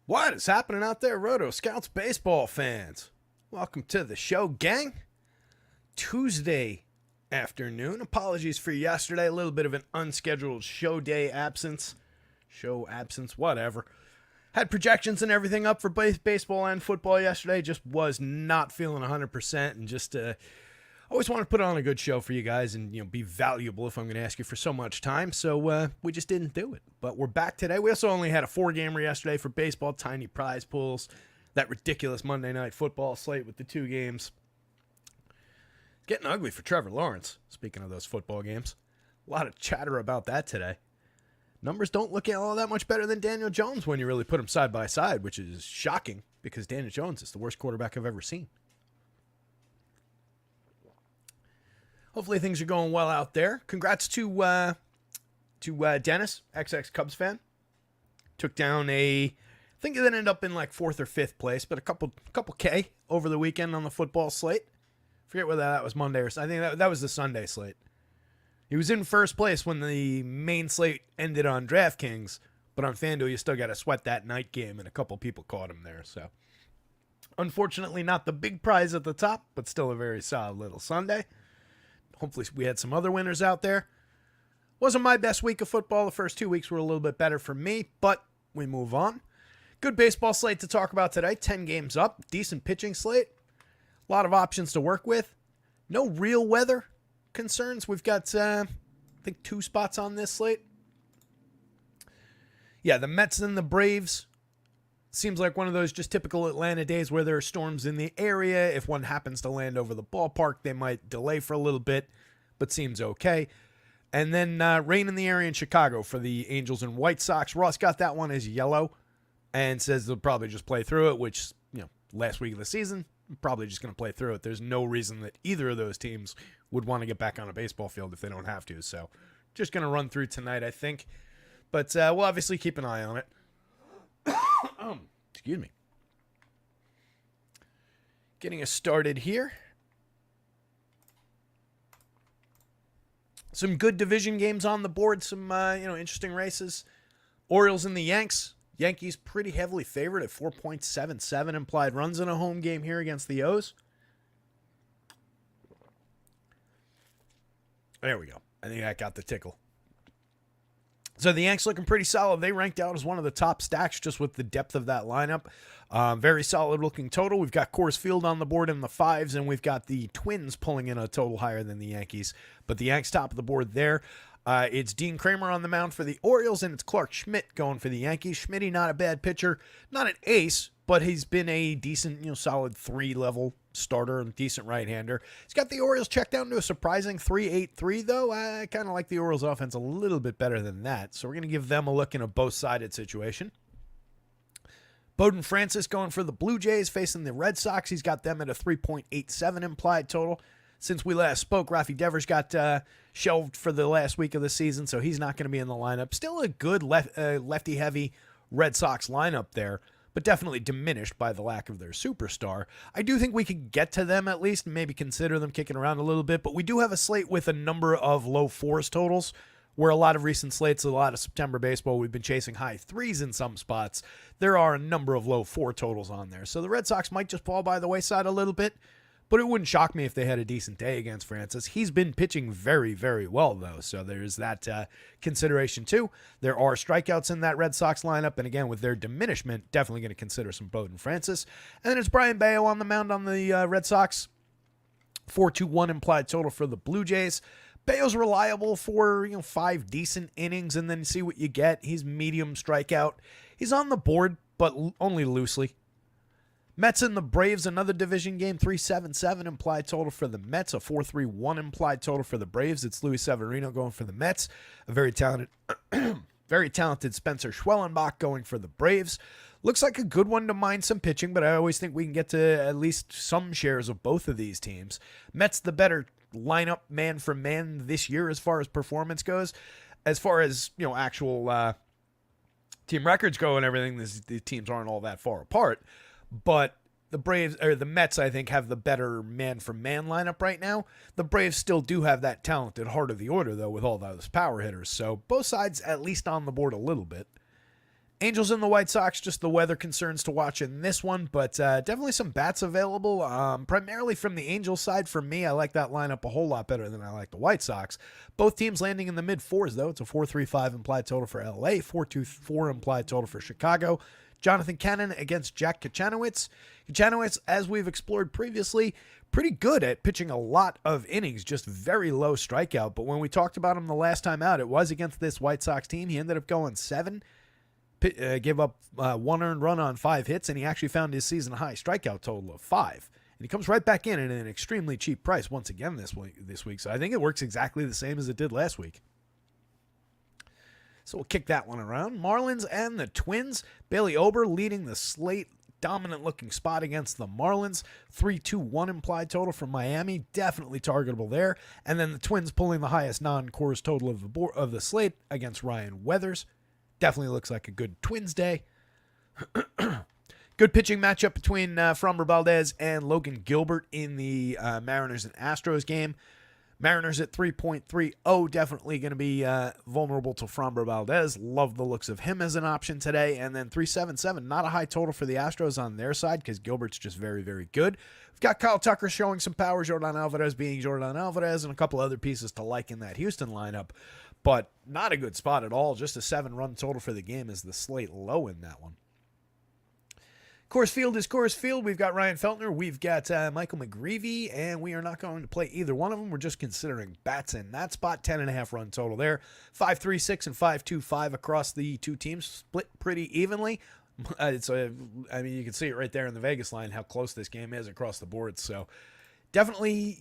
What is happening out there, rotoscouts baseball fans? Welcome to the show, gang. Tuesday afternoon. Apologies for yesterday. A little bit of an unscheduled show absence, whatever. Had projections and everything up for both baseball and football yesterday. Just was not feeling 100% and just always want to put on a good show for you guys and be valuable if I'm going to ask you for so much time. So we just didn't do it. But we're back today. We also only had a 4-gamer yesterday for baseball, tiny prize pools, that ridiculous Monday night football slate with the 2 games. It's getting ugly for Trevor Lawrence, speaking of those football games. A lot of chatter about that today. Numbers don't look all that much better than Daniel Jones when you really put them side by side, which is shocking because Daniel Jones is the worst quarterback I've ever seen. Hopefully things are going well out there. Congrats to Dennis, XX Cubs fan. Took down I think it ended up in like 4th or 5th place, but a couple K over the weekend on the football slate. Forget whether that was Monday or I think that was the Sunday slate. He was in first place when the main slate ended on DraftKings, but on FanDuel you still got to sweat that night game, and a couple people caught him there. So unfortunately not the big prize at the top, but still a very solid little Sunday. Hopefully we had some other winners out there. Wasn't my best week of football. The first 2 weeks were a little bit better for me, but we move on. Good baseball slate to talk about today. 10 games up. Decent pitching slate. A lot of options to work with. No real weather concerns. We've got, I think, 2 spots on this slate. Yeah, the Mets and the Braves. Seems like one of those just typical Atlanta days where there are storms in the area. If one happens to land over the ballpark, they might delay for a little bit, but seems okay. And then rain in the area in Chicago for the Angels and White Sox. Ross got that one as yellow and says they'll probably just play through it, which, last week of the season, probably just going to play through it. There's no reason that either of those teams would want to get back on a baseball field if they don't have to. So just going to run through tonight, I think. But we'll obviously keep an eye on it. Excuse me. Getting us started here. Some good division games on the board. Some interesting races. Orioles and the Yanks. Yankees pretty heavily favored at 4.77 implied runs in a home game here against the O's. There we go. I think that got the tickle. So the Yanks looking pretty solid. They ranked out as one of the top stacks just with the depth of that lineup. Very solid looking total. We've got Coors Field on the board in the 5s, and we've got the Twins pulling in a total higher than the Yankees. But the Yanks top of the board there. It's Dean Kramer on the mound for the Orioles, and it's Clark Schmidt going for the Yankees. Schmitty, not a bad pitcher. Not an ace, but he's been a decent, solid 3-level starter and decent right-hander. He's got the Orioles checked down to a surprising 3.83, though. I kind of like the Orioles offense a little bit better than that, so we're going to give them a look in a both-sided situation. Bowden Francis going for the Blue Jays facing the Red Sox. He's got them at a 3.87 implied total. Since we last spoke, Rafi Devers got shelved for the last week of the season, so he's not going to be in the lineup. Still a good lefty-heavy Red Sox lineup there, but definitely diminished by the lack of their superstar. I do think we could get to them at least and maybe consider them kicking around a little bit, but we do have a slate with a number of low 4s totals, where a lot of recent slates, a lot of September baseball, we've been chasing high 3s in some spots. There are a number of low 4 totals on there, so the Red Sox might just fall by the wayside a little bit. But it wouldn't shock me if they had a decent day against Francis. He's been pitching very, very well, though, so there's that consideration, too. There are strikeouts in that Red Sox lineup, and again, with their diminishment, definitely going to consider some Bowden Francis. And then it's Brian Bayo on the mound on the Red Sox. 4.21 implied total for the Blue Jays. Bayo's reliable for 5 decent innings, and then see what you get. He's medium strikeout. He's on the board, but only loosely. Mets and the Braves, another division game, 3.77 implied total for the Mets, a 4.31 implied total for the Braves. It's Luis Severino going for the Mets, a very talented Spencer Schwellenbach going for the Braves. Looks like a good one to mine some pitching, but I always think we can get to at least some shares of both of these teams. Mets the better lineup man for man this year as far as performance goes. As far as, actual team records go and everything, the teams aren't all that far apart. But the Braves, or the Mets, I think, have the better man-for-man lineup right now. The Braves still do have that talented heart of the order, though, with all those power hitters. So both sides at least on the board a little bit. Angels and the White Sox, just the weather concerns to watch in this one, but definitely some bats available, primarily from the Angels side. For me, I like that lineup a whole lot better than I like the White Sox. Both teams landing in the mid-4s, though. It's a 4.35 implied total for LA, 4.24 implied total for Chicago. Jonathan Cannon against Jack Kachanowicz. Kachanowicz, as we've explored previously, pretty good at pitching a lot of innings, just very low strikeout. But when we talked about him the last time out, it was against this White Sox team. He ended up going 7. Gave up 1 earned run on 5 hits, and he actually found his season high strikeout total of 5. And he comes right back in at an extremely cheap price once again this week. So I think it works exactly the same as it did last week. So we'll kick that one around. Marlins and the Twins. Bailey Ober leading the slate. Dominant looking spot against the Marlins. 3.21 implied total from Miami. Definitely targetable there. And then the Twins pulling the highest non-Coors total of the slate against Ryan Weathers. Definitely looks like a good Twins day. Good pitching matchup between Framber Valdez and Logan Gilbert in the Mariners and Astros game. Mariners at 3.30, definitely going to be vulnerable to Framber Valdez. Love the looks of him as an option today. And then 3.77, not a high total for the Astros on their side because Gilbert's just very, very good. We've got Kyle Tucker showing some power, Jordan Alvarez being Jordan Alvarez, and a couple other pieces to like in that Houston lineup. But not a good spot at all. Just a 7-run total for the game is the slate low in that one. Coors Field is Coors Field. We've got Ryan Feltner. We've got Michael McGreevy, and we are not going to play either one of them. We're just considering bats in that spot. 10.5 run total there. 5.36 and 5.25 across the two teams. Split pretty evenly. I mean, you can see it right there in the Vegas line how close this game is across the board. So definitely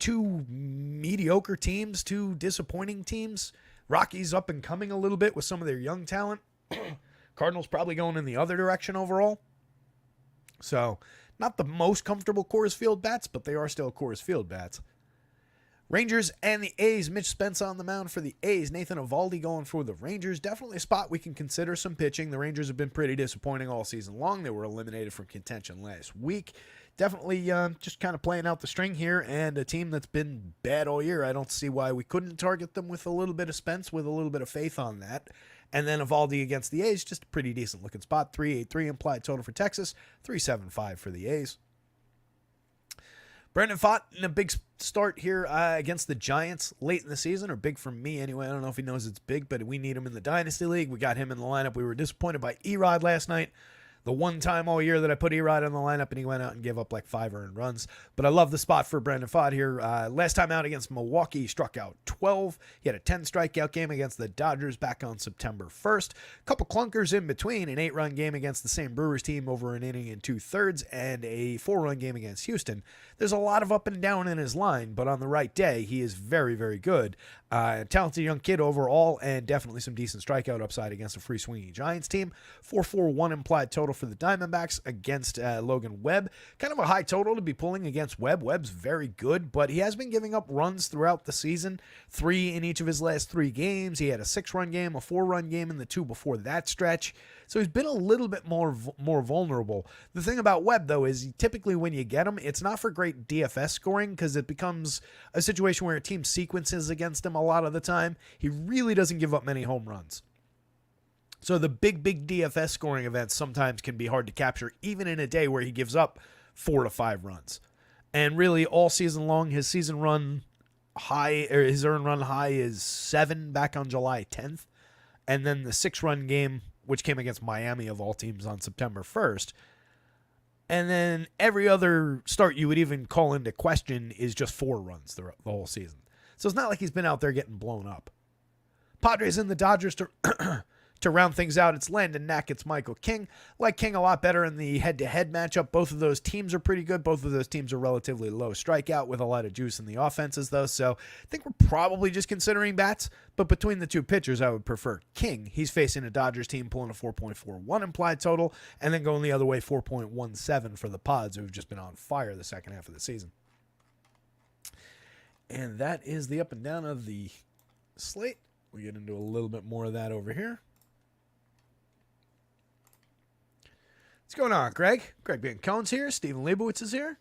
two mediocre teams, two disappointing teams. Rockies up and coming a little bit with some of their young talent. Cardinals probably going in the other direction overall. So not the most comfortable Coors Field bats, but they are still Coors Field bats. Rangers and the A's. Mitch Spence on the mound for the A's. Nathan Eovaldi going for the Rangers. Definitely a spot we can consider some pitching. The Rangers have been pretty disappointing all season long. They were eliminated from contention last week. Definitely just kind of playing out the string here, and a team that's been bad all year. I don't see why we couldn't target them with a little bit of Spence, with a little bit of faith on that. And then Eovaldi against the A's, just a pretty decent looking spot. 3.83 implied total for Texas, 3.75 for the A's. Brandon Pfaadt in a big start here against the Giants late in the season, or big for me anyway. I don't know if he knows it's big, but we need him in the Dynasty League. We got him in the lineup. We were disappointed by Erod last night. The one time all year that I put Erod in the lineup, and he went out and gave up like 5 earned runs. But I love the spot for Brandon Pfaadt here. Last time out against Milwaukee, he struck out 12. He had a 10 strikeout game against the Dodgers back on September 1st. A couple clunkers in between, an 8-run game against the same Brewers team over an inning and 2/3, and a 4-run game against Houston. There's a lot of up and down in his line, but on the right day, he is very, very good. Talented young kid overall, and definitely some decent strikeout upside against a free swinging Giants team. 4.41 implied total for the Diamondbacks against Logan Webb. Kind of a high total to be pulling against Webb. Webb's very good, but he has been giving up runs throughout the season. 3 in each of his last 3 games. He had a 6-run game, a 4-run game in the 2 before that stretch. So he's been a little bit more vulnerable. The thing about Webb, though, is typically when you get him, it's not for great DFS scoring because it becomes a situation where a team sequences against him a lot of the time. He really doesn't give up many home runs. So the big DFS scoring events sometimes can be hard to capture, even in a day where he gives up 4 to 5 runs. And really, all season long, his season run high, or his earned run high, is 7 back on July 10th. And then the 6-run game, which came against Miami of all teams on September 1st. And then every other start you would even call into question is just 4 runs the whole season. So it's not like he's been out there getting blown up. Padres and the Dodgers to round things out. It's Landon Knack, it's Michael King. Like King a lot better in the head-to-head matchup. Both of those teams are pretty good. Both of those teams are relatively low strikeout with a lot of juice in the offenses, though. So I think we're probably just considering bats. But between the two pitchers, I would prefer King. He's facing a Dodgers team pulling a 4.41 implied total, and then going the other way, 4.17 for the Pods, who've just been on fire the second half of the season. And that is the up and down of the slate. We get into a little bit more of that over here. What's going on, Greg? Greg Bancone's here. Stephen Leibowitz is here.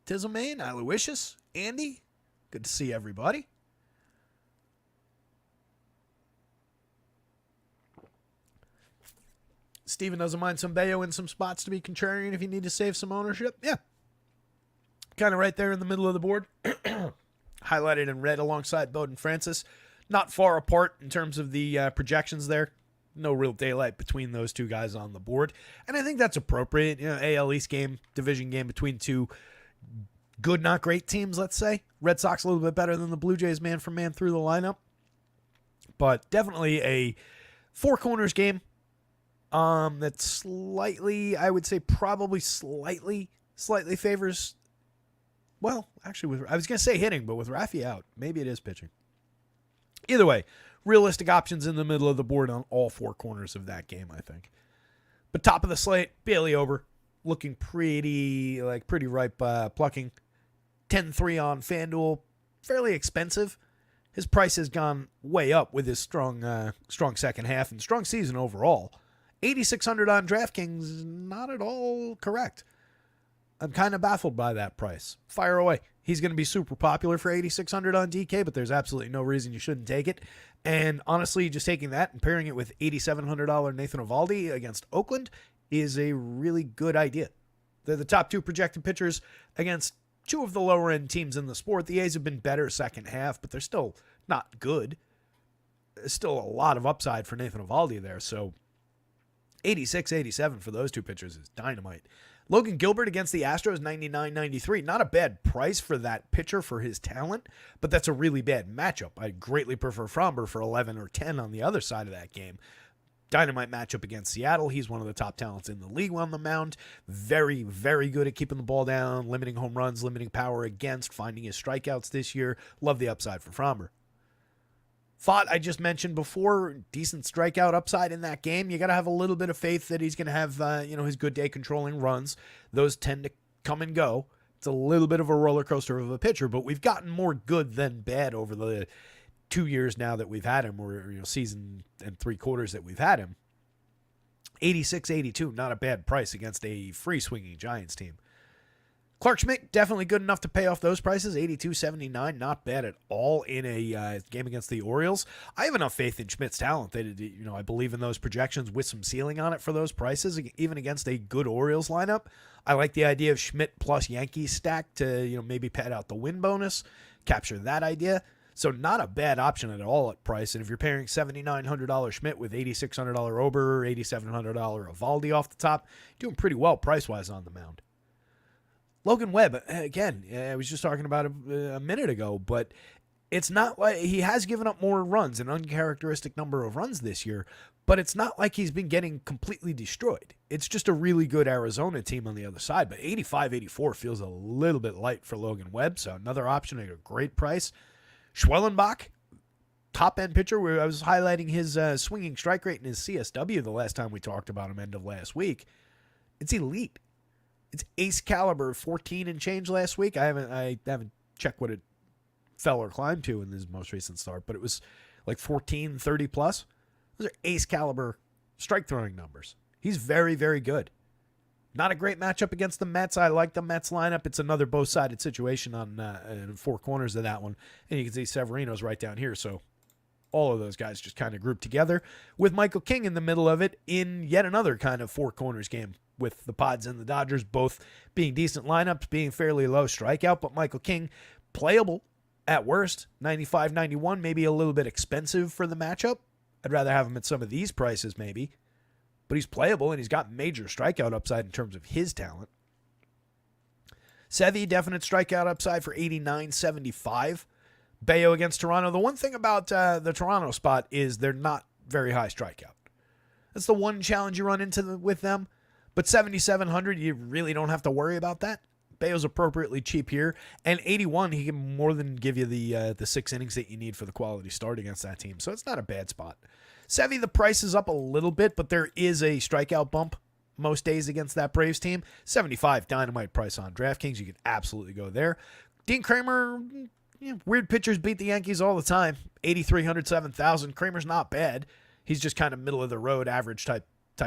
Tizzlemane, Aloysius, Andy. Good to see everybody. Steven doesn't mind some Bayo in some spots to be contrarian if you need to save some ownership. Yeah. Kind of right there in the middle of the board. Highlighted in red alongside Bowden Francis. Not far apart in terms of the projections there. No real daylight between those two guys on the board. And I think that's appropriate. AL East game, division game between two good, not great teams, let's say. Red Sox a little bit better than the Blue Jays man for man through the lineup. But definitely a four corners game that slightly, I would say probably slightly favors, well, actually, I was going to say hitting, but with Rafi out, maybe it is pitching. Either way, realistic options in the middle of the board on all four corners of that game, I think. But top of the slate, Bailey Ober, looking pretty ripe, plucking 10-3 on FanDuel, fairly expensive. His price has gone way up with his strong second half and strong season overall. 8,600 on DraftKings, not at all correct. I'm kind of baffled by that price. Fire away. He's going to be super popular for 8,600 on DK, but there's absolutely no reason you shouldn't take it. And honestly, just taking that and pairing it with $8,700 Nathan Eovaldi against Oakland is a really good idea. They're the top two projected pitchers against two of the lower-end teams in the sport. The A's have been better second half, but they're still not good. There's still a lot of upside for Nathan Eovaldi there, so 86, 87 for those two pitchers is dynamite. Logan Gilbert against the Astros, 99.93. Not a bad price for that pitcher for his talent, but that's a really bad matchup. I greatly prefer Fromber for 11 or 10 on the other side of that game. Dynamite matchup against Seattle. He's one of the top talents in the league on the mound. Very, very good at keeping the ball down, limiting home runs, limiting power against, finding his strikeouts this year. Love the upside for Fromber. Fott, I just mentioned before, decent strikeout upside in that game. You got to have a little bit of faith that he's going to have, his good day controlling runs. Those tend to come and go. It's a little bit of a roller coaster of a pitcher, but we've gotten more good than bad over the 2 years now that we've had him, or season and 3 quarters that we've had him. 86-82, not a bad price against a free swinging Giants team. Clark Schmidt, definitely good enough to pay off those prices. 82-79, not bad at all in a game against the Orioles. I have enough faith in Schmidt's talent that I believe in those projections with some ceiling on it for those prices, even against a good Orioles lineup. I like the idea of Schmidt plus Yankees stack to maybe pad out the win bonus, capture that idea. So not a bad option at all at price. And if you're pairing $7,900 Schmidt with $8,600 Ober, $8,700 Eovaldi off the top, you're doing pretty well price-wise on the mound. Logan Webb, again, I was just talking about it a minute ago, but it's not like he has given up more runs, an uncharacteristic number of runs this year, but it's not like he's been getting completely destroyed. It's just a really good Arizona team on the other side, but 85-84 feels a little bit light for Logan Webb, so another option at a great price. Schwellenbach, top-end pitcher, where I was highlighting his swinging strike rate and his CSW the last time we talked about him end of last week. It's elite. It's ace caliber, 14 and change last week. I haven't checked what it fell or climbed to in his most recent start, but it was like 14, 30 plus. Those are ace caliber strike throwing numbers. He's very, very good. Not a great matchup against the Mets. I like the Mets lineup. It's another both-sided situation on 4 corners of that one. And you can see Severino's right down here. So all of those guys just kind of grouped together with Michael King in the middle of it in yet another kind of 4 corners game with the Pods and the Dodgers both being decent lineups, being fairly low strikeout, but Michael King playable at worst, 95-91, maybe a little bit expensive for the matchup. I'd rather have him at some of these prices maybe, but he's playable and he's got major strikeout upside in terms of his talent. Sevy, definite strikeout upside for 89-75. Bayo against Toronto. The one thing about the Toronto spot is they're not very high strikeout. That's the one challenge you run into with them. But 7,700, you really don't have to worry about that. Bayo's appropriately cheap here. And 81, he can more than give you the 6 innings that you need for the quality start against that team. So it's not a bad spot. Sevy, the price is up a little bit, but there is a strikeout bump most days against that Braves team. 75 dynamite price on DraftKings. You can absolutely go there. Dean Kramer, weird pitchers beat the Yankees all the time. 8,300, 7,000. Kramer's not bad. He's just kind of middle of the road, average type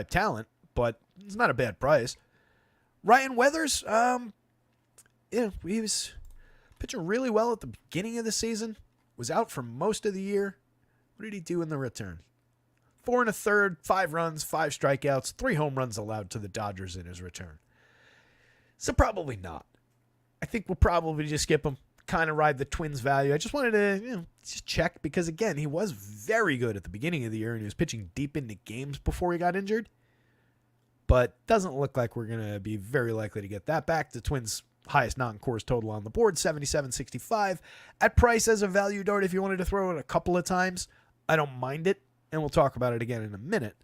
talent. But it's not a bad price. Ryan Weathers, he was pitching really well at the beginning of the season. Was out for most of the year. What did he do in the return? 4 1/3, 5 runs, 5 strikeouts, 3 home runs allowed to the Dodgers in his return. So probably not. I think we'll probably just skip him, kind of ride the Twins value. I just wanted to just check because, again, he was very good at the beginning of the year and he was pitching deep into games before he got injured. But doesn't look like we're going to be very likely to get that back. The Twins' highest non-course total on the board, 77.65. At price as a value dart, if you wanted to throw it a couple of times, I don't mind it, and we'll talk about it again in a minute.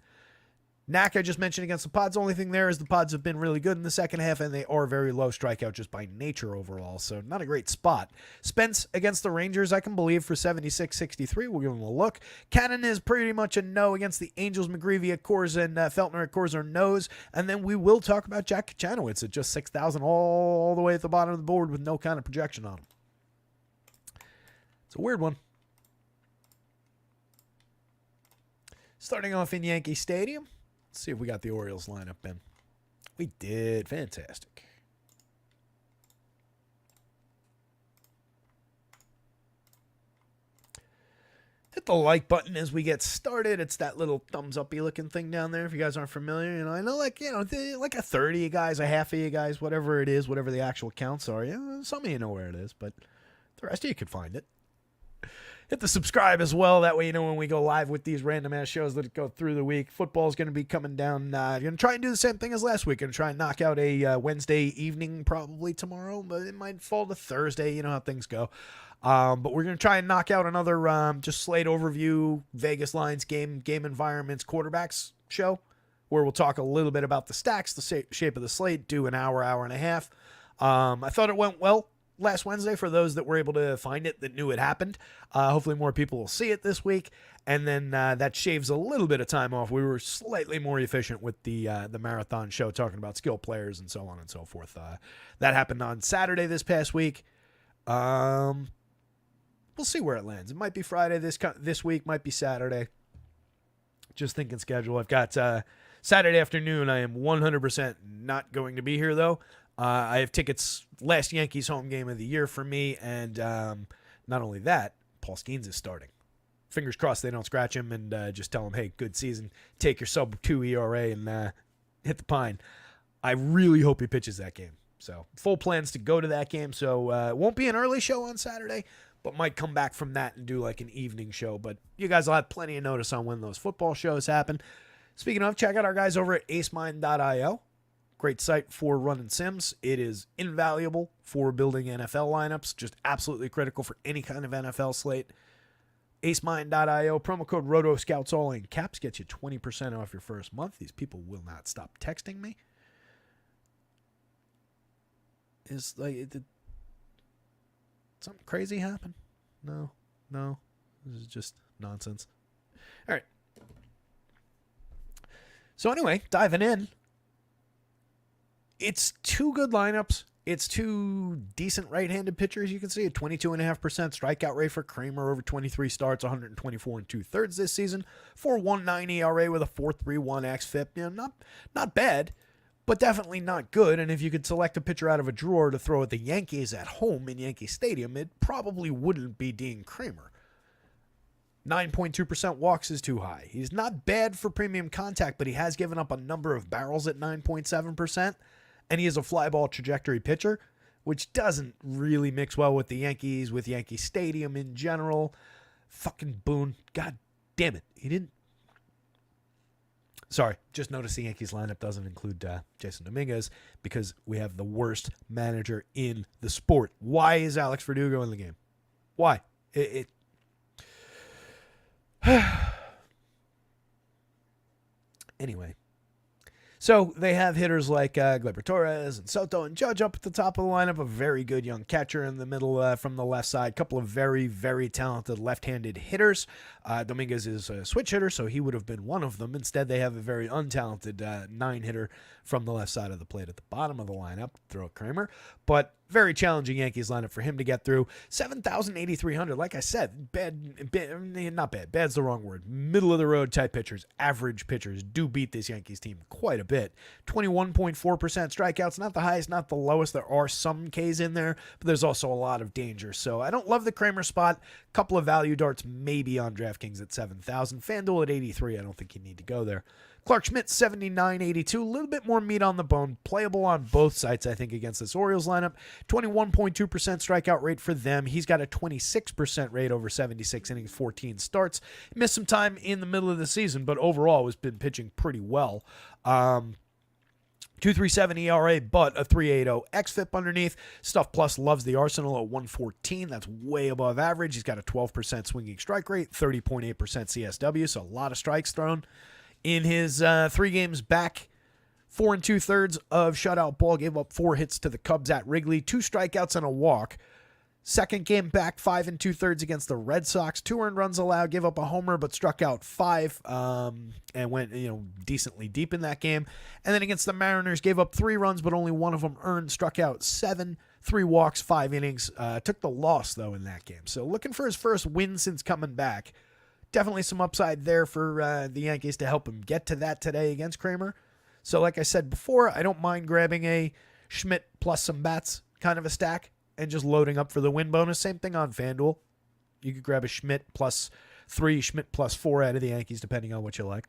Knack, I just mentioned against the Pods. The only thing there is the Pods have been really good in the second half, and they are very low strikeout just by nature overall, so not a great spot. Spence against the Rangers, I can believe, for 76.63. We'll give him a look. Cannon is pretty much a no against the Angels. McGreevy at Coors and Feltner at Coors are no's, and then we will talk about Jack Kachanowicz at just 6,000 all the way at the bottom of the board with no kind of projection on him. It's a weird one. Starting off in Yankee Stadium. Let's see if we got the Orioles lineup in. We did. Fantastic. Hit the like button as we get started. It's that little thumbs up-y looking thing down there if you guys aren't familiar. I know like a third of you guys, a half of you guys, whatever it is, whatever the actual counts are. Some of you know where it is, but the rest of you could find it. Hit the subscribe as well. That way you know when we go live with these random-ass shows that go through the week. Football's going to be coming down. You're going to try and do the same thing as last week. Going to try and knock out a Wednesday evening probably tomorrow, but it might fall to Thursday. You know how things go. But we're going to try and knock out another just slate overview, Vegas lines, game environments, quarterbacks show, where we'll talk a little bit about the stacks, the shape of the slate, do an hour and a half. I thought it went well last Wednesday for those that were able to find it, that knew it happened. Hopefully more people will see it this week. And then that shaves a little bit of time off. We were slightly more efficient with the marathon show, talking about skill players and so on and so forth. That happened on Saturday this past week. We'll see where it lands. It might be Friday this week, might be Saturday. Just thinking schedule. I've got Saturday afternoon. I am 100% not going to be here, though. I have tickets, last Yankees home game of the year for me, and not only that, Paul Skeens is starting. Fingers crossed they don't scratch him, and just tell him, hey, good season, take your sub-2 ERA and hit the pine. I really hope he pitches that game. So full plans to go to that game, so it won't be an early show on Saturday, but might come back from that and do like an evening show. But you guys will have plenty of notice on when those football shows happen. Speaking of, check out our guys over at acemind.io. Great site for running sims. It is invaluable for building NFL lineups. Just absolutely critical for any kind of NFL slate. acemind.io. Promo code rotoscouts, all in caps, gets you 20% off your first month. These people will not stop texting me. Is like, did something crazy happen? No. This is just nonsense. All right. So anyway, diving in. It's two good lineups. It's two decent right-handed pitchers. You can see a 22.5% strikeout rate for Kramer over 23 starts, 124 2/3 this season. 4.19 ERA with a 4.31 xFIP. Not bad, but definitely not good. And if you could select a pitcher out of a drawer to throw at the Yankees at home in Yankee Stadium, it probably wouldn't be Dean Kramer. 9.2% walks is too high. He's not bad for premium contact, but he has given up a number of barrels at 9.7%. And he is a fly ball trajectory pitcher, which doesn't really mix well with the Yankees, with Yankee Stadium in general. Fucking Boone. God damn it. He didn't. Sorry, just noticed the Yankees lineup doesn't include Jason Dominguez because we have the worst manager in the sport. Why is Alex Verdugo in the game? Why? Anyway. So they have hitters like Gleyber Torres and Soto and Judge up at the top of the lineup. A very good young catcher in the middle from the left side. A couple of very, very talented left-handed hitters. Dominguez is a switch hitter, so he would have been one of them. Instead, they have a very untalented 9-hitter from the left side of the plate at the bottom of the lineup. Throw Kramer. But Very challenging Yankees lineup for him to get through. 7,800. Like I said, not bad. Bad's the wrong word. Middle of the road type pitchers, average pitchers do beat this Yankees team quite a bit. 21.4% strikeouts, not the highest, not the lowest. There are some Ks in there, but there's also a lot of danger. So I don't love the Kramer spot. Couple of value darts maybe on DraftKings at 7,000. FanDuel at 83. I don't think you need to go there. Clark Schmidt, 79.82. A little bit more meat on the bone. Playable on both sides, I think, against this Orioles lineup. 21.2% strikeout rate for them. He's got a 26% rate over 76 innings, 14 starts. Missed some time in the middle of the season, but overall has been pitching pretty well. 2.37 ERA, but a 3.80 xFIP underneath. Stuff Plus loves the Arsenal at 114. That's way above average. He's got a 12% swinging strike rate, 30.8% CSW, so a lot of strikes thrown. In his 3 games back, 4 2/3 of shutout ball, gave up 4 hits to the Cubs at Wrigley, 2 strikeouts and a walk. Second game back, 5 2/3 against the Red Sox, 2 earned runs allowed, gave up a homer but struck out 5 and went decently deep in that game. And then against the Mariners, gave up 3 runs but only one of them earned, struck out 7, 3 walks, 5 innings. Took the loss though in that game. So looking for his first win since coming back. Definitely some upside there for the Yankees to help him get to that today against Kramer. So like I said before, I don't mind grabbing a Schmidt plus some bats kind of a stack and just loading up for the win bonus. Same thing on FanDuel. You could grab a Schmidt plus 3, Schmidt plus 4 out of the Yankees, depending on what you like.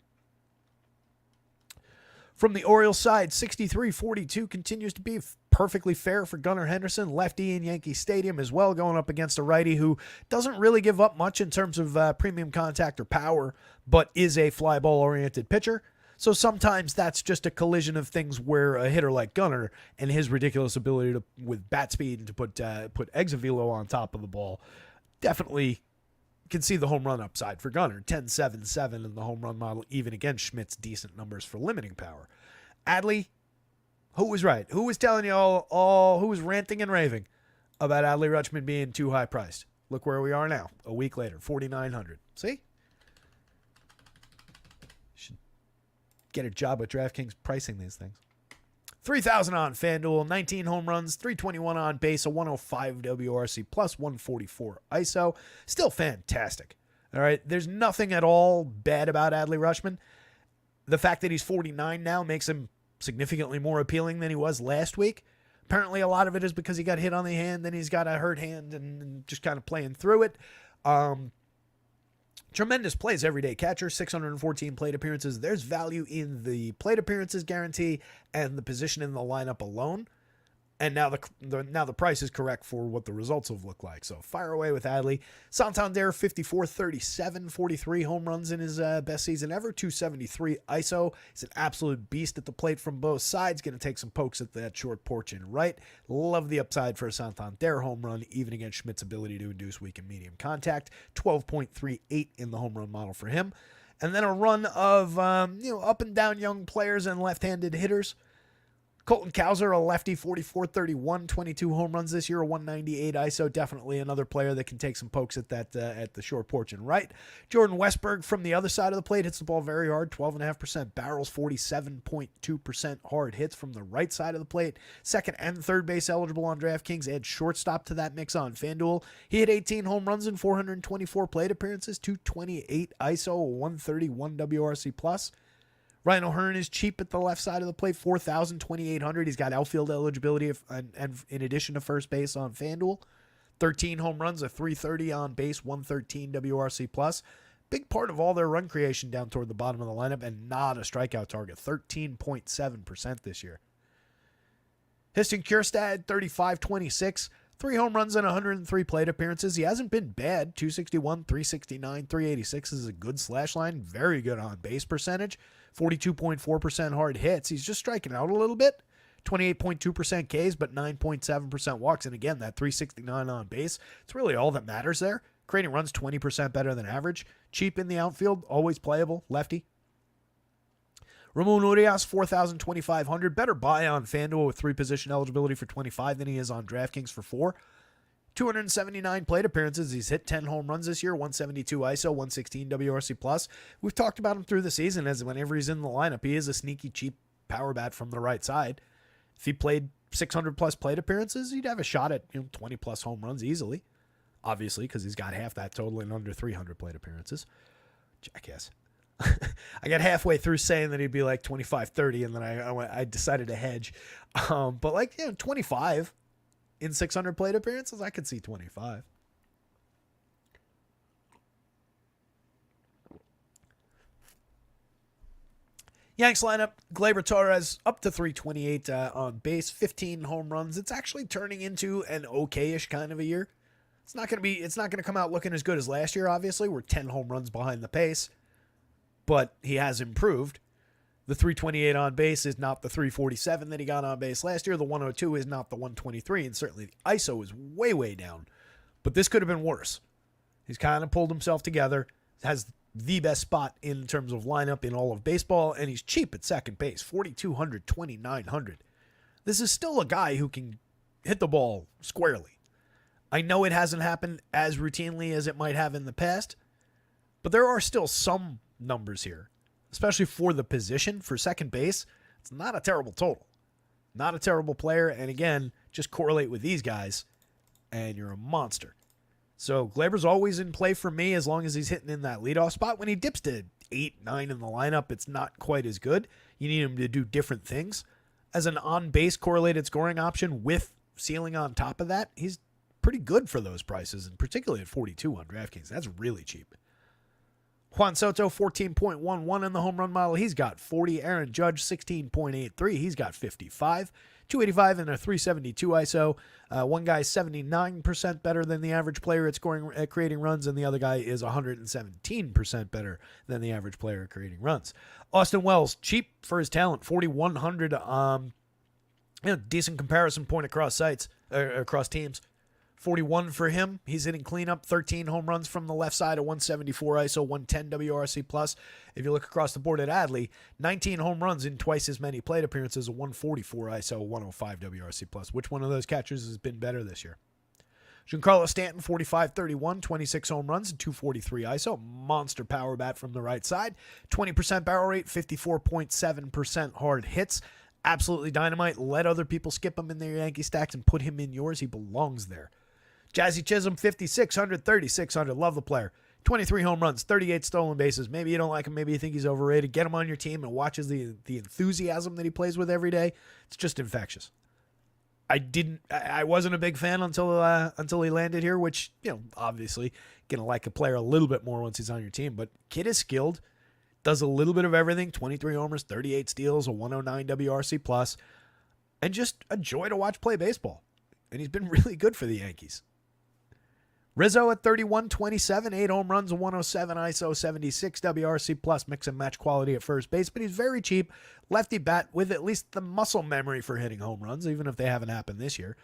From the Orioles side, 63-42 continues to be perfectly fair for Gunnar Henderson, lefty in Yankee Stadium as well, going up against a righty who doesn't really give up much in terms of premium contact or power, but is a fly ball-oriented pitcher. So sometimes that's just a collision of things where a hitter like Gunnar and his ridiculous ability to, with bat speed, to put exit velo on top of the ball, definitely can see the home run upside for Gunnar. 10-7-7 in the home run model, even against Schmidt's decent numbers for limiting power. Adley, who was right? Who was telling you who was ranting and raving about Adley Rutschman being too high priced? Look where we are now, a week later, 4,900. See? Should get a job with DraftKings pricing these things. 3,000 on FanDuel, 19 home runs, 321 on base, a 105 WRC plus 144 ISO. Still fantastic. All right, there's nothing at all bad about Adley Rutschman. The fact that he's 49 now makes him significantly more appealing than he was last week. Apparently, a lot of it is because he got hit on the hand, then he's got a hurt hand, and just kind of playing through it. Tremendous plays, everyday catcher, 614 plate appearances. There's value in the plate appearances guarantee and the position in the lineup alone. And now the price is correct for what the results have looked like. So fire away with Adley. Santander, 54-37, 43 home runs in his best season ever, 273 ISO. He's an absolute beast at the plate from both sides. Going to take some pokes at that short porch and right. Love the upside for a Santander home run, even against Schmidt's ability to induce weak and medium contact. 12.38 in the home run model for him. And then a run of up and down young players and left-handed hitters. Colton Cowser, a lefty, 44-31, 22 home runs this year, a 198 ISO. Definitely another player that can take some pokes at that at the short porch and right. Jordan Westberg from the other side of the plate hits the ball very hard, 12.5% barrels, 47.2% hard hits from the right side of the plate. Second and third base eligible on DraftKings. Add shortstop to that mix on FanDuel. He hit 18 home runs in 424 plate appearances, 228 ISO, 131 WRC plus. Ryan O'Hearn is cheap at the left side of the plate, 4,000, 2,800. He's got outfield eligibility and in addition to first base on FanDuel. 13 home runs, a 330 on base, 113 WRC plus. Big part of all their run creation down toward the bottom of the lineup and not a strikeout target, 13.7% this year. Heston Kjerstad, 35-26. 3 home runs and 103 plate appearances. He hasn't been bad. 261, 369, 386 is a good slash line. Very good on base percentage. 42.4% hard hits. He's just striking out a little bit. 28.2% Ks, but 9.7% walks. And again, that 369 on base, it's really all that matters there. Creating runs 20% better than average. Cheap in the outfield, always playable, lefty. Ramon Urias, 4,000, 2,500. Better buy on FanDuel with 3 position eligibility for 25 than he is on DraftKings for 4. 279 plate appearances. He's hit 10 home runs this year, 172 ISO, 116 WRC plus. We've talked about him through the season as whenever he's in the lineup, he is a sneaky cheap power bat from the right side. If he played 600 plus plate appearances, he'd have a shot at 20 plus home runs easily. Obviously, because he's got half that total in under 300 plate appearances. Jackass. I got halfway through saying that he'd be like 25, 30, and then I decided to hedge. But like, 25 in 600 plate appearances, I could see 25. Yanks lineup, Gleyber Torres up to 328 on base, 15 home runs. It's actually turning into an okay-ish kind of a year. It's not going to come out looking as good as last year, obviously. We're 10 home runs behind the pace, but he has improved. The 328 on base is not the 347 that he got on base last year. The 102 is not the 123, and certainly the ISO is way, way down. But this could have been worse. He's kind of pulled himself together, has the best spot in terms of lineup in all of baseball, and he's cheap at second base, 4,200, 2,900. This is still a guy who can hit the ball squarely. I know it hasn't happened as routinely as it might have in the past, but there are still some numbers here, especially for the position for second base. It's not a terrible total. Not a terrible player, and again, just correlate with these guys, and you're a monster. So Gleyber's always in play for me as long as he's hitting in that leadoff spot. When he dips to 8, 9 in the lineup, it's not quite as good. You need him to do different things. As an on-base correlated scoring option with ceiling on top of that, he's pretty good for those prices, and particularly at 42 on DraftKings. That's really cheap. Juan Soto, 14.11 in the home run model. He's got 40. Aaron Judge, 16.83. He's got 55. 285 and a 372 ISO. One guy's 79% better than the average player at creating runs, and the other guy is 117% better than the average player at creating runs. Austin Wells, cheap for his talent, 4,100. Decent comparison point across across teams. 41 for him. He's hitting cleanup, 13 home runs from the left side, a 174 ISO, 110 WRC plus. If you look across the board at Adley, 19 home runs in twice as many plate appearances, a 144 ISO, 105 WRC plus. Which one of those catchers has been better this year? Giancarlo Stanton, 45-31, 26 home runs, and 243 ISO. Monster power bat from the right side. 20% barrel rate, 54.7% hard hits. Absolutely dynamite. Let other people skip him in their Yankee stacks and put him in yours. He belongs there. Jazzy Chisholm, 5,600, 3,600. Love the player. 23 home runs, 38 stolen bases. Maybe you don't like him. Maybe you think he's overrated. Get him on your team and watch the enthusiasm that he plays with every day. It's just infectious. I wasn't a big fan until he landed here, which, obviously going to like a player a little bit more once he's on your team. But kid is skilled, does a little bit of everything. 23 homers, 38 steals, a 109 WRC plus, and just a joy to watch play baseball. And he's been really good for the Yankees. Rizzo at 31-27, 8 home runs, 107 ISO, 76 WRC plus, mix and match quality at first base, but he's very cheap. Lefty bat with at least the muscle memory for hitting home runs, even if they haven't happened this year.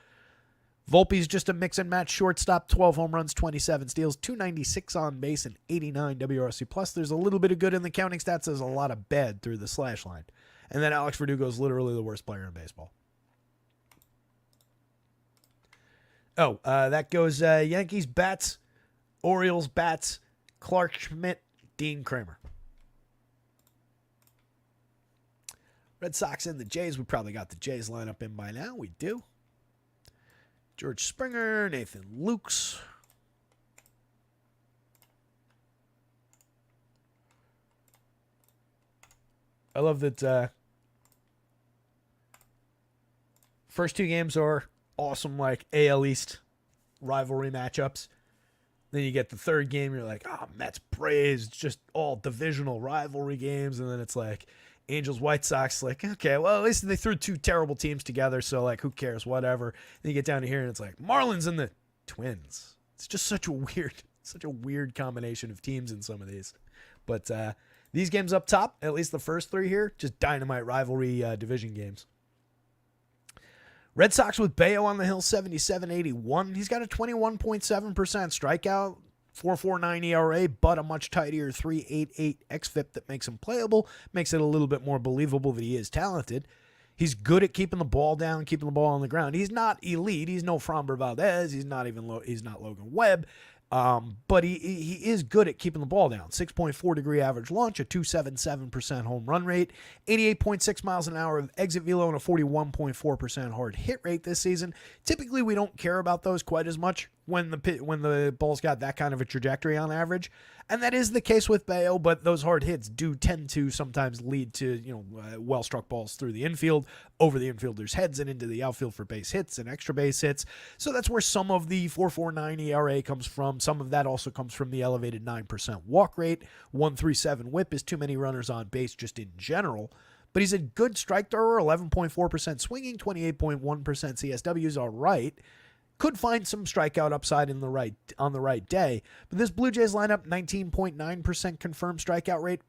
Volpe's just a mix and match shortstop, 12 home runs, 27 steals, 296 on base, and 89 WRC plus. There's a little bit of good in the counting stats. There's a lot of bad through the slash line. And then Alex Verdugo is literally the worst player in baseball. That goes Yankees bats, Orioles bats, Clark Schmidt, Dean Kramer. Red Sox and the Jays. We probably got the Jays lineup in by now. We do. George Springer, Nathan Lukes. I love that first two games are awesome, like AL East rivalry matchups. Then you get the third game, you're like, Mets Braves, it's just all divisional rivalry games. And then it's like Angels White Sox, like, okay, well, at least they threw two terrible teams together, so like, who cares, whatever. Then you get down to here and it's like Marlins and the Twins. It's just such a weird combination of teams in some of these. But these games up top, at least the first three here, just dynamite rivalry division games. Red Sox with Bayo on the hill, 77-81. He's got a 21.7% strikeout, 4.49 ERA, but a much tighter 3.88 xFIP that makes him playable, makes it a little bit more believable that he is talented. He's good at keeping the ball down, keeping the ball on the ground. He's not elite. He's no Framber Valdez. He's not Logan Webb. But he is good at keeping the ball down. 6.4 degree average launch, a 277% home run rate, 88.6 miles an hour of exit velo, and a 41.4% hard hit rate this season. Typically, we don't care about those quite as much when the ball's got that kind of a trajectory on average. And that is the case with Bayo, but those hard hits do tend to sometimes lead to, well-struck balls through the infield, over the infielders' heads and into the outfield for base hits and extra base hits. So that's where some of the 4.49 ERA comes from. Some of that also comes from the elevated 9% walk rate. 1.37 whip is too many runners on base just in general. But he's a good strike thrower, 11.4% swinging, 28.1% CSW is all right. Could find some strikeout upside on the right day. But this Blue Jays lineup, 19.9% confirmed strikeout rate.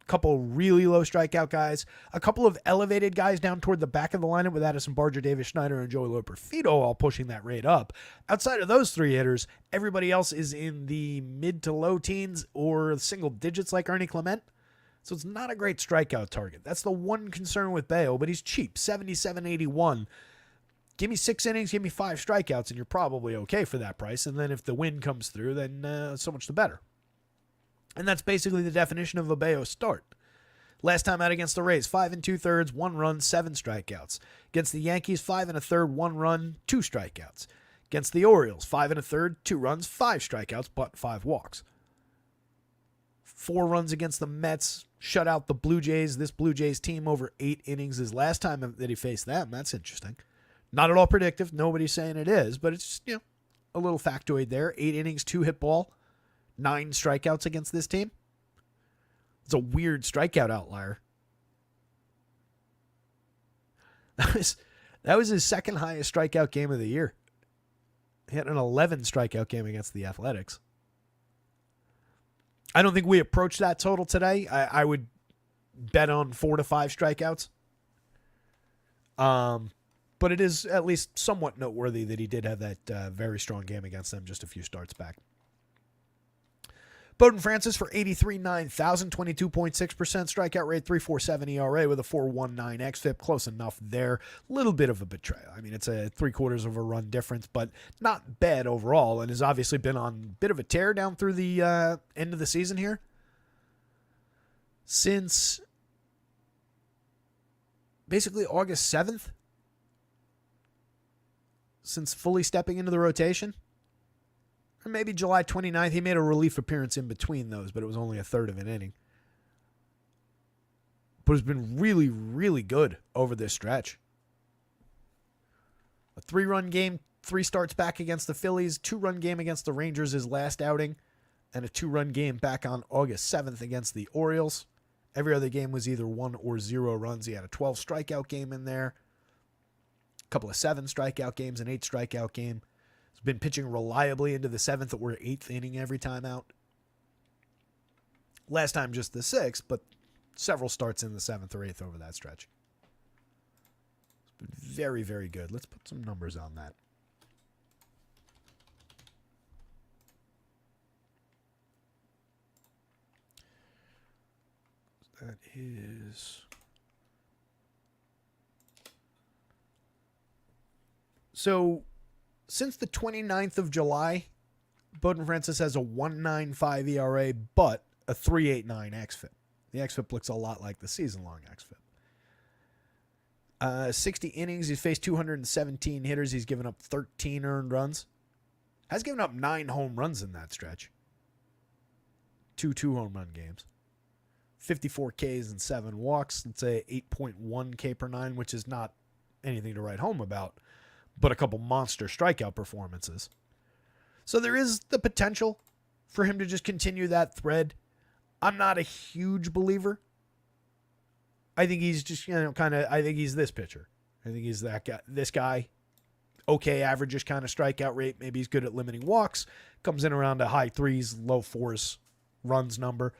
A couple really low strikeout guys. A couple of elevated guys down toward the back of the lineup with Addison Barger, Davis Schneider, and Joey Loperfido all pushing that rate up. Outside of those three hitters, everybody else is in the mid to low teens or single digits like Ernie Clement. So it's not a great strikeout target. That's the one concern with Bayo, but he's cheap, 77.81. Give me 6 innings, give me 5 strikeouts, and you're probably okay for that price. And then if the win comes through, then so much the better. And that's basically the definition of a Bayo start. Last time out against the Rays, 5 2/3, 1 run, 7 strikeouts. Against the Yankees, 5 1/3, 1 run, 2 strikeouts. Against the Orioles, 5 1/3, 2 runs, 5 strikeouts, but 5 walks. 4 runs against the Mets, shut out the Blue Jays. This Blue Jays team over 8 innings is last time that he faced them. That's interesting. Not at all predictive. Nobody's saying it is, but it's just, a little factoid there. 8 innings, 2 hit ball, 9 strikeouts against this team. It's a weird strikeout outlier. That was his second highest strikeout game of the year. He had an 11 strikeout game against the Athletics. I don't think we approached that total today. I would bet on 4 to 5 strikeouts. But it is at least somewhat noteworthy that he did have that very strong game against them just a few starts back. Bowden Francis for 83,900, 22.6% strikeout rate, 3.47 ERA with a 4.19 xFIP. Close enough there. Little bit of a betrayal. I mean, it's a 3/4 of a run difference, but not bad overall, and has obviously been on a bit of a tear down through the end of the season here. Since basically August 7th, since fully stepping into the rotation. Or maybe July 29th. He made a relief appearance in between those, but it was only a third of an inning. But it's been really, really good over this stretch. A 3-run game, 3 starts back against the Phillies, 2-run game against the Rangers his last outing, and a 2-run game back on August 7th against the Orioles. Every other game was either 1 or 0 runs. He had a 12 strikeout game in there. A couple of 7 strikeout games, an 8 strikeout game. He's been pitching reliably into the 7th or 8th inning every time out. Last time just the 6th, but several starts in the 7th or 8th over that stretch. It's been very, very good. Let's put some numbers on that. That is... So, since the 29th of July, Bowden Francis has a 1.95 ERA, but a 3.89 xFIP. The xFIP looks a lot like the season-long xFIP. 60 innings, he's faced 217 hitters. He's given up 13 earned runs. Has given up 9 home runs in that stretch. 2 home run games. 54 Ks and 7 walks. Let's say 8.1 K per 9, which is not anything to write home about, but a couple monster strikeout performances. So there is the potential for him to just continue that thread. I'm not a huge believer. I think he's just, I think he's this pitcher. I think he's that guy. This guy, okay, averages kind of strikeout rate. Maybe he's good at limiting walks. Comes in around a high 3s, low 4s runs number.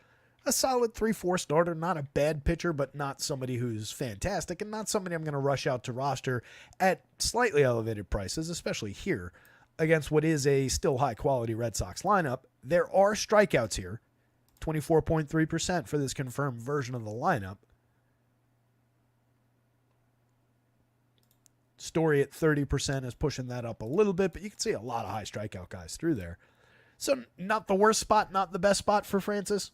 A solid 3-4 starter, not a bad pitcher, but not somebody who's fantastic and not somebody I'm going to rush out to roster at slightly elevated prices, especially here against what is a still high-quality Red Sox lineup. There are strikeouts here, 24.3% for this confirmed version of the lineup. Story at 30% is pushing that up a little bit, but you can see a lot of high strikeout guys through there. So not the worst spot, not the best spot for Francis.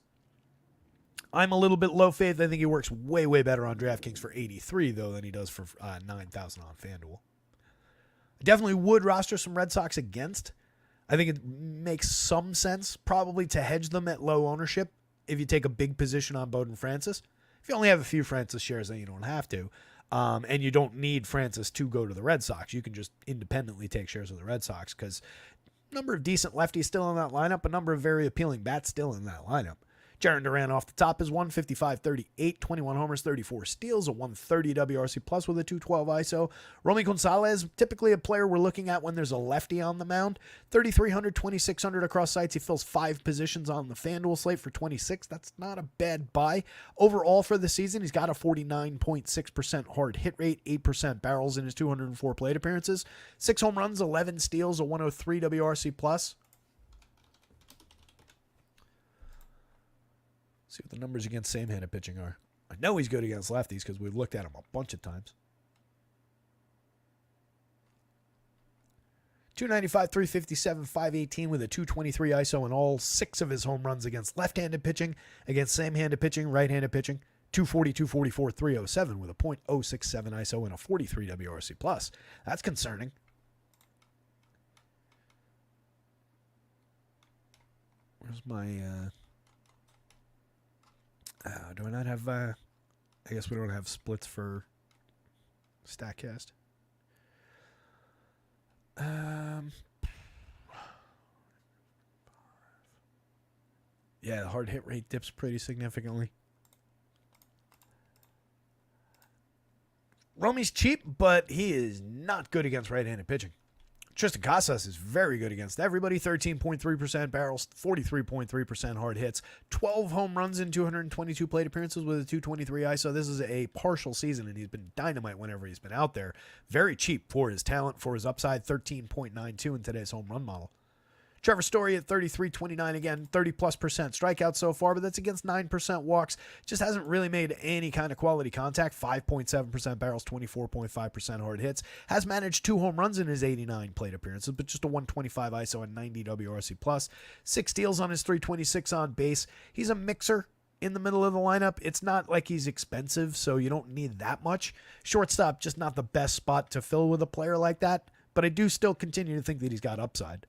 I'm a little bit low faith. I think he works way, way better on DraftKings for 83, though, than he does for 9,000 on FanDuel. I definitely would roster some Red Sox against. I think it makes some sense probably to hedge them at low ownership if you take a big position on Bowden Francis. If you only have a few Francis shares, then you don't have to. And you don't need Francis to go to the Red Sox. You can just independently take shares of the Red Sox because a number of decent lefties still in that lineup, a number of very appealing bats still in that lineup. Jarren Duran off the top is 155, 38, 21 homers, 34 steals, a 130 WRC plus with a 212 ISO. Romy Gonzalez, typically a player we're looking at when there's a lefty on the mound. 3,300, 2,600 across sites. He fills 5 positions on the FanDuel slate for 26. That's not a bad buy. Overall for the season, he's got a 49.6% hard hit rate, 8% barrels in his 204 plate appearances. 6 home runs, 11 steals, a 103 WRC plus. See what the numbers against same-handed pitching are. I know he's good against lefties because we've looked at him a bunch of times. 295, 357, 518 with a 223 ISO and all 6 of his home runs against left-handed pitching, against same-handed pitching, right-handed pitching. 240, 244, 307 with a .067 ISO and a 43 WRC plus. That's concerning. Where's my... do I not have... I guess we don't have splits for StatCast. Yeah, the hard hit rate dips pretty significantly. Romy's cheap, but he is not good against right-handed pitching. Tristan Casas is very good against everybody. 13.3% barrels, 43.3% hard hits, 12 home runs in 222 plate appearances with a 223 ISO. This is a partial season, and he's been dynamite whenever he's been out there. Very cheap for his talent, for his upside, 13.92 in today's home run model. Trevor Story at 33.29 again, 30+% strikeouts so far, but that's against 9% walks. Just hasn't really made any kind of quality contact. 5.7% barrels, 24.5% hard hits. Has managed 2 home runs in his 89 plate appearances, but just a 125 ISO and 90 WRC plus. 6 steals on his 326 on base. He's a mixer in the middle of the lineup. It's not like he's expensive, so you don't need that much. Shortstop, just not the best spot to fill with a player like that, but I do still continue to think that he's got upside.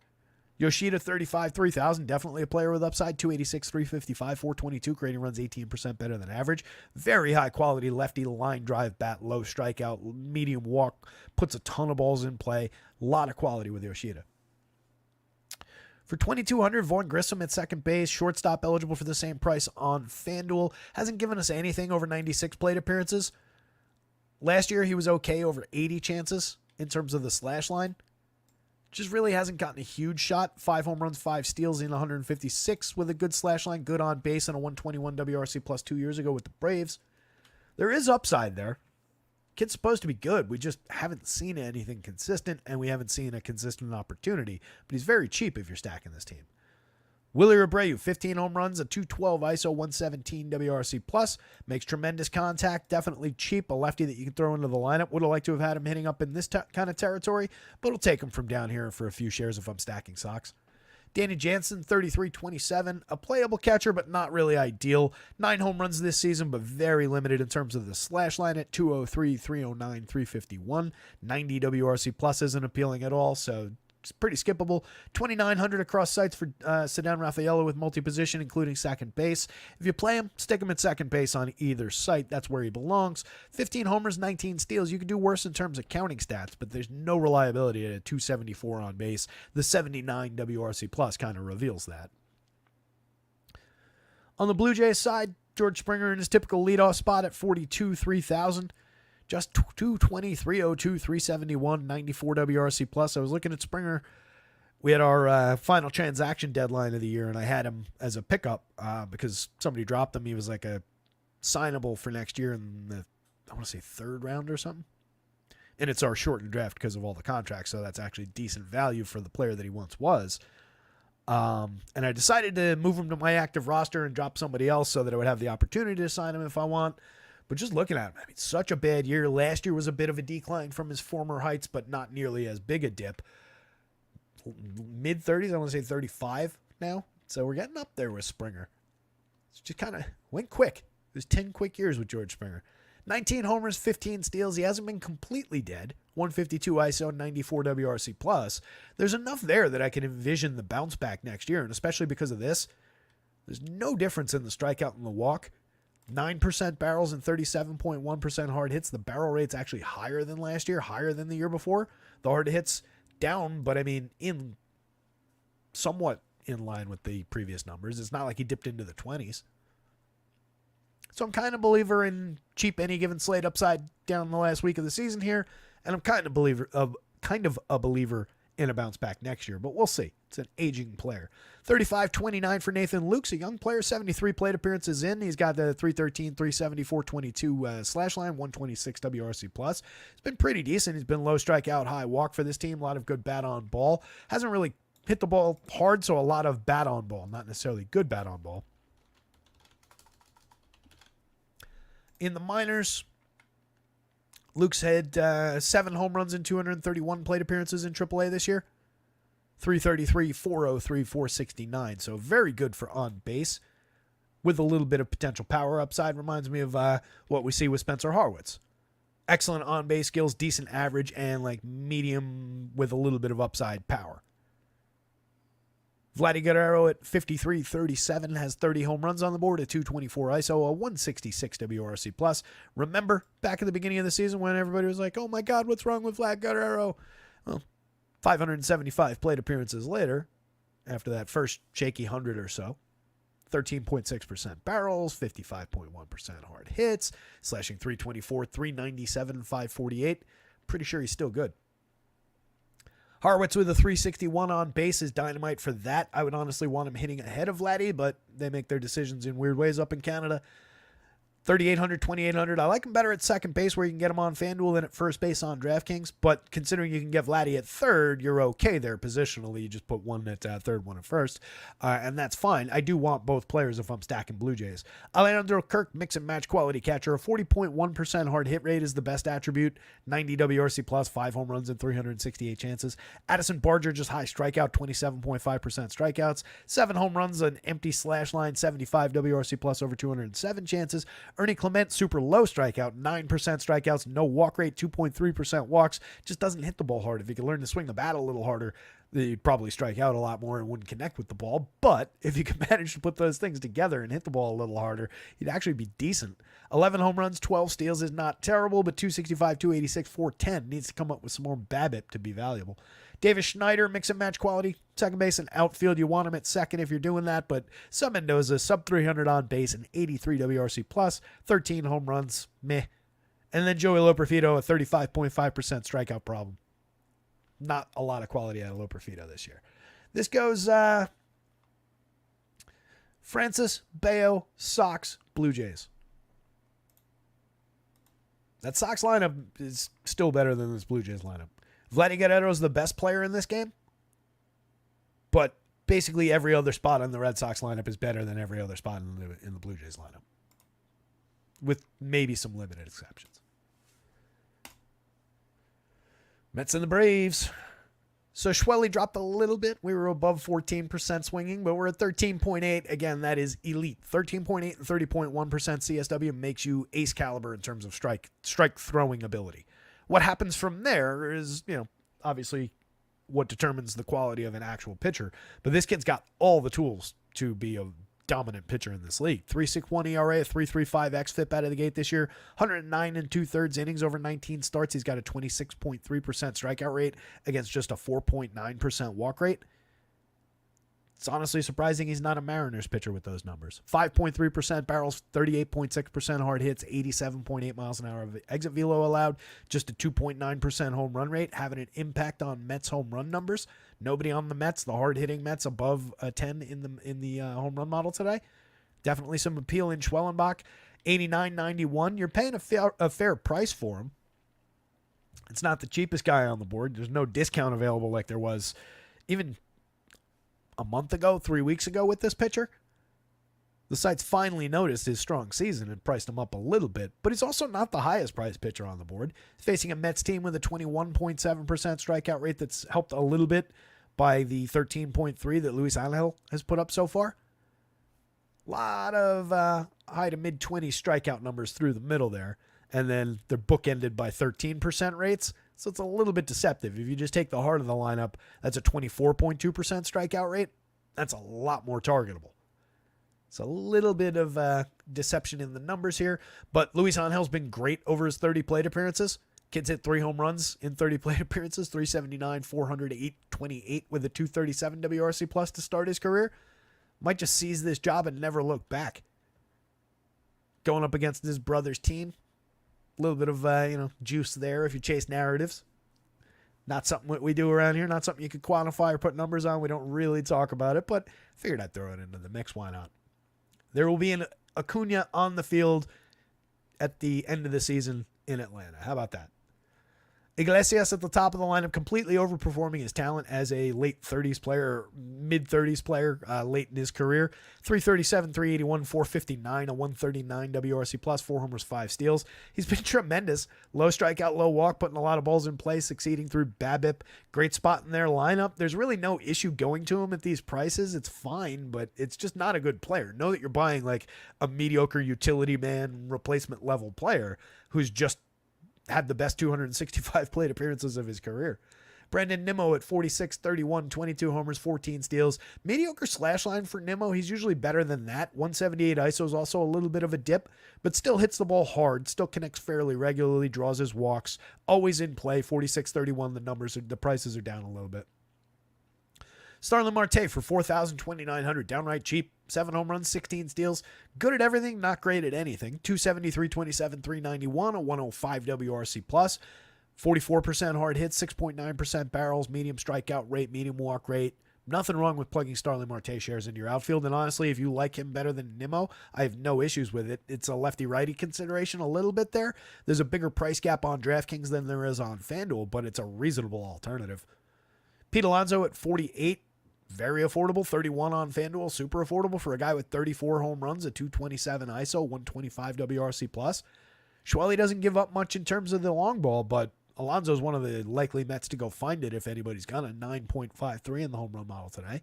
Yoshida, 35, 3,000, definitely a player with upside. 286, 355, 422, creating runs 18% better than average. Very high quality lefty line drive bat, low strikeout, medium walk, puts a ton of balls in play. A lot of quality with Yoshida. For 2,200, Vaughn Grissom at second base, shortstop eligible for the same price on FanDuel. Hasn't given us anything over 96 plate appearances. Last year, he was okay over 80 chances in terms of the slash line. Just really hasn't gotten a huge shot. 5 home runs, 5 steals in 156 with a good slash line, good on base, and a 121 WRC plus 2 years ago with the Braves. There is upside there. Kid's supposed to be good. We just haven't seen anything consistent, and we haven't seen a consistent opportunity. But he's very cheap if you're stacking this team. Willie Abreu, 15 home runs, a 212 ISO, 117 WRC plus. Makes tremendous contact. Definitely cheap. A lefty that you can throw into the lineup. Would have liked to have had him hitting up in this kind of territory, but I'll take him from down here for a few shares if I'm stacking Sox. Danny Jansen, 33-27. A playable catcher, but not really ideal. 9 home runs this season, but very limited in terms of the slash line at 203, 309, 351. 90 WRC plus isn't appealing at all, so it's pretty skippable. 2,900 across sites for Ceddanne Rafaela with multi-position, including second base. If you play him, stick him at second base on either site. That's where he belongs. 15 homers, 19 steals. You can do worse in terms of counting stats, but there's no reliability at a 274 on base. The 79 WRC plus kind of reveals that. On the Blue Jays side, George Springer in his typical leadoff spot at 42, 3,000. Just 220, 302, 371, 94 WRC plus. I was looking at Springer. We had our final transaction deadline of the year, and I had him as a pickup because somebody dropped him. He was like a signable for next year in the, I want to say, 3rd round or something. And it's our shortened draft because of all the contracts, so that's actually decent value for the player that he once was. And I decided to move him to my active roster and drop somebody else so that I would have the opportunity to sign him if I want. But just looking at him, I mean, such a bad year. Last year was a bit of a decline from his former heights, but not nearly as big a dip. Mid-30s, I want to say 35. now. So we're getting up there with Springer. It's just kind of went quick. It was 10 quick years with George Springer. 19 homers, 15 steals. He hasn't been completely dead. 152 ISO, 94 WRC plus. There's enough there that I can envision the bounce back next year, and especially because of this, there's no difference in the strikeout and the walk. 9% barrels and 37.1% hard hits. The barrel rate's actually higher than last year, higher than the year before. The hard hits down, but I mean, somewhat in line with the previous numbers. It's not like he dipped into the 20s. So I'm kind of a believer in cheap any given slate upside down the last week of the season here, and I'm kind of a believer in a bounce back next year, but we'll see. It's an aging player. 35-29 for Nathan Luke's a young player, 73 plate appearances in. He's got the 313, 370, 422 slash line, 126 WRC plus. It's been pretty decent. He's been low strikeout, high walk for this team. A lot of good bat on ball. Hasn't really hit the ball hard, so a lot of bat on ball, not necessarily good bat on ball. In the minors, Luke's had 7 home runs and 231 plate appearances in AAA this year. 333, 403, 469. So very good for on base with a little bit of potential power upside. Reminds me of what we see with Spencer Harwitz. Excellent on base skills, decent average, and like medium with a little bit of upside power. Vladdy Guerrero at 53-37 has 30 home runs on the board, a 224 ISO, a 166 WRC plus. Remember back at the beginning of the season when everybody was like, "Oh my God, what's wrong with Vlad Guerrero?" Well, 575 plate appearances later, after that first shaky 100 or so, 13.6% barrels, 55.1% hard hits, slashing 324, 397, 548. Pretty sure he's still good. Harwitz with a 361 on base is dynamite for that. I would honestly want him hitting ahead of Vladdy, but they make their decisions in weird ways up in Canada. 3,800, 2,800. I like him better at second base where you can get him on FanDuel than at first base on DraftKings. But considering you can get Vladdy at third, you're okay there positionally. You just put one at third, one at first. And that's fine. I do want both players if I'm stacking Blue Jays. Alejandro Kirk, mix and match quality catcher. A 40.1% hard hit rate is the best attribute. 90 WRC plus, 5 home runs and 368 chances. Addison Barger, just high strikeout, 27.5% strikeouts. 7 home runs, an empty slash line, 75 WRC plus, over 207 chances. Ernie Clement, super low strikeout, 9% strikeouts, no walk rate, 2.3% walks. Just doesn't hit the ball hard. If he could learn to swing the bat a little harder, he'd probably strike out a lot more and wouldn't connect with the ball. But if you could manage to put those things together and hit the ball a little harder, he'd actually be decent. 11 home runs, 12 steals is not terrible, but 265, 286, 410 needs to come up with some more BABIP to be valuable. Davis Schneider, mix and match quality. Second base and outfield, you want him at second if you're doing that, but some Mendoza, sub 300 on base and 83 WRC plus, 13 home runs, meh. And then Joey Loperfido, a 35.5% strikeout problem. Not a lot of quality out of Loperfido this year. This goes Francis, Bayo, Sox, Blue Jays. That Sox lineup is still better than this Blue Jays lineup. Vladdy Guerrero is the best player in this game, but basically every other spot on the Red Sox lineup is better than every other spot in the Blue Jays lineup, with maybe some limited exceptions. Mets and the Braves. So Schwelly dropped a little bit. We were above 14% swinging, but we're at 13.8. Again, that is elite. 13.8 and 30.1% CSW makes you ace caliber in terms of strike throwing ability. What happens from there is, obviously what determines the quality of an actual pitcher. But this kid's got all the tools to be a dominant pitcher in this league. 3.61 ERA, a 3.35 xFIP out of the gate this year. 109 and 2/3 innings over 19 starts. He's got a 26.3% strikeout rate against just a 4.9% walk rate. It's honestly surprising he's not a Mariners pitcher with those numbers. 5.3% barrels, 38.6% hard hits, 87.8 miles an hour of exit velo allowed, just a 2.9% home run rate, having an impact on Mets home run numbers. Nobody on the Mets, the hard-hitting Mets, above a 10 in the home run model today. Definitely some appeal in Schwellenbach. 89.91. You're paying a fair price for him. It's not the cheapest guy on the board. There's no discount available like there was even a month ago, 3 weeks ago with this pitcher. The sites finally noticed his strong season and priced him up a little bit, but he's also not the highest priced pitcher on the board. He's facing a Mets team with a 21.7% strikeout rate that's helped a little bit by the 13.3 that Luis Angel has put up so far. A lot of high to mid-20s strikeout numbers through the middle there. And then they're bookended by 13% rates. So it's a little bit deceptive. If you just take the heart of the lineup, that's a 24.2% strikeout rate. That's a lot more targetable. It's a little bit of deception in the numbers here. But Luis Angel's been great over his 30 plate appearances. Kid's hit 3 home runs in 30 plate appearances, 379, 400, 828 with a 237 WRC plus to start his career. Might just seize this job and never look back. Going up against his brother's team. A little bit of, juice there if you chase narratives. Not something we do around here. Not something you could quantify or put numbers on. We don't really talk about it, but figured I'd throw it into the mix. Why not? There will be an Acuna on the field at the end of the season in Atlanta. How about that? Iglesias at the top of the lineup, completely overperforming his talent as a late 30s player, mid 30s player late in his career. 337, 381, 459, a 139 WRC plus, 4 homers, 5 steals. He's been tremendous. Low strikeout, low walk, putting a lot of balls in play, succeeding through BABIP. Great spot in their lineup. There's really no issue going to him at these prices. It's fine, but it's just not a good player. Know that you're buying like a mediocre utility man replacement level player who's just had the best 265 plate appearances of his career. Brandon Nimmo at 46, 31, 22 homers, 14 steals. Mediocre slash line for Nimmo. He's usually better than that. 178 ISO is also a little bit of a dip, but still hits the ball hard, still connects fairly regularly, draws his walks, always in play. 46, 31, the prices are down a little bit. Starling Marte for $4,000, $2,900, downright cheap. 7 home runs, 16 steals. Good at everything, not great at anything. 270, 327, 391, a 105 WRC plus. 44% hard hits, 6.9% barrels, medium strikeout rate, medium walk rate. Nothing wrong with plugging Starling Marte shares into your outfield. And honestly, if you like him better than Nimmo, I have no issues with it. It's a lefty-righty consideration a little bit there. There's a bigger price gap on DraftKings than there is on FanDuel, but it's a reasonable alternative. Pete Alonso at 48. Very affordable, 31 on FanDuel, super affordable for a guy with 34 home runs, a 227 ISO, 125 WRC plus. Schwelly doesn't give up much in terms of the long ball, but Alonso's one of the likely Mets to go find it if anybody's got a 9.53 in the home run model today.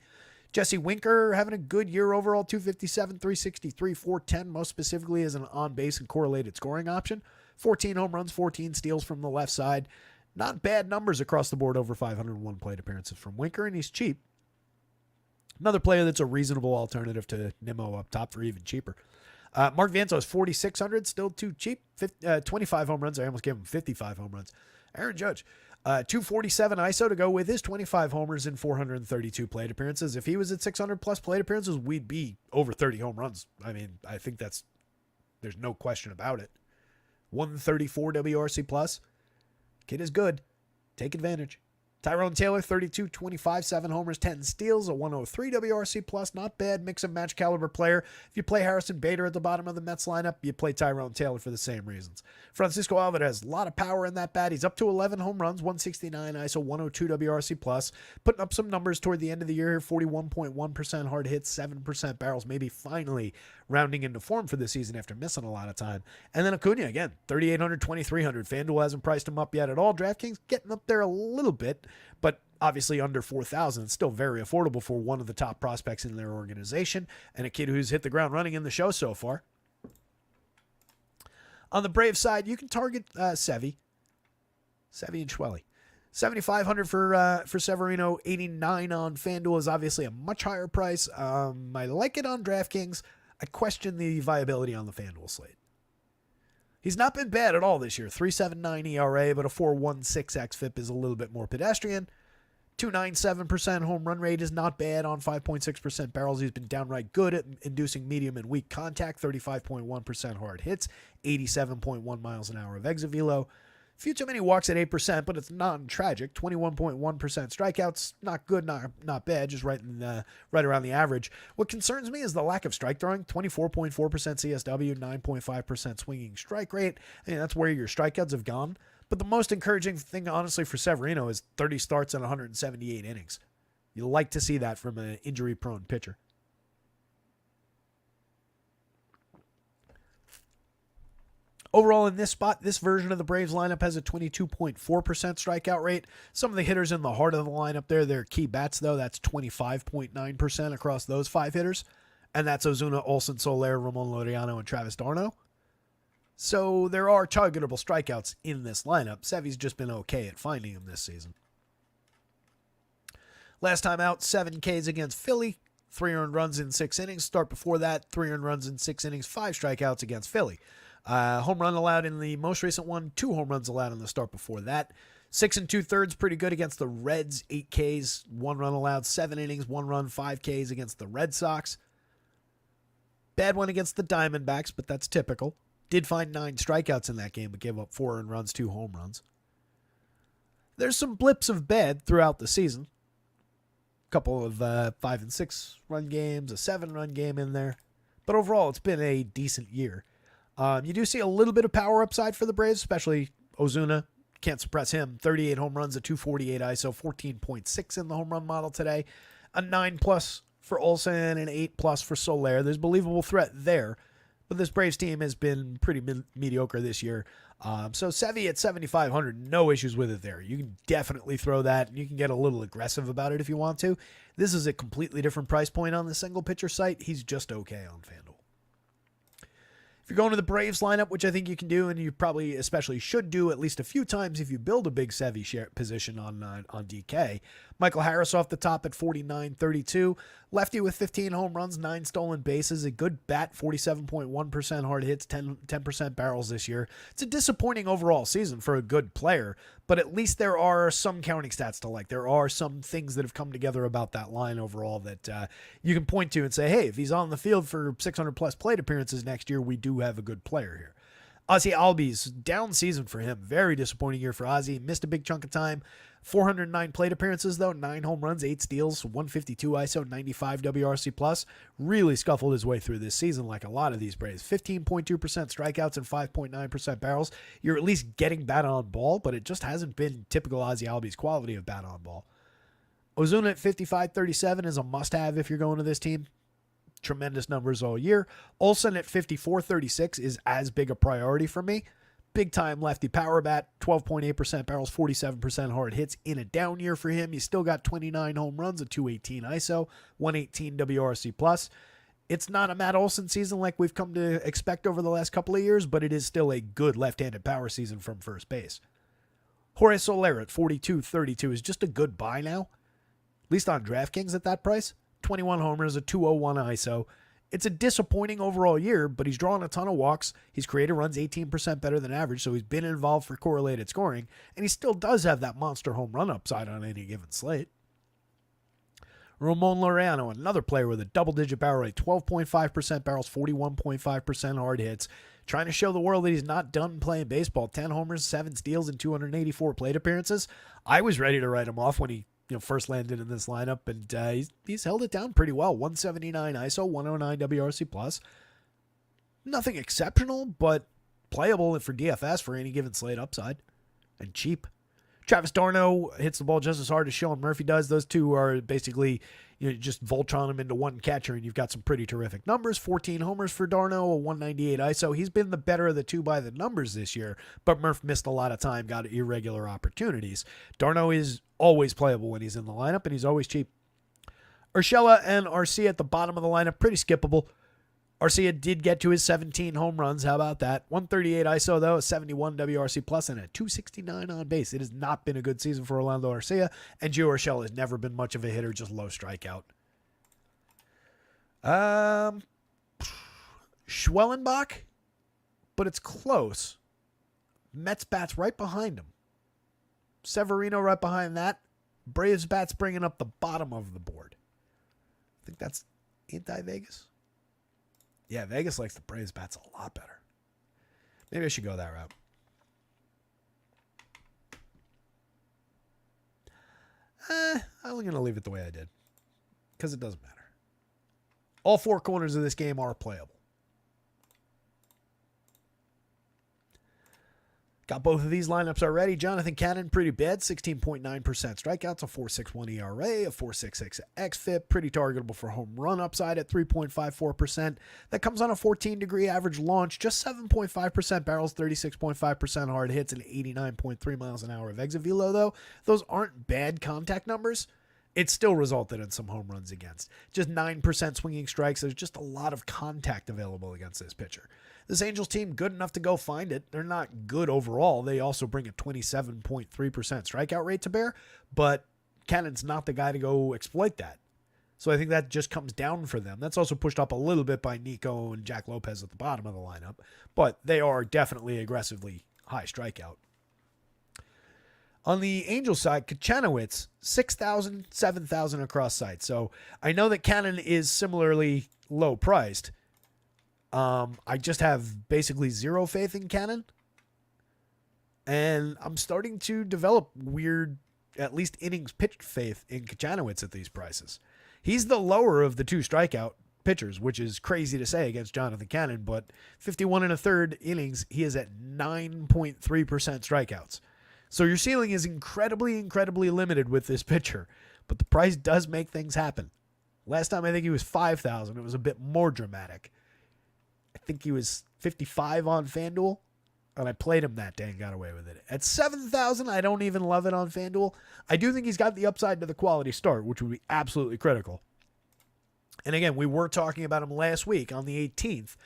Jesse Winker having a good year overall, 257, 363, 410, most specifically as an on-base and correlated scoring option. 14 home runs, 14 steals from the left side. Not bad numbers across the board, over 501 plate appearances from Winker, and he's cheap. Another player that's a reasonable alternative to Nimmo up top for even cheaper. Mark Vientos, 4,600, still too cheap. 25 home runs. I almost gave him 55 home runs. Aaron Judge, 247 ISO to go with his 25 homers and 432 plate appearances. If he was at 600 plus plate appearances, we'd be over 30 home runs. I mean, I think there's no question about it. 134 WRC plus. Kid is good. Take advantage. Tyrone Taylor, 32, 25, 7 homers, 10 steals, a 103 WRC plus. Not bad. Mix and match caliber player. If you play Harrison Bader at the bottom of the Mets lineup, you play Tyrone Taylor for the same reasons. Francisco Alvarez, a lot of power in that bat. He's up to 11 home runs, 169 ISO, 102 WRC plus. Putting up some numbers toward the end of the year here, 41.1% hard hits, 7% barrels, maybe finally rounding into form for the season after missing a lot of time. And then Acuna, again, 3,800, 2,300. FanDuel hasn't priced him up yet at all. DraftKings getting up there a little bit, but obviously under 4,000. It's still very affordable for one of the top prospects in their organization and a kid who's hit the ground running in the show so far. On the Brave side, you can target Sevy and Schwelly. 7,500 for Severino, 89 on FanDuel is obviously a much higher price. I like it on DraftKings. I question the viability on the FanDuel slate. He's not been bad at all this year. 3.79 ERA, but a 4.16 xFIP is a little bit more pedestrian. 2.97% home run rate is not bad on 5.6% barrels. He's been downright good at inducing medium and weak contact. 35.1% hard hits, 87.1 miles an hour of exit velo. Few too many walks at 8%, but it's non-tragic. 21.1% strikeouts, not good, not bad, just right around the average. What concerns me is the lack of strike throwing. 24.4% CSW, 9.5% swinging strike rate. I mean, that's where your strikeouts have gone. But the most encouraging thing, honestly, for Severino is 30 starts and 178 innings. You like to see that from an injury-prone pitcher. Overall, in this spot, this version of the Braves lineup has a 22.4% strikeout rate. Some of the hitters in the heart of the lineup there, their key bats, though, that's 25.9% across those 5 hitters. And that's Ozuna, Olson, Soler, Ramon Laureano, and Travis d'Arnaud. So there are targetable strikeouts in this lineup. Sevy's just been okay at finding them this season. Last time out, 7 Ks against Philly, 3 earned runs in 6 innings. Start before that, 3 earned runs in 6 innings, 5 strikeouts against Philly. Home run allowed in the most recent one, 2 home runs allowed in the start before that. 6 2/3, pretty good against the Reds, 8 Ks, 1 run allowed, 7 innings, 1 run, 5 Ks against the Red Sox. Bad one against the Diamondbacks, but that's typical. Did find 9 strikeouts in that game, but gave up 4 earned runs, 2 home runs. There's some blips of bad throughout the season. A couple of 5 and 6 run games, a 7 run game in there. But overall, it's been a decent year. You do see a little bit of power upside for the Braves, especially Ozuna. Can't suppress him. 38 home runs, a 248 ISO, 14.6 in the home run model today. A 9+ for Olson and 8+ for Soler. There's believable threat there. But this Braves team has been pretty mediocre this year. So Sevy at 7,500, no issues with it there. You can definitely throw that. You can get a little aggressive about it if you want to. This is a completely different price point on the single pitcher site. He's just okay on FanDuel. If you're going to the Braves lineup, which I think you can do, and you probably especially should do at least a few times if you build a big Sevy share position on DK. Michael Harris off the top at 49.32. Lefty with 15 home runs, 9 stolen bases, a good bat, 47.1% hard hits, 10% barrels this year. It's a disappointing overall season for a good player, but at least there are some counting stats to like. There are some things that have come together about that line overall that you can point to and say, hey, if he's on the field for 600-plus plate appearances next year, we do have a good player here. Ozzy Albies, down season for him. Very disappointing year for Ozzy. Missed a big chunk of time. 409 plate appearances, though. 9 home runs, 8 steals, 152 ISO, 95 WRC+. Really scuffled his way through this season like a lot of these Braves. 15.2% strikeouts and 5.9% barrels. You're at least getting bat on ball, but it just hasn't been typical Ozzy Albies' quality of bat on ball. Ozuna at 55.37 is a must-have if you're going to this team. Tremendous numbers all year. Olson at 54.36 is as big a priority for me. Big time lefty power bat, 12.8% barrels, 47% hard hits in a down year for him. He's still got 29 home runs, a 218 ISO, 118 WRC+. It's not a Matt Olson season like we've come to expect over the last couple of years, but it is still a good left-handed power season from first base. Jorge Soler at 42.32 is just a good buy now, at least on DraftKings at that price. 21 homers, a 201 ISO. It's a disappointing overall year, but he's drawn a ton of walks. He's created runs 18% better than average, so he's been involved for correlated scoring, and he still does have that monster home run upside on any given slate. Ramon Laureano, another player with a double-digit barrel rate, 12.5% barrels, 41.5% hard hits, trying to show the world that he's not done playing baseball. 10 homers, 7 steals, and 284 plate appearances. I was ready to write him off when he first landed in this lineup, and he's held it down pretty well. 179 ISO, 109 WRC+. Nothing exceptional, but playable for DFS for any given slate upside, and cheap. Travis d'Arnaud hits the ball just as hard as Sean Murphy does. Those two are basically, just Voltron them into one catcher, and you've got some pretty terrific numbers. 14 homers for d'Arnaud, a 198 ISO. He's been the better of the two by the numbers this year, but Murph missed a lot of time, got irregular opportunities. D'Arnaud is always playable when he's in the lineup, and he's always cheap. Urshela and Arcia at the bottom of the lineup, pretty skippable. Arcia did get to his 17 home runs. How about that? 138 ISO, though, a 71 WRC+, and a 269 on base. It has not been a good season for Orlando Arcia, and Gio Urshela has never been much of a hitter, just low strikeout. Schwellenbach, but it's close. Mets bats right behind him. Severino right behind that. Braves bats bringing up the bottom of the board. I think that's anti-Vegas. Yeah, Vegas likes the Braves bats a lot better. Maybe I should go that route. I'm going to leave it the way I did, because it doesn't matter. All 4 corners of this game are playable. Got both of these lineups already. Jonathan Cannon, pretty bad, 16.9% strikeouts, a 4.61 ERA, a 4.66 xFIP, pretty targetable for home run upside at 3.54%. That comes on a 14-degree average launch, just 7.5% barrels, 36.5% hard hits, and 89.3 miles an hour of exit velo, though. Those aren't bad contact numbers. It still resulted in some home runs against. Just 9% swinging strikes. There's just a lot of contact available against this pitcher. This Angels team, good enough to go find it. They're not good overall. They also bring a 27.3% strikeout rate to bear, but Cannon's not the guy to go exploit that. So I think that just comes down for them. That's also pushed up a little bit by Nico and Jack Lopez at the bottom of the lineup, but they are definitely aggressively high strikeout. On the Angels side, Kachanowicz, 6,000, 7,000 across sites. So I know that Cannon is similarly low priced. I just have basically zero faith in Cannon. And I'm starting to develop weird, at least innings pitched faith in Kachanowicz at these prices. He's the lower of the two strikeout pitchers, which is crazy to say against Jonathan Cannon, but 51 and a third innings, he is at 9.3% strikeouts. So your ceiling is incredibly, incredibly limited with this pitcher, but the price does make things happen. Last time I think he was 5,000. It was a bit more dramatic. I think he was 55 on FanDuel, and I played him that day and got away with it. At 7,000, I don't even love it on FanDuel. I do think he's got the upside to the quality start, which would be absolutely critical. And again, we were talking about him last week on the 18th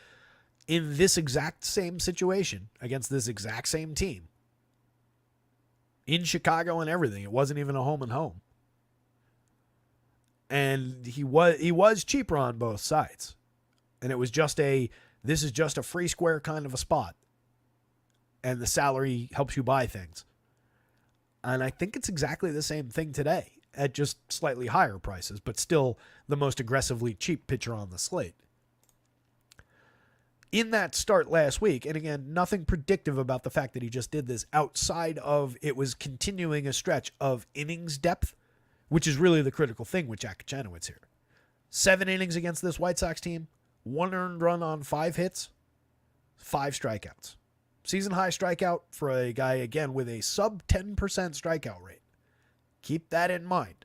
in this exact same situation against this exact same team. In Chicago and everything. It wasn't even a home and home. And he was cheaper on both sides. And it was just this is just a free square kind of a spot. And the salary helps you buy things. And I think it's exactly the same thing today at just slightly higher prices, but still the most aggressively cheap pitcher on the slate. In that start last week, and again, nothing predictive about the fact that he just did this outside of it was continuing a stretch of innings depth, which is really the critical thing with Jack Kachanowicz here. 7 innings against this White Sox team, 1 earned run on 5 hits, 5 strikeouts. Season high strikeout for a guy, again, with a sub 10% strikeout rate. Keep that in mind.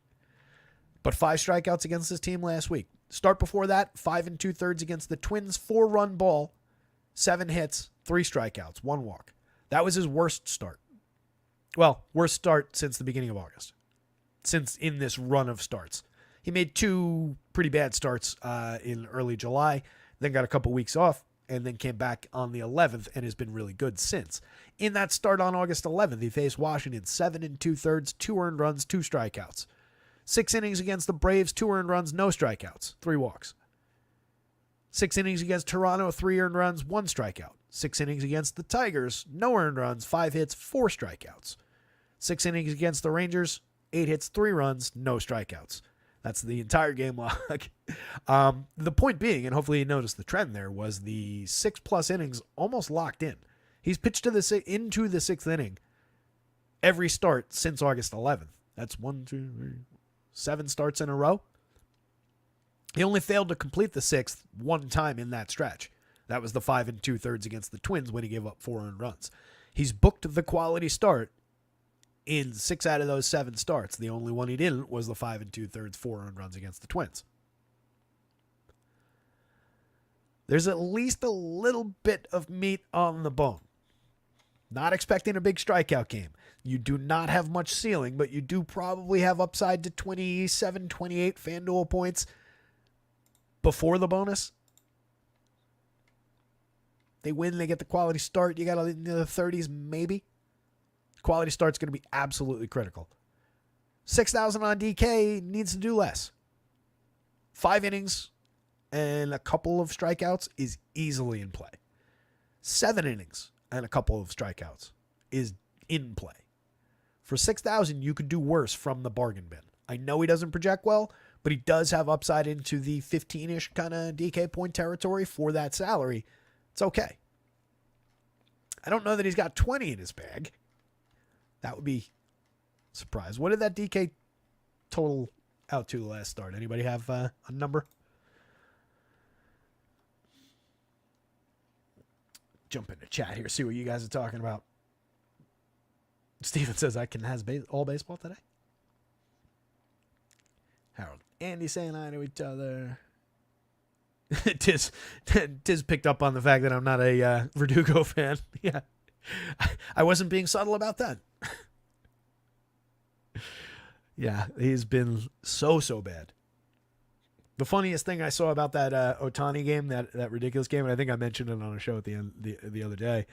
But 5 strikeouts against this team last week. Start before that, 5 2/3 against the Twins, 4-run ball, 7 hits, 3 strikeouts, 1 walk. That was his worst start. Well, worst start since the beginning of August. Since in this run of starts. He made 2 pretty bad starts in early July, then got a couple weeks off, and then came back on the 11th and has been really good since. In that start on August 11th, he faced Washington, 7 2/3, 2 earned runs, 2 strikeouts. 6 innings against the Braves, 2 earned runs, no strikeouts, 3 walks. 6 innings against Toronto, 3 earned runs, 1 strikeout. 6 innings against the Tigers, no earned runs, 5 hits, 4 strikeouts. 6 innings against the Rangers, 8 hits, 3 runs, no strikeouts. That's the entire game log. The point being, and hopefully you noticed the trend there, was the 6+ innings almost locked in. He's pitched into the 6th inning every start since August 11th. That's 1, 2, 3, 7 starts in a row. He only failed to complete the 6th one time in that stretch. That was the 5 2/3 against the Twins when he gave up 4 earned runs. He's booked the quality start in 6 out of those 7 starts. The only one he didn't was the 5 2/3, 4 earned runs against the Twins. There's at least a little bit of meat on the bone. Not expecting a big strikeout game. You do not have much ceiling, but you do probably have upside to 27, 28 FanDuel points before the bonus. They win, they get the quality start. You got in the 30s, maybe. Quality start's going to be absolutely critical. 6,000 on DK needs to do less. 5 innings and a couple of strikeouts is easily in play. 7 innings and a couple of strikeouts is in play. For 6,000, you could do worse from the bargain bin. I know he doesn't project well, but he does have upside into the 15-ish kind of DK point territory for that salary. It's okay. I don't know that he's got 20 in his bag. That would be a surprise. What did that DK total out to the last start? Anybody have a number? Jump into chat here, see what you guys are talking about. Steven says I can has all baseball today. Harold, Andy saying hi to each other. Tiz picked up on the fact that I'm not a Verdugo fan. Yeah, I wasn't being subtle about that. Yeah, he's been so bad. The funniest thing I saw about that Ohtani game, that ridiculous game, and I think I mentioned it on a show at the end the other day,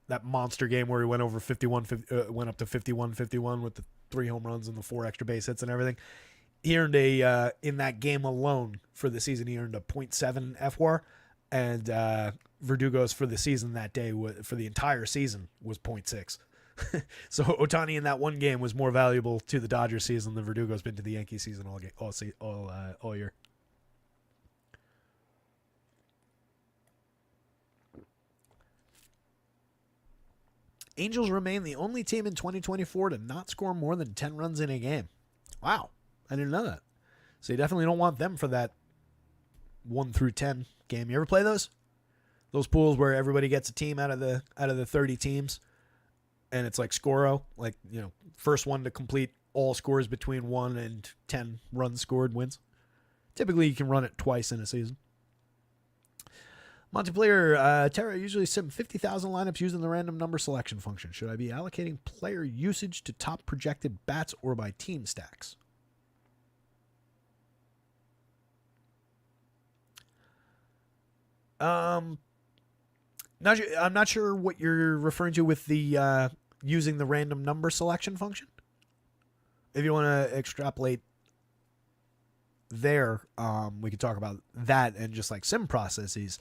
that monster game where he went over 51, went up to 51-51 with the 3 home runs and the 4 extra base hits and everything. He earned in that game alone for the season, he earned a .7 FWAR, and Verdugo's for the season that day, for the entire season, was .6. So Ohtani in that one game was more valuable to the Dodgers season than Verdugo's been to the Yankees season all year. Angels remain the only team in 2024 to not score more than 10 runs in a game. Wow, I didn't know that. So you definitely don't want them for that 1 through 10 game. You ever play those? Those pools where everybody gets a team out of the 30 teams, and it's like Scoro, like, first one to complete all scores between 1 and 10 runs scored wins. Typically, you can run it twice in a season. Multiplayer, Terra usually sim 50,000 lineups using the random number selection function. Should I be allocating player usage to top projected bats or by team stacks? I'm not sure what you're referring to with the using the random number selection function. If you want to extrapolate there, we could talk about that and just like sim processes.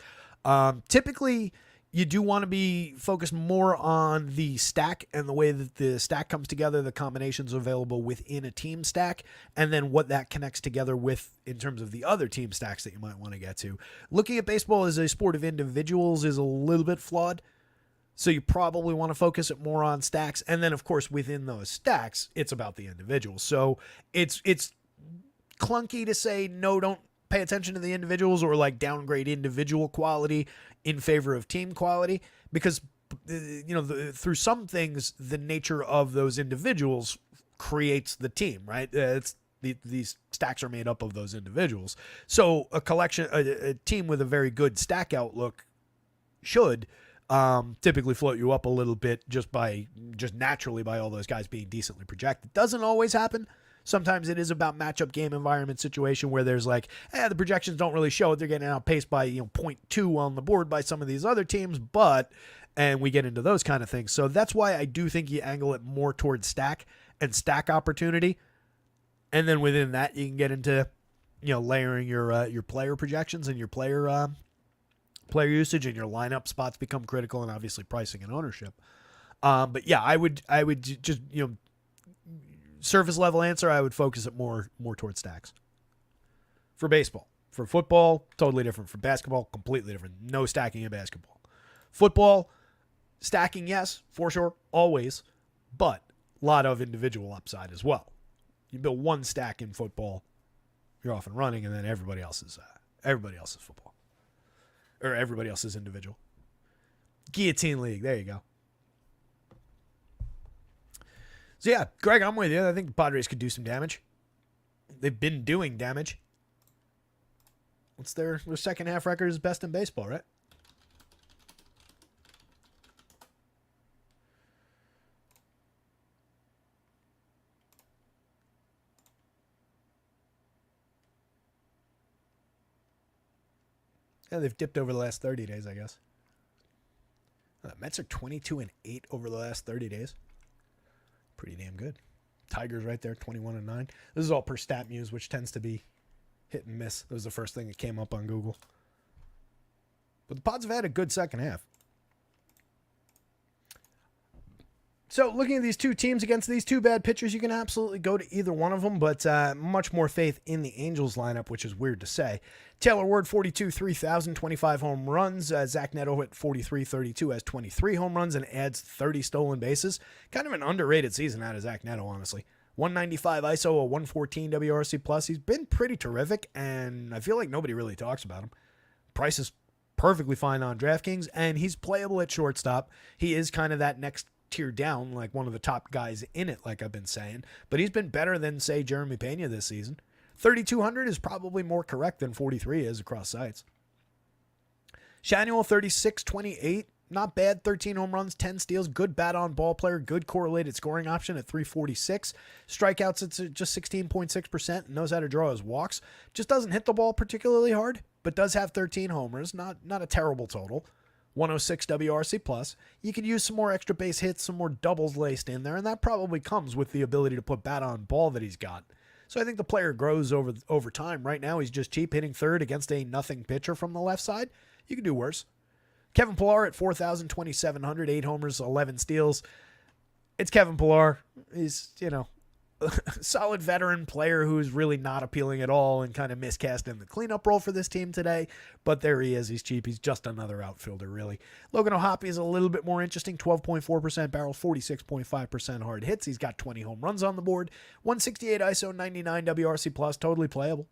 Typically, you do want to be focused more on the stack and the way that the stack comes together, the combinations available within a team stack, and then what that connects together with in terms of the other team stacks that you might want to get to. Looking at baseball as a sport of individuals is a little bit flawed. So you probably want to focus it more on stacks. And then, of course, within those stacks, it's about the individuals. So it's clunky to say, no, don't pay attention to the individuals or like downgrade individual quality in favor of team quality, because, through some things, the nature of those individuals creates the team, right? These stacks are made up of those individuals. So a team with a very good stack outlook should typically float you up a little bit just naturally by all those guys being decently projected. Doesn't always happen. Sometimes it is about matchup game environment situation where there's like, the projections don't really show it. They're getting outpaced by 0.2 on the board by some of these other teams, and we get into those kind of things. So that's why I do think you angle it more towards stack and stack opportunity. And then within that, you can get into, layering your player projections and your player usage, and your lineup spots become critical, and obviously pricing and ownership. But yeah, I would just, surface level answer, I would focus it more towards stacks. For baseball. For football, totally different. For basketball, completely different. No stacking in basketball. Football, stacking, yes, for sure, always, but a lot of individual upside as well. You build one stack in football, you're off and running, and then everybody else is football. Or everybody else is individual. Guillotine League, there you go. So yeah, Greg, I'm with you. I think the Padres could do some damage. They've been doing damage. What's their second half record is best in baseball, right? Yeah, they've dipped over the last 30 days, I guess. The Mets are 22-8 over the last 30 days. Pretty damn good. Tigers right there, 21-9. This is all per StatMuse, which tends to be hit and miss. That was the first thing that came up on Google. But the Pods have had a good second half. So looking at these two teams against these two bad pitchers, you can absolutely go to either one of them, but much more faith in the Angels lineup, which is weird to say. Taylor Ward, 42, 3,000, 25 home runs. Zach Neto at 43, 32, has 23 home runs and adds 30 stolen bases. Kind of an underrated season out of Zach Neto, honestly. 195 ISO, a 114 WRC+. Plus. He's been pretty terrific, and I feel like nobody really talks about him. Price is perfectly fine on DraftKings, and he's playable at shortstop. He is kind of that next tier down, like one of the top guys in it, like I've been saying. But he's been better than, say, Jeremy Pena this season. 3,200 is probably more correct than 43 is across sites. Shanuel, 36-28. Not bad. 13 home runs, 10 steals. Good bat on ball player. Good correlated scoring option at 346. Strikeouts, it's just 16.6%. Knows how to draw his walks. Just doesn't hit the ball particularly hard, but does have 13 homers. Not a terrible total. 106 WRC plus. You could use some more extra base hits, some more doubles laced in there, and that probably comes with the ability to put bat on ball that he's got. So I think the player grows over time. Right now, he's just cheap, hitting third against a nothing pitcher from the left side. You can do worse. Kevin Pillar at 4,200, 8 homers, 11 steals. It's Kevin Pillar. He's, solid veteran player who's really not appealing at all and kind of miscast in the cleanup role for this team today. But there he is. He's cheap. He's just another outfielder, really. Logan O'Hoppe is a little bit more interesting. 12.4% barrel, 46.5% hard hits. He's got 20 home runs on the board. 168 ISO, 99 WRC plus, totally playable.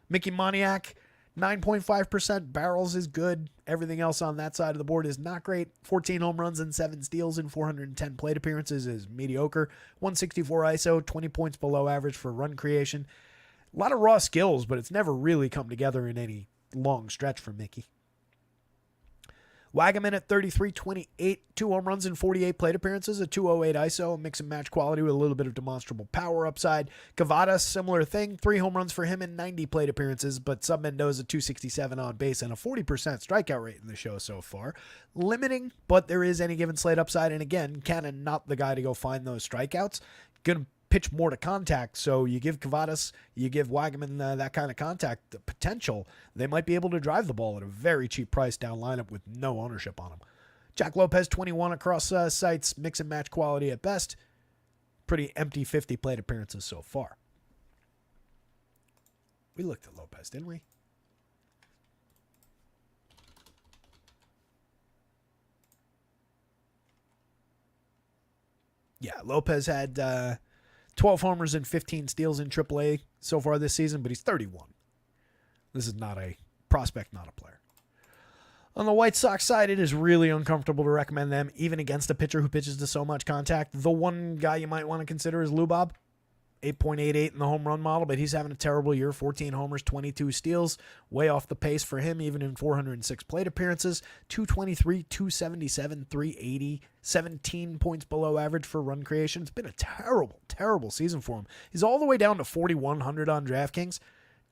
Mickey Moniak, 9.5% barrels is good. Everything else on that side of the board is not great. 14 home runs and 7 steals in 410 plate appearances is mediocre. 164 ISO, 20 points below average for run creation. A lot of raw skills, but it's never really come together in any long stretch for Mickey. Wagaman at 33-28, 2 home runs and 48 plate appearances, a 208 ISO, mix and match quality with a little bit of demonstrable power upside. Cavada, similar thing, 3 home runs for him in 90 plate appearances, but Sub Mendoza 267 on base and a 40% strikeout rate in the show so far. Limiting, but there is any given slate upside, and again, Cannon not the guy to go find those strikeouts. Gonna pitch more to contact, so you give Cavadas, you give Wagaman that kind of contact potential, they might be able to drive the ball at a very cheap price down lineup with no ownership on them. Jack Lopez, 21 across sites, mix and match quality at best. Pretty empty 50 plate appearances so far. We looked at Lopez, didn't we? Yeah, Lopez had 12 homers and 15 steals in AAA so far this season, but he's 31. This is not a prospect, not a player. On the White Sox side, it is really uncomfortable to recommend them, even against a pitcher who pitches to so much contact. The one guy you might want to consider is Lou Bob. 8.88 in the home run model, but he's having a terrible year. 14 homers, 22 steals. Way off the pace for him, even in 406 plate appearances. 223, 277, 380. 17 points below average for run creation. It's been a terrible, terrible season for him. He's all the way down to 4,100 on DraftKings.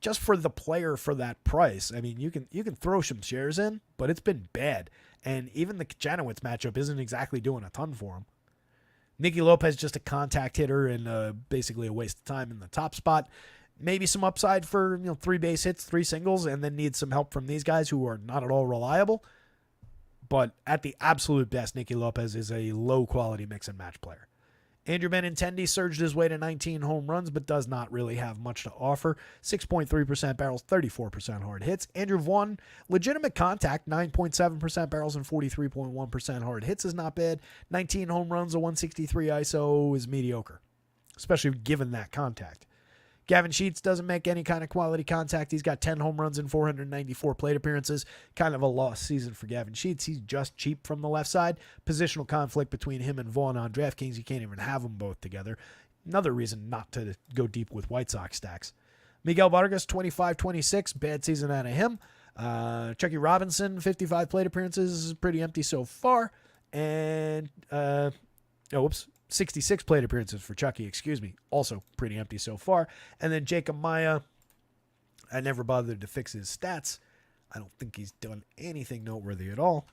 Just for the player for that price. I mean, you can throw some shares in, but it's been bad. And even the Janowitz matchup isn't exactly doing a ton for him. Nicky Lopez, just a contact hitter and basically a waste of time in the top spot. Maybe some upside for 3 base hits, 3 singles, and then needs some help from these guys who are not at all reliable. But at the absolute best, Nicky Lopez is a low-quality mix-and-match player. Andrew Benintendi surged his way to 19 home runs, but does not really have much to offer. 6.3% barrels, 34% hard hits. Andrew Vaughn, legitimate contact, 9.7% barrels and 43.1% hard hits is not bad. 19 home runs, a 163 ISO is mediocre, especially given that contact. Gavin Sheets doesn't make any kind of quality contact. He's got 10 home runs and 494 plate appearances. Kind of a lost season for Gavin Sheets. He's just cheap from the left side. Positional conflict between him and Vaughn on DraftKings. You can't even have them both together. Another reason not to go deep with White Sox stacks. Miguel Vargas, 25-26. Bad season out of him. Chucky Robinson, 55 plate appearances. Pretty empty so far. And, 66 plate appearances for Chucky, also pretty empty so far. And then Jacob Maya, I never bothered to fix his stats. I don't think he's done anything noteworthy at all.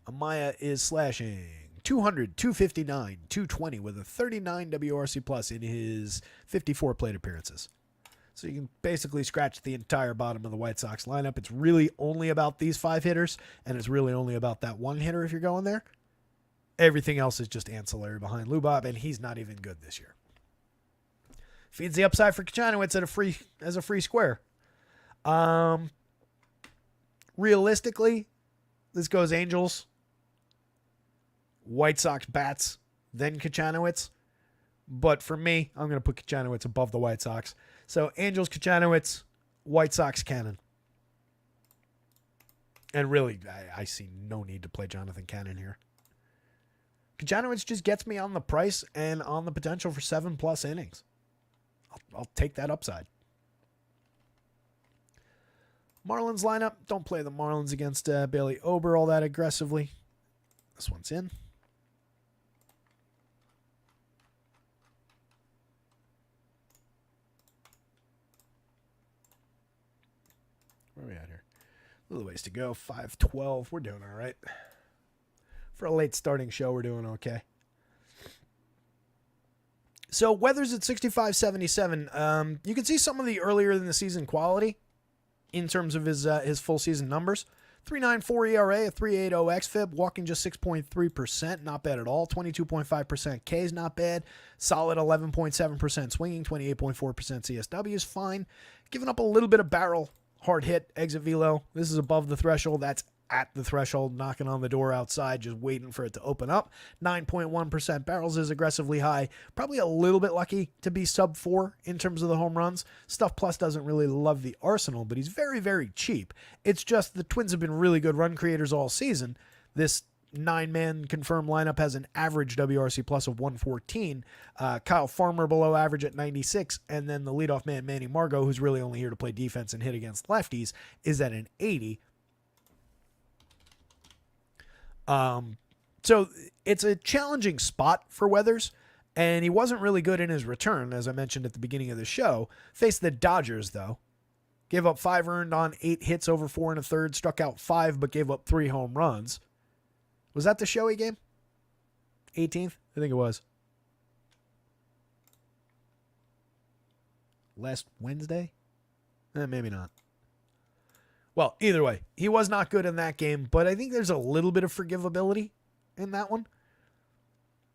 Amaya is slashing 200, 259, 220 with a 39 WRC plus in his 54 plate appearances. So you can basically scratch the entire bottom of the White Sox lineup. It's really only about these 5 hitters, and it's really only about that 1 hitter if you're going there. Everything else is just ancillary behind Lou Bob, and he's not even good this year. Feeds the upside for Kachanowicz as a free square. Realistically, this goes Angels, White Sox bats, then Kachanowicz. But for me, I'm going to put Kachanowicz above the White Sox. So Angels, Kachanowicz, White Sox, Cannon. And really, I see no need to play Jonathan Cannon here. Kajanovic just gets me on the price and on the potential for 7+ innings. I'll take that upside. Marlins lineup. Don't play the Marlins against Bailey Ober all that aggressively. This one's in. Where are we at here? A little ways to go. 5:12. We're doing all right. For a late starting show, we're doing okay. So Weathers at 65.77. You can see some of the earlier in the season quality in terms of his full season numbers. 3.94 ERA, a 3.80 xFIP, walking just 6.3%, not bad at all. 22.5% K is not bad. Solid 11.7% swinging, 28.4% CSW is fine. Giving up a little bit of barrel, hard hit, exit velo. This is above the threshold. That's at the threshold, knocking on the door outside, just waiting for it to open up. 9.1% barrels is aggressively high. Probably a little bit lucky to be sub 4 in terms of the home runs. Stuff Plus doesn't really love the arsenal, but he's very, very cheap. It's just the Twins have been really good run creators all season. This 9-man confirmed lineup has an average WRC plus of 114. Kyle Farmer below average at 96. And then the leadoff man, Manny Margot, who's really only here to play defense and hit against lefties, is at an 80. So it's a challenging spot for Weathers, and he wasn't really good in his return, as I mentioned at the beginning of the show. Faced the Dodgers, though. Gave up 5 earned on 8 hits over 4 1/3, struck out 5, but gave up 3 home runs. Was that the Shohei game? 18th? I think it was. Last Wednesday? Maybe not. Well, either way, he was not good in that game, but I think there's a little bit of forgivability in that one.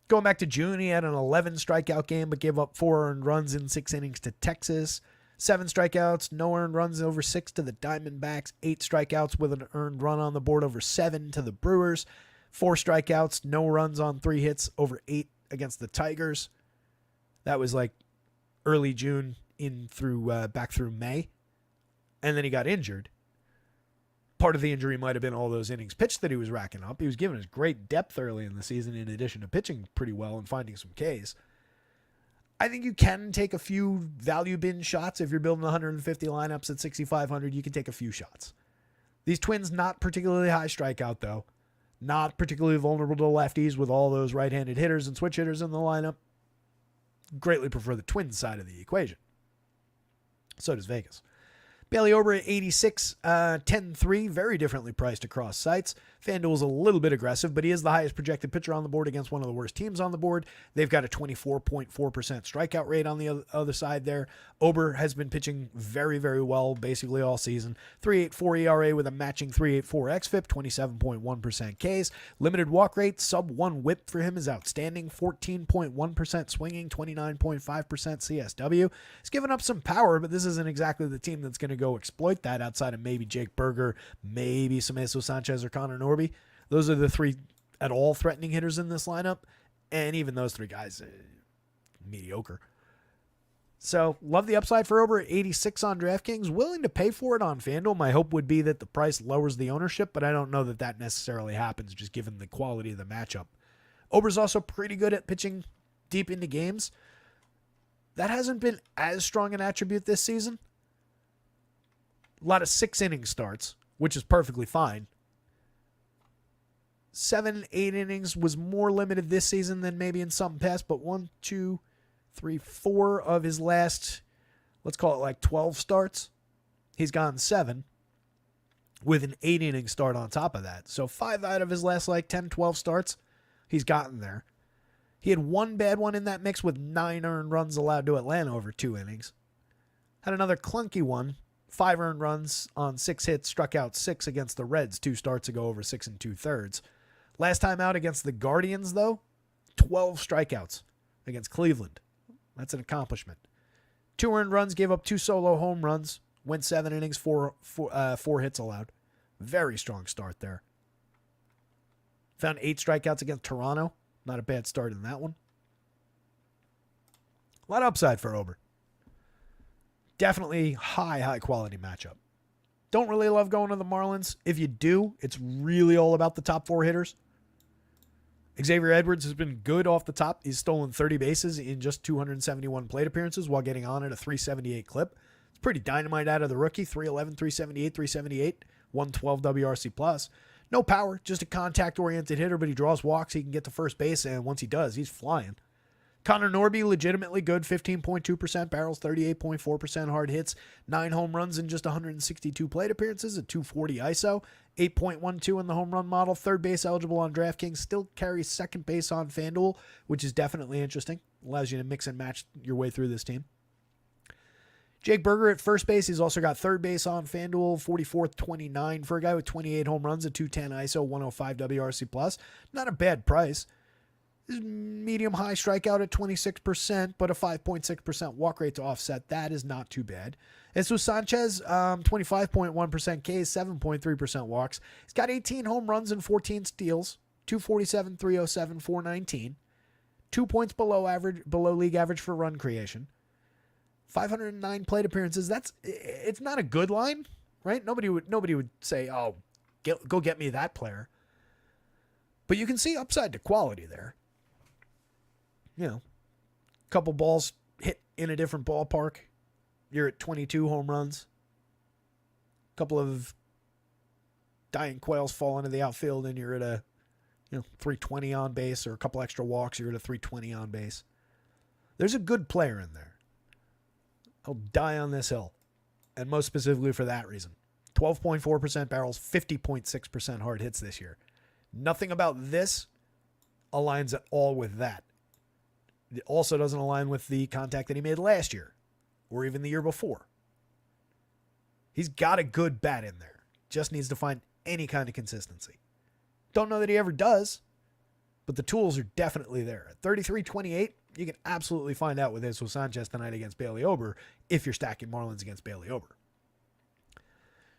Going back to June, he had an 11 strikeout game, but gave up 4 earned runs in 6 innings to Texas. 7 strikeouts, no earned runs over 6 to the Diamondbacks. 8 strikeouts with an earned run on the board over 7 to the Brewers. 4 strikeouts, no runs on 3 hits over 8 against the Tigers. That was like early June in through back through May. And then he got injured. Part of the injury might have been all those innings pitched that he was racking up. He was given his great depth early in the season in addition to pitching pretty well and finding some Ks. I think you can take a few value bin shots. If you're building 150 lineups at 6,500, you can take a few shots. These Twins, not particularly high strikeout, though. Not particularly vulnerable to lefties with all those right-handed hitters and switch hitters in the lineup. Greatly prefer the Twins side of the equation. So does Vegas. Bailey Ober at 86, 10-3, very differently priced across sites. FanDuel's a little bit aggressive, but he is the highest projected pitcher on the board against one of the worst teams on the board. They've got a 24.4% strikeout rate on the other side there. Ober has been pitching very, very well basically all season. 3.84 ERA with a matching 3.84 xFIP, 27.1% Ks. Limited walk rate, sub 1 whip for him is outstanding. 14.1% swinging, 29.5% CSW. He's given up some power, but this isn't exactly the team that's going to go exploit that outside of maybe Jake Berger, maybe Sameso Sanchez or Connor Norby. Those are the 3 at all threatening hitters in this lineup. And even those 3 guys, mediocre. So love the upside for Ober at 86 on DraftKings. Willing to pay for it on FanDuel. My hope would be that the price lowers the ownership, but I don't know that that necessarily happens just given the quality of the matchup. Ober's also pretty good at pitching deep into games. That hasn't been as strong an attribute this season. A lot of 6-inning starts, which is perfectly fine. 7, 8 innings was more limited this season than maybe in some past, but 1, 2, 3, 4 of his last, let's call it like 12 starts, he's gone 7 with an 8-inning start on top of that. So 5 out of his last like 10, 12 starts, he's gotten there. He had 1 bad one in that mix with 9 earned runs allowed to Atlanta over 2 innings. Had another clunky one. 5 earned runs on 6 hits, struck out 6 against the Reds 2 starts ago over 6 2/3. Last time out against the Guardians, though, 12 strikeouts against Cleveland. That's an accomplishment. 2 earned runs, gave up 2 solo home runs, went 7 innings, 4 hits allowed. Very strong start there. Found 8 strikeouts against Toronto. Not a bad start in that one. A lot of upside for Ober. Definitely high quality matchup. Don't really love going to the Marlins. If you do, it's really all about the top 4 hitters. Xavier Edwards has been good off the top. He's stolen 30 bases in just 271 plate appearances while getting on at a 378 clip. It's pretty dynamite out of the rookie. 311, 378, 378, 112 WRC plus. No power, just a contact-oriented hitter, but he draws walks. He can get to first base, and once he does, he's flying. Connor Norby, legitimately good, 15.2% barrels, 38.4% hard hits, 9 home runs in just 162 plate appearances, a 240 ISO, 8.12 in the home run model, third base eligible on DraftKings, still carries second base on FanDuel, which is definitely interesting. Allows you to mix and match your way through this team. Jake Berger at first base. He's also got third base on FanDuel, 44th, 29 for a guy with 28 home runs, a 210 ISO, 105 WRC plus. Not a bad price. Medium high strikeout at 26%, but a 5.6% walk rate to offset. That is not too bad. Jesus Sanchez, 25.1% Ks, 7.3% walks. He's got 18 home runs and 14 steals, 247, 307, 419. 2 points below league average for run creation. 509 plate appearances. It's not a good line, right? Nobody would say, "Oh, go get me that player." But you can see upside to quality there. You know, couple balls hit in a different ballpark. You're at 22 home runs. Couple of dying quails fall into the outfield, and you're at a 320 on base, or a couple extra walks, you're at a 320 on base. There's a good player in there. I'll die on this hill, and most specifically for that reason. 12.4% barrels, 50.6% hard hits this year. Nothing about this aligns at all with that. It also doesn't align with the contact that he made last year or even the year before. He's got a good bat in there. Just needs to find any kind of consistency. Don't know that he ever does, but the tools are definitely there. At 33-28, you can absolutely find out with Jesus Sanchez tonight against Bailey Ober if you're stacking Marlins against Bailey Ober.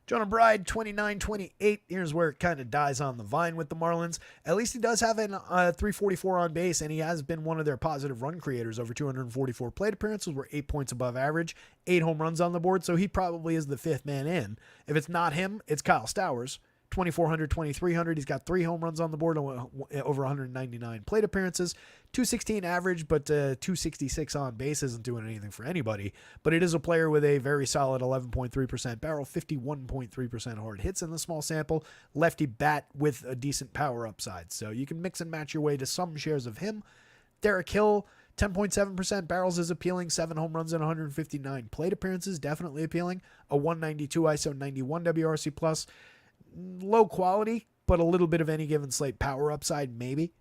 Jonah Bride, 29-28. Here's where it kind of dies on the vine with the Marlins. At least he does have a 344 on base, and he has been one of their positive run creators. Over 244 plate appearances, were 8 points above average, 8 home runs on the board, so he probably is the fifth man in. If it's not him, it's Kyle Stowers. 2,400, 2,300. He's got 3 home runs on the board, over 199 plate appearances. 216 average, but 266 on base isn't doing anything for anybody. But it is a player with a very solid 11.3% barrel, 51.3% hard hits in the small sample. Lefty bat with a decent power upside. So you can mix and match your way to some shares of him. Derek Hill, 10.7% barrels is appealing. 7 home runs and 159 plate appearances, definitely appealing. A 192 ISO, 91 WRC plus. Low quality, but a little bit of any given slate power upside, maybe.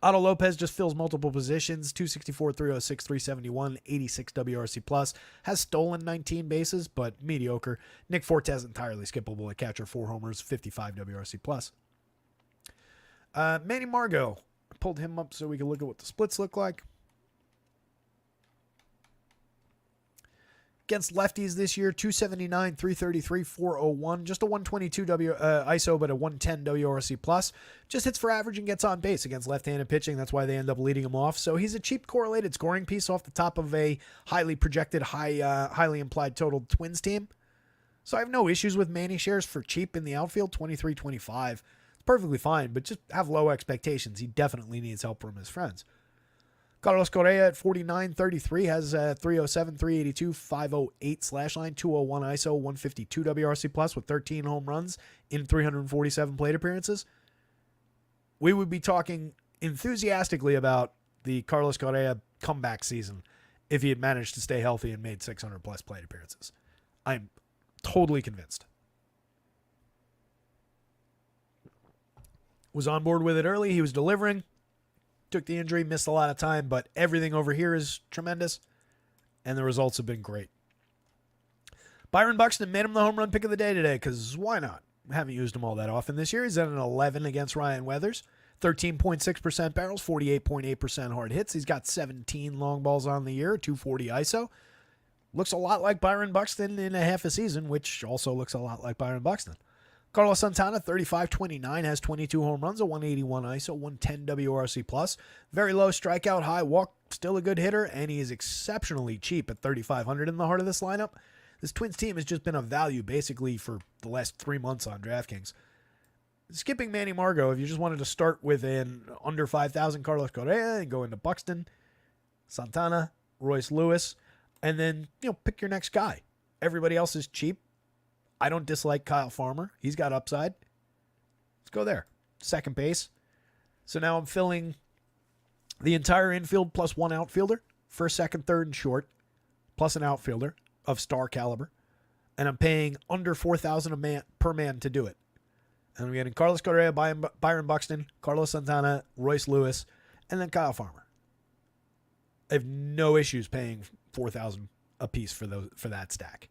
Otto Lopez just fills multiple positions. 264, 306, 371, 86 WRC plus. Has stolen 19 bases, but mediocre. Nick Fortes entirely skippable at catcher, 4 homers, 55 WRC plus. Manny Margot. I pulled him up so we can look at what the splits look like. Against lefties this year, 279, 333, 401. Just a 122 ISO, but a 110 WRC plus. Just hits for average and gets on base against left-handed pitching. That's why they end up leading him off. So he's a cheap correlated scoring piece off the top of a highly projected, highly implied total Twins team. So I have no issues with Manny shares for cheap in the outfield, 23, 25. It's perfectly fine, but just have low expectations. He definitely needs help from his friends. Carlos Correa at 49-33 has 307, 382, 508 slash line, 201 ISO, 152 WRC plus with 13 home runs in 347 plate appearances. We would be talking enthusiastically about the Carlos Correa comeback season if he had managed to stay healthy and made 600 plus plate appearances. I'm totally convinced. Was on board with it early. He was delivering. Took the injury, missed a lot of time, but everything over here is tremendous, and the results have been great. Byron Buxton made him the home run pick of the day today, because why not? I haven't used him all that often this year. He's at an 11 against Ryan Weathers. 13.6% barrels, 48.8% hard hits. He's got 17 long balls on the year, 240 ISO. Looks a lot like Byron Buxton in a half a season, which also looks a lot like Byron Buxton. Carlos Santana, 35-29, has 22 home runs, a 181 ISO, 110 WRC plus. Very low strikeout, high walk, still a good hitter, and he is exceptionally cheap at 3,500 in the heart of this lineup. This Twins team has just been a value basically for the last 3 months on DraftKings. Skipping Manny Margot, if you just wanted to start with an under 5,000 Carlos Correa and go into Buxton, Santana, Royce Lewis, and then, pick your next guy. Everybody else is cheap. I don't dislike Kyle Farmer. He's got upside. Let's go there. Second base. So now I'm filling the entire infield plus one outfielder, first, second, third, and short, plus an outfielder of star caliber. And I'm paying under $4,000 per man to do it. And I'm getting Carlos Correa, Byron Buxton, Carlos Santana, Royce Lewis, and then Kyle Farmer. I have no issues paying $4,000 a piece for that stack.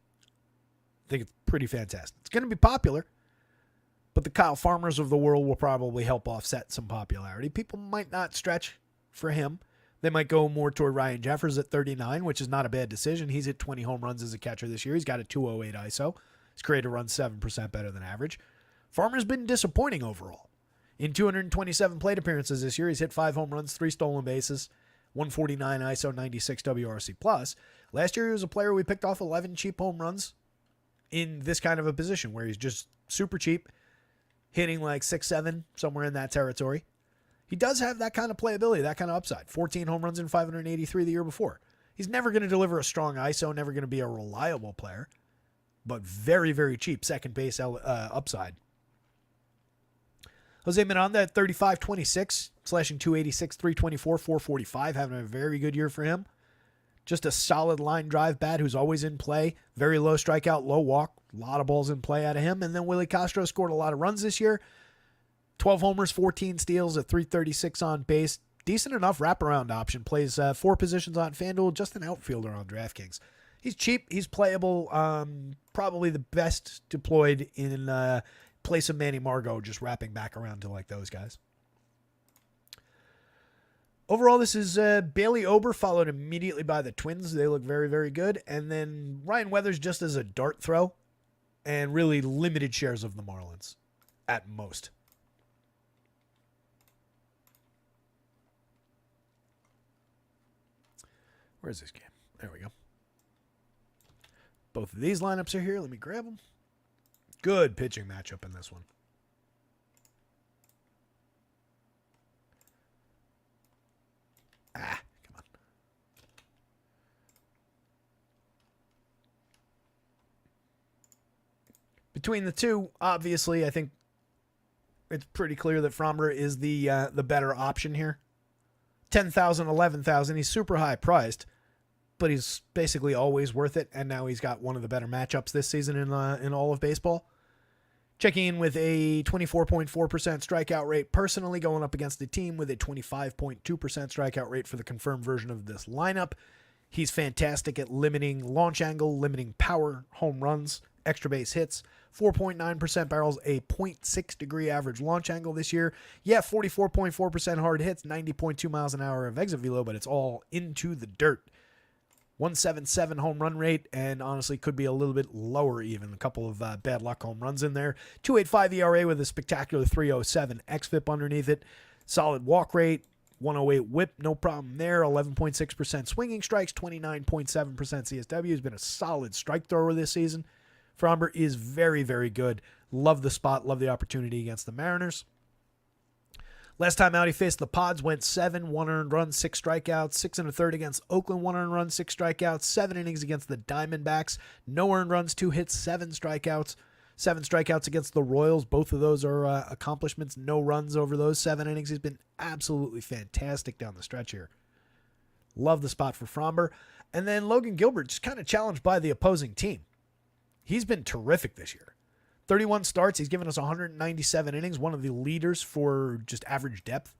I think it's pretty fantastic. It's going to be popular, but the Kyle Farmers of the world will probably help offset some popularity. People might not stretch for him. They might go more toward Ryan Jeffers at 39, which is not a bad decision. He's hit 20 home runs as a catcher this year. He's got a 208 ISO. He's created runs 7% better than average. Farmer's been disappointing overall. In 227 plate appearances this year, he's hit 5 home runs, 3 stolen bases, 149 ISO, 96 WRC+. Last year, he was a player we picked off 11 cheap home runs in this kind of a position where he's just super cheap, hitting like 6-7, somewhere in that territory. He does have that kind of playability, that kind of upside. 14 home runs in 583 the year before. He's never going to deliver a strong ISO, never going to be a reliable player, but very, very cheap second base upside. Jose Miranda at 35-26, slashing 286, 324, 445, having a very good year for him. Just a solid line drive bat who's always in play. Very low strikeout, low walk. A lot of balls in play out of him. And then Willie Castro scored a lot of runs this year. 12 homers, 14 steals at 336 on base. Decent enough wraparound option. Plays 4 positions on FanDuel. Just an outfielder on DraftKings. He's cheap. He's playable. Probably the best deployed in place of Manny Margot, just wrapping back around to like those guys. Overall, this is Bailey Ober, followed immediately by the Twins. They look very, very good. And then Ryan Weathers just as a dart throw, and really limited shares of the Marlins at most. Where's this game? There we go. Both of these lineups are here. Let me grab them. Good pitching matchup in this one. Come on. Between the two, obviously, I think it's pretty clear that Framber is the better option here. 10,000, 11,000. He's super high priced, but he's basically always worth it. And now he's got one of the better matchups this season in all of baseball. Checking in with a 24.4% strikeout rate, personally going up against a team with a 25.2% strikeout rate for the confirmed version of this lineup. He's fantastic at limiting launch angle, limiting power, home runs, extra base hits, 4.9% barrels, a 0.6 degree average launch angle this year. Yeah, 44.4% hard hits, 90.2 miles an hour of exit velo, but it's all into the dirt. 177 home run rate, and honestly could be a little bit lower even. A couple of bad luck home runs in there. 2.85 ERA with a spectacular 3.07 xFIP underneath it. Solid walk rate, 108 whip, no problem there. 11.6% swinging strikes, 29.7% CSW. He's been a solid strike thrower this season. Framber is very, very good. Love the spot, love the opportunity against the Mariners. Last time out, he faced the Pods, went 7, 1 earned run, 6 strikeouts, 6 1/3 against Oakland, 1 earned run, 6 strikeouts, 7 innings against the Diamondbacks, no earned runs, 2 hits, 7 strikeouts, 7 strikeouts against the Royals. Both of those are accomplishments, no runs over those 7 innings. He's been absolutely fantastic down the stretch here. Love the spot for Framber. And then Logan Gilbert, just kind of challenged by the opposing team. He's been terrific this year. 31 starts. He's given us 197 innings, one of the leaders for just average depth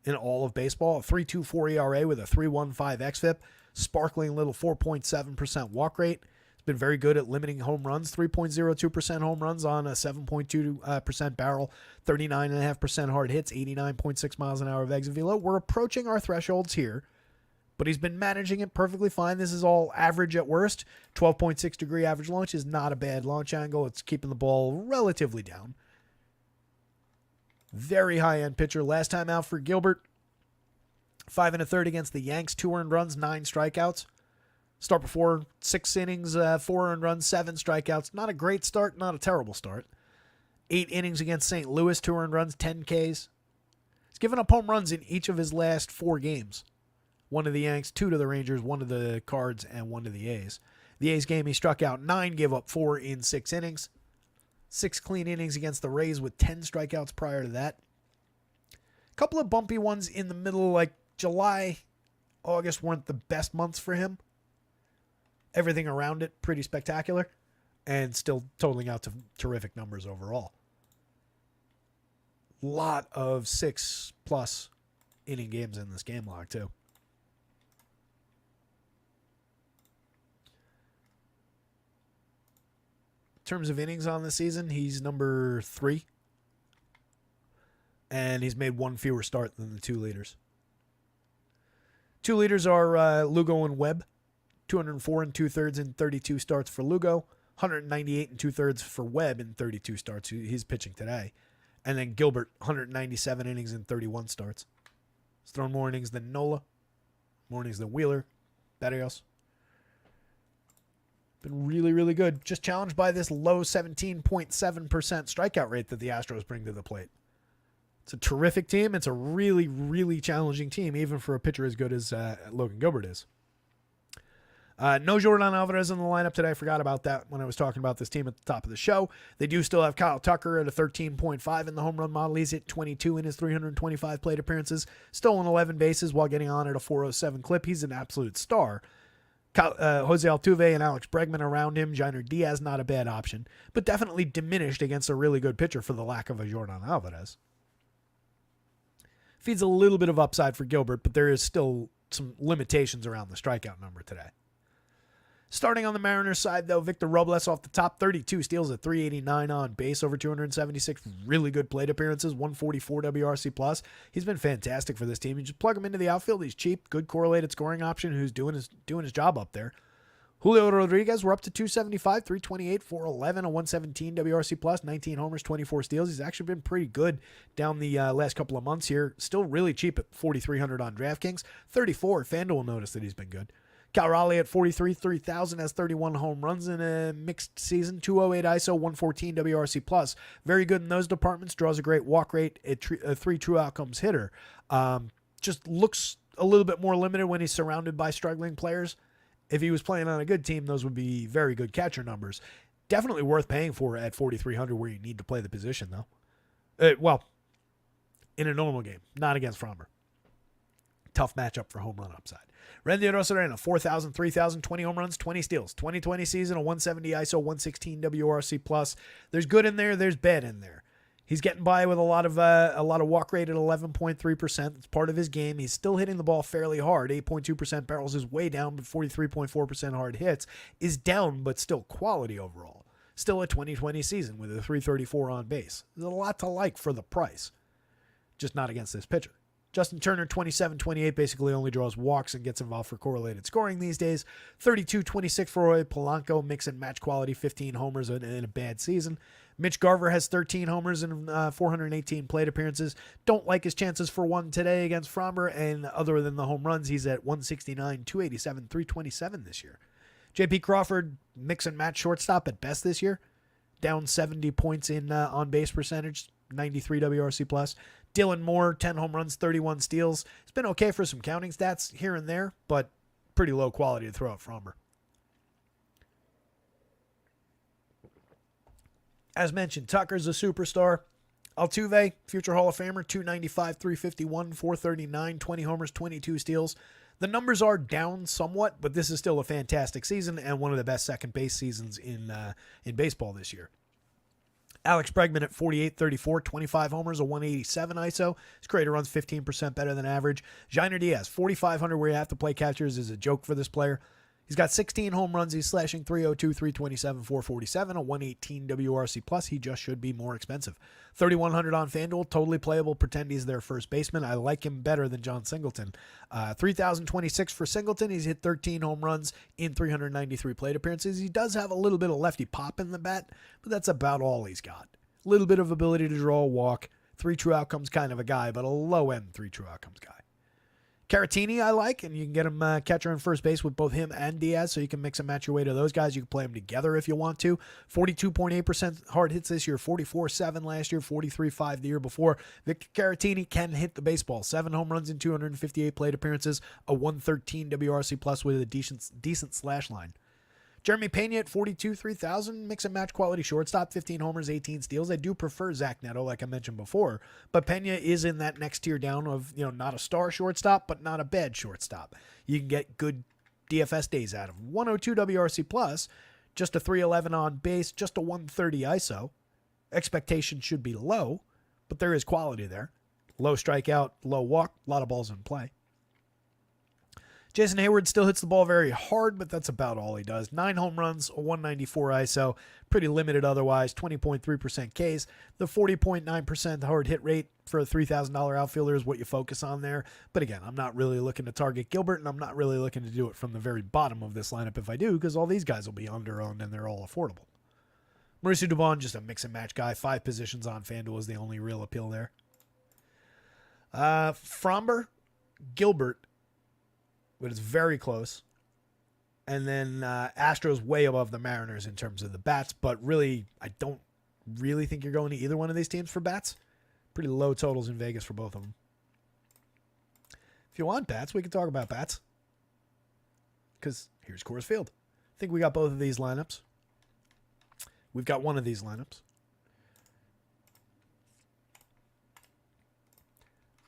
in all of baseball. A 3.24 ERA with a 3.15 xFIP, sparkling little 4.7% walk rate. He's been very good at limiting home runs, 3.02% home runs on a 7.2% barrel, 39.5% hard hits, 89.6 miles an hour of exit velo. We're approaching our thresholds here, but he's been managing it perfectly fine. This is all average at worst. 12.6 degree average launch is not a bad launch angle. It's keeping the ball relatively down. Very high-end pitcher. Last time out for Gilbert, 5 1/3 against the Yanks, 2 earned runs, 9 strikeouts. Start before 6 innings, 4 earned runs, 7 strikeouts. Not a great start, not a terrible start. 8 innings against St. Louis, 2 earned runs, 10 Ks. He's given up home runs in each of his last 4 games. 1 to the Yanks, 2 to the Rangers, 1 to the Cards, and 1 to the A's. The A's game, he struck out 9, gave up 4 in 6 innings. 6 clean innings against the Rays with 10 strikeouts prior to that. A couple of bumpy ones in the middle, like July, August weren't the best months for him. Everything around it, pretty spectacular. And still totaling out to terrific numbers overall. Lot of 6+ inning games in this game log, too. In terms of innings on the season, he's number 3. And he's made 1 fewer start than the 2 leaders. 2 leaders are Lugo and Webb. 204 2/3 in 32 starts for Lugo. 198 2/3 for Webb in 32 starts. He's pitching today. And then Gilbert, 197 innings in 31 starts. He's thrown more innings than Nola. More innings than Wheeler. Berrios. Been really, really good. Just challenged by this low 17.7% strikeout rate that the Astros bring to the plate. It's a terrific team. It's a really, really challenging team, even for a pitcher as good as Logan Gilbert is. No Jordan Alvarez in the lineup today. I forgot about that when I was talking about this team at the top of the show. They do still have Kyle Tucker at a 13.5 in the home run model. He's hit 22 in his 325 plate appearances. Stolen 11 bases while getting on at a 407 clip. He's an absolute star. Jose Altuve and Alex Bregman around him. Jainer Diaz, not a bad option, but definitely diminished against a really good pitcher for the lack of a Jordan Alvarez. Feeds a little bit of upside for Gilbert, but there is still some limitations around the strikeout number today. Starting on the Mariners side, though, Victor Robles off the top, 32 steals at 389 on base over 276 really good plate appearances, 144 WRC+. He's been fantastic for this team. You just plug him into the outfield. He's cheap, good correlated scoring option who's doing his job up there. Julio Rodriguez, we're up to 275, 328, 411, a 117 WRC+, 19 homers, 24 steals. He's actually been pretty good down the last couple of months here. Still really cheap at 4,300 on DraftKings. 34 FanDuel noticed that he's been good. Cal Raleigh at 43, 3,000 has 31 home runs in a mixed season, 208 ISO, 114 WRC+. Very good in those departments, draws a great walk rate, a 3 true outcomes hitter. Just looks a little bit more limited when he's surrounded by struggling players. If he was playing on a good team, those would be very good catcher numbers. Definitely worth paying for at 4,300 where you need to play the position, though. Well, in a normal game, not against Framber. Tough matchup for home run upside. Randy Arozarena, 4,000, 3,000, 20 home runs, 20 steals. 2020 season, a 170 ISO, 116 WRC+. There's good in there, there's bad in there. He's getting by with a lot of walk rate at 11.3%. It's part of his game. He's still hitting the ball fairly hard. 8.2% barrels is way down, but 43.4% hard hits is down, but still quality overall. Still a 2020 season with a 334 on base. There's a lot to like for the price. Just not against this pitcher. Justin Turner, 27-28, basically only draws walks and gets involved for correlated scoring these days. 32-26 for Roy Polanco, mix and match quality, 15 homers in a bad season. Mitch Garver has 13 homers and 418 plate appearances. Don't like his chances for one today against Framber, and other than the home runs, he's at 169, 287, 327 this year. J.P. Crawford, mix and match shortstop at best this year. Down 70 points in on-base percentage, 93 WRC+. Dylan Moore, 10 home runs, 31 steals. It's been okay for some counting stats here and there, but pretty low quality to throw out Framber. As mentioned, Tucker's a superstar. Altuve, future Hall of Famer, 295, 351, 439, 20 homers, 22 steals. The numbers are down somewhat, but this is still a fantastic season and one of the best second base seasons in baseball this year. Alex Bregman at 48-34, 25 homers, a 187 ISO. His creator runs 15% better than average. Jainer Diaz, 4,500 where you have to play catchers is a joke for this player. He's got 16 home runs. He's slashing 302, 327, 447, a 118 WRC+. He just should be more expensive. 3,100 on FanDuel, totally playable. Pretend he's their first baseman. I like him better than John Singleton. 3,026 for Singleton. He's hit 13 home runs in 393 plate appearances. He does have a little bit of lefty pop in the bat, but that's about all he's got. A little bit of ability to draw a walk. 3 true outcomes kind of a guy, but a low-end 3 true outcomes guy. Caratini I like, and you can get him catcher and first base with both him and Diaz, so you can mix and match your way to those guys. You can play them together if you want to. 42.8% hard hits this year, 44.7 last year, 43.5 the year before. Victor Caratini can hit the baseball. 7 home runs in 258 plate appearances, a 113 WRC plus with a decent slash line. Jeremy Pena at 42, 3,000, mix and match quality shortstop, 15 homers, 18 steals. I do prefer Zach Neto, like I mentioned before, but Pena is in that next tier down of, not a star shortstop, but not a bad shortstop. You can get good DFS days out of him. 102 WRC plus, just a 311 on base, just a 130 ISO. Expectation should be low, but there is quality there. Low strikeout, low walk, a lot of balls in play. Jason Hayward still hits the ball very hard, but that's about all he does. 9 home runs, a 194 ISO, pretty limited otherwise, 20.3% Ks. The 40.9% hard hit rate for a $3,000 outfielder is what you focus on there. But again, I'm not really looking to target Gilbert, and I'm not really looking to do it from the very bottom of this lineup if I do, because all these guys will be under-owned and they're all affordable. Mauricio Dubon, just a mix and match guy. 5 positions on FanDuel is the only real appeal there. Fromber, Gilbert, but it's very close. And then Astros way above the Mariners in terms of the bats, but really, I don't really think you're going to either one of these teams for bats. Pretty low totals in Vegas for both of them. If you want bats, we can talk about bats. Because here's Coors Field. I think we got both of these lineups. We've got one of these lineups.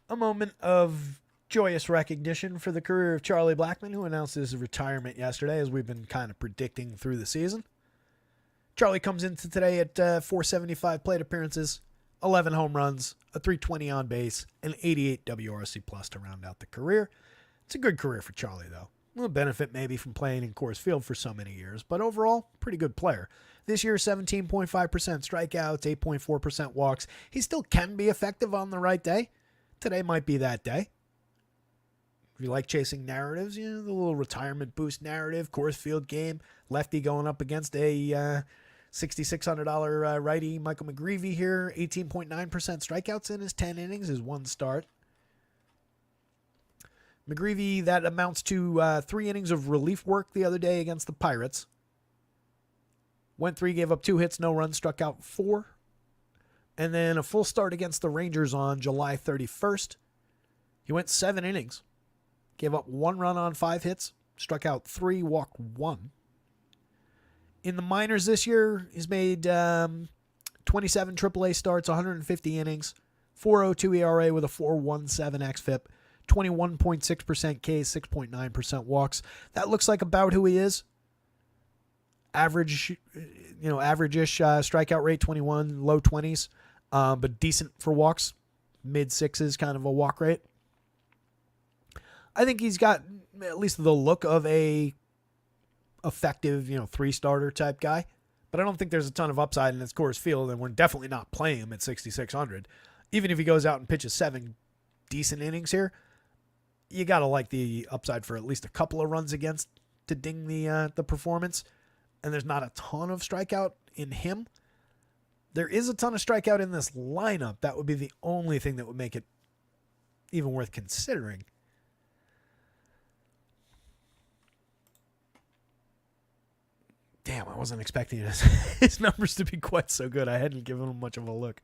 A moment of joyous recognition for the career of Charlie Blackmon, who announced his retirement yesterday, as we've been kind of predicting through the season. Charlie comes into today at 475 plate appearances, 11 home runs, a 320 on base, and 88 WRC plus to round out the career. It's a good career for Charlie, though. A little benefit maybe from playing in Coors Field for so many years, but overall, pretty good player. This year, 17.5% strikeouts, 8.4% walks. He still can be effective on the right day. Today might be that day. If you like chasing narratives, the little retirement boost narrative, Coors Field game, lefty going up against a $6,600 righty, Michael McGreevy here, 18.9% strikeouts in his 10 innings, his one start. McGreevy, that amounts to 3 innings of relief work the other day against the Pirates. Went 3, gave up 2 hits, no runs, struck out 4. And then a full start against the Rangers on July 31st. He went 7 innings. Gave up 1 run on 5 hits, struck out 3, walked 1. In the minors this year, he's made 27 AAA starts, 150 innings, 4.02 ERA with a 4.17 xFIP, 21.6% Ks, 6.9% walks. That looks like about who he is. Average, average-ish strikeout rate, 21, low 20s, but decent for walks, mid-6s kind of a walk rate. I think he's got at least the look of a effective, 3-starter type guy. But I don't think there's a ton of upside in his Coors Field, and we're definitely not playing him at 6,600. Even if he goes out and pitches 7 decent innings here, you got to like the upside for at least a couple of runs against to ding the performance. And there's not a ton of strikeout in him. There is a ton of strikeout in this lineup. That would be the only thing that would make it even worth considering. Damn, I wasn't expecting his numbers to be quite so good. I hadn't given him much of a look.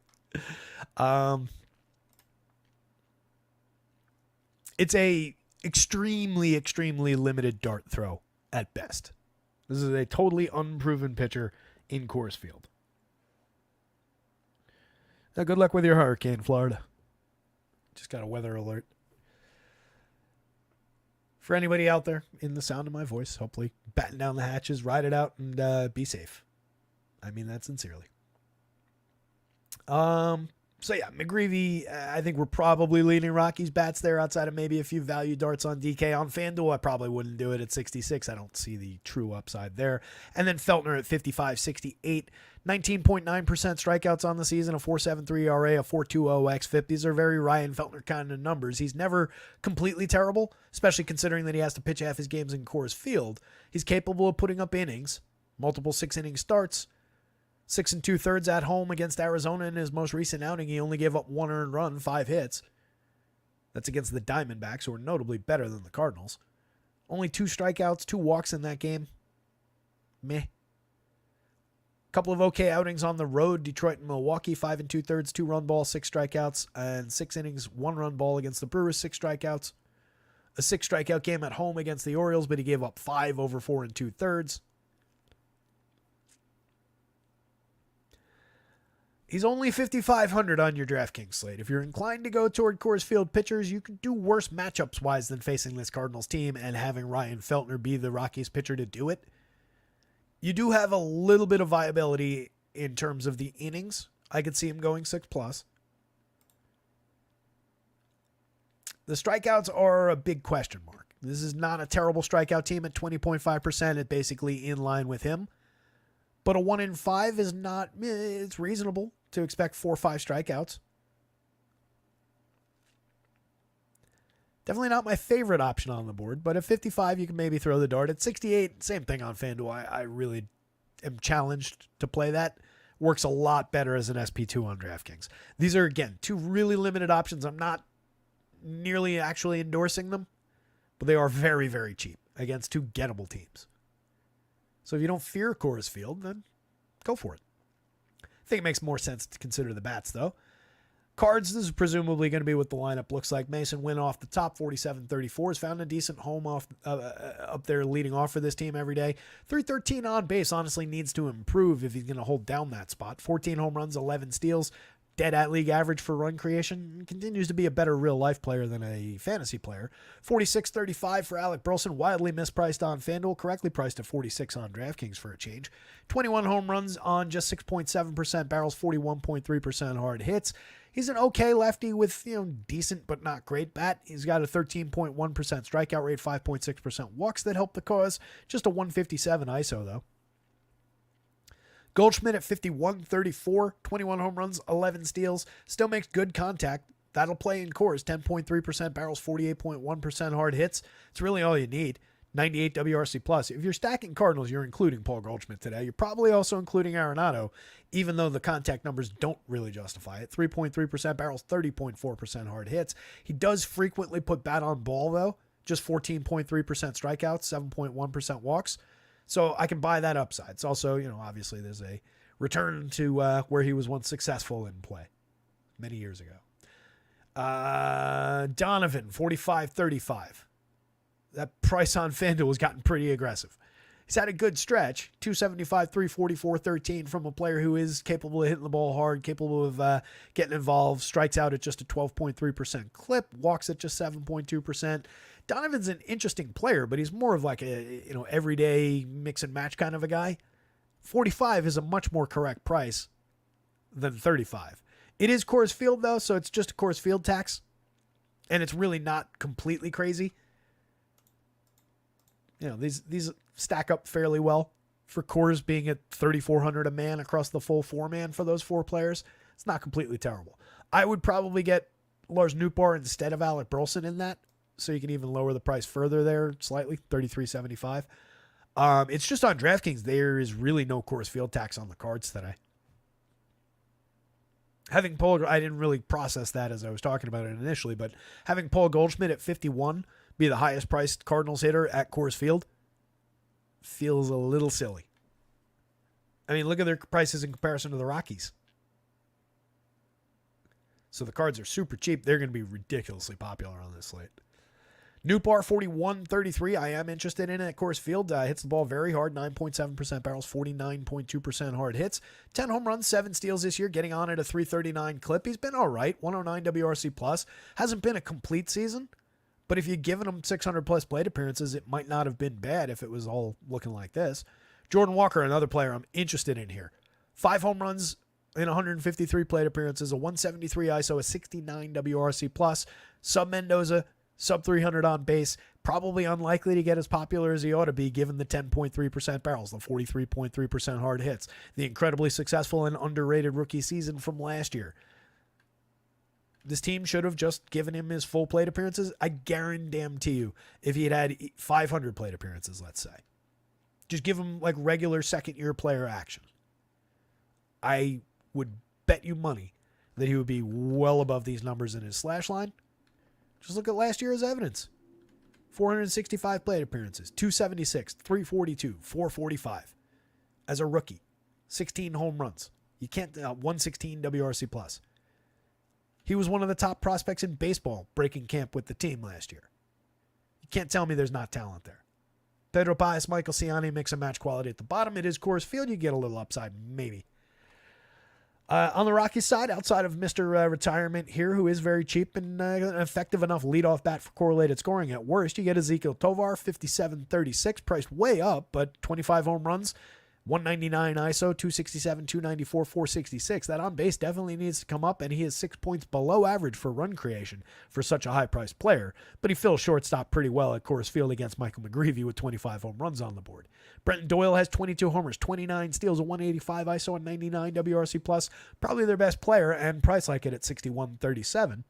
It's a extremely, extremely limited dart throw at best. This is a totally unproven pitcher in Coors Field. Now, good luck with your hurricane, Florida. Just got a weather alert. For anybody out there in the sound of my voice, hopefully batten down the hatches, ride it out, and be safe. I mean that sincerely. So yeah, McGreevy, I think we're probably leaning Rockies bats there outside of maybe a few value darts on DK. On FanDuel, I probably wouldn't do it at 66. I don't see the true upside there. And then Feltner at 55, 68, 19.9% strikeouts on the season, a 4.73 ERA, a 4.20 xFIP. These are very Ryan Feltner kind of numbers. He's never completely terrible, especially considering that he has to pitch half his games in Coors Field. He's capable of putting up innings, multiple 6-inning starts. 6 2/3 at home against Arizona in his most recent outing. He only gave up 1 earned run, 5 hits. That's against the Diamondbacks, who are notably better than the Cardinals. Only 2 strikeouts, 2 walks in that game. Meh. Couple of okay outings on the road. Detroit and Milwaukee, 5 2/3, 2-run ball, 6 strikeouts, and 6 innings, 1-run ball against the Brewers, 6 strikeouts. A 6 strikeout game at home against the Orioles, but he gave up 5 over 4 2/3. He's only 5,500 on your DraftKings slate. If you're inclined to go toward Coors Field pitchers, you could do worse matchups-wise than facing this Cardinals team and having Ryan Feltner be the Rockies pitcher to do it. You do have a little bit of viability in terms of the innings. I could see him going 6+. The strikeouts are a big question mark. This is not a terrible strikeout team at 20.5%. It's basically in line with him. But a 1 in 5 is not, it's reasonable to expect 4 or 5 strikeouts. Definitely not my favorite option on the board, but at 55, you can maybe throw the dart. At 68, same thing on FanDuel. I really am challenged to play that. Works a lot better as an SP2 on DraftKings. These are, again, 2 really limited options. I'm not nearly actually endorsing them, but they are very, very cheap against 2 gettable teams. So if you don't fear Coors Field, then go for it. I think it makes more sense to consider the bats, though. Cards, this is presumably going to be what the lineup looks like. Mason Wynn off the top, 47-34. Has found a decent home off up there leading off for this team every day. 313 on base honestly needs to improve if he's going to hold down that spot. 14 home runs, 11 steals. Dead at league average for run creation. Continues to be a better real-life player than a fantasy player. 46.35 for Alec Burleson. Wildly mispriced on FanDuel. Correctly priced at 46 on DraftKings for a change. 21 home runs on just 6.7% barrels, 41.3% hard hits. He's an okay lefty with, decent but not great bat. He's got a 13.1% strikeout rate, 5.6% walks that help the cause. Just a 157 ISO, though. Goldschmidt at 51-34, 21 home runs, 11 steals. Still makes good contact. That'll play in cores. 10.3% barrels, 48.1% hard hits. It's really all you need. 98 WRC plus. If you're stacking Cardinals, you're including Paul Goldschmidt today. You're probably also including Arenado, even though the contact numbers don't really justify it. 3.3% barrels, 30.4% hard hits. He does frequently put bat on ball, though. Just 14.3% strikeouts, 7.1% walks. So I can buy that upside. It's also, obviously there's a return to where he was once successful in play many years ago. Donovan, 45-35. That price on FanDuel has gotten pretty aggressive. He's had a good stretch, 275, 344, 13 from a player who is capable of hitting the ball hard, capable of getting involved, strikes out at just a 12.3% clip, walks at just 7.2%. Donovan's an interesting player, but he's more of like a everyday mix and match kind of a guy. 45 is a much more correct price than 35. It is Coors Field though, so it's just a Coors Field tax, and it's really not completely crazy. These stack up fairly well for Coors being at 3,400 a man across the full 4-man for those 4 players. It's not completely terrible. I would probably get Lars Nootbaar instead of Alec Burleson in that, so you can even lower the price further there slightly, $33.75. It's just on DraftKings, there is really no Coors Field tax on the cards today. Having I didn't really process that as I was talking about it initially, but having Paul Goldschmidt at 51 be the highest priced Cardinals hitter at Coors Field feels a little silly. I mean, look at their prices in comparison to the Rockies. So the cards are super cheap. They're going to be ridiculously popular on this slate. Nootbaar, 41-33. I am interested in it at Coors Field. Hits the ball very hard, 9.7% barrels, 49.2% hard hits. 10 home runs, 7 steals this year, getting on at a 339 clip. He's been all right, 109 WRC plus. Hasn't been a complete season, but if you'd given him 600 plus plate appearances, it might not have been bad if it was all looking like this. Jordan Walker, another player I'm interested in here. 5 home runs in 153 plate appearances, a 173 ISO, a 69 WRC plus. Sub Mendoza, sub 300 on base. Probably unlikely to get as popular as he ought to be given the 10.3% barrels, the 43.3% hard hits, the incredibly successful and underrated rookie season from last year. This team should have just given him his full plate appearances. I guarantee you, if he had 500 plate appearances, let's say, just give him like regular second-year player action. I would bet you money that he would be well above these numbers in his slash line. Just look at last year as evidence. 465 plate appearances, 276, 342, 445 as a rookie. 16 home runs. You can't 116 WRC plus. He was one of the top prospects in baseball breaking camp with the team last year. You can't tell me there's not talent there. Pedro Baez, Michael Ciani, mix and match quality at the bottom. It is Coors Field. You get a little upside, maybe. On the Rockies side, outside of Mr. Retirement here, who is very cheap and an effective enough leadoff bat for correlated scoring at worst, you get Ezekiel Tovar, 57.36, priced way up, but 25 home runs, 199 ISO, 267, 294, 466. That on base definitely needs to come up, and he is 6 points below average for run creation for such a high-priced player. But he fills shortstop pretty well at Coors Field against Michael McGreevy with 25 home runs on the board. Brenton Doyle has 22 homers, 29 steals, a 185 ISO, and 99 WRC+. Plus. Probably their best player, and price like it at 61.37.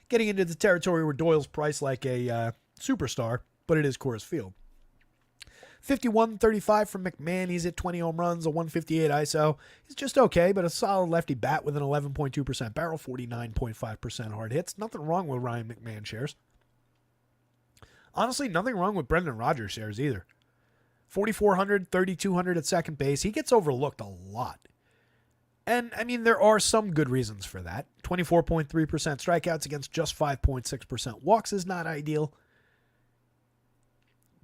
Getting into the territory where Doyle's priced like a superstar, but it is Coors Field. 51.35 from McMahon. He's at 20 home runs, a 158 ISO. He's just okay, but a solid lefty bat with an 11.2% barrel, 49.5% hard hits. Nothing wrong with Ryan McMahon shares. Honestly, nothing wrong with Brendan Rodgers shares either. 4,400, 3,200 at second base. He gets overlooked a lot. And, I mean, there are some good reasons for that. 24.3% strikeouts against just 5.6% walks is not ideal.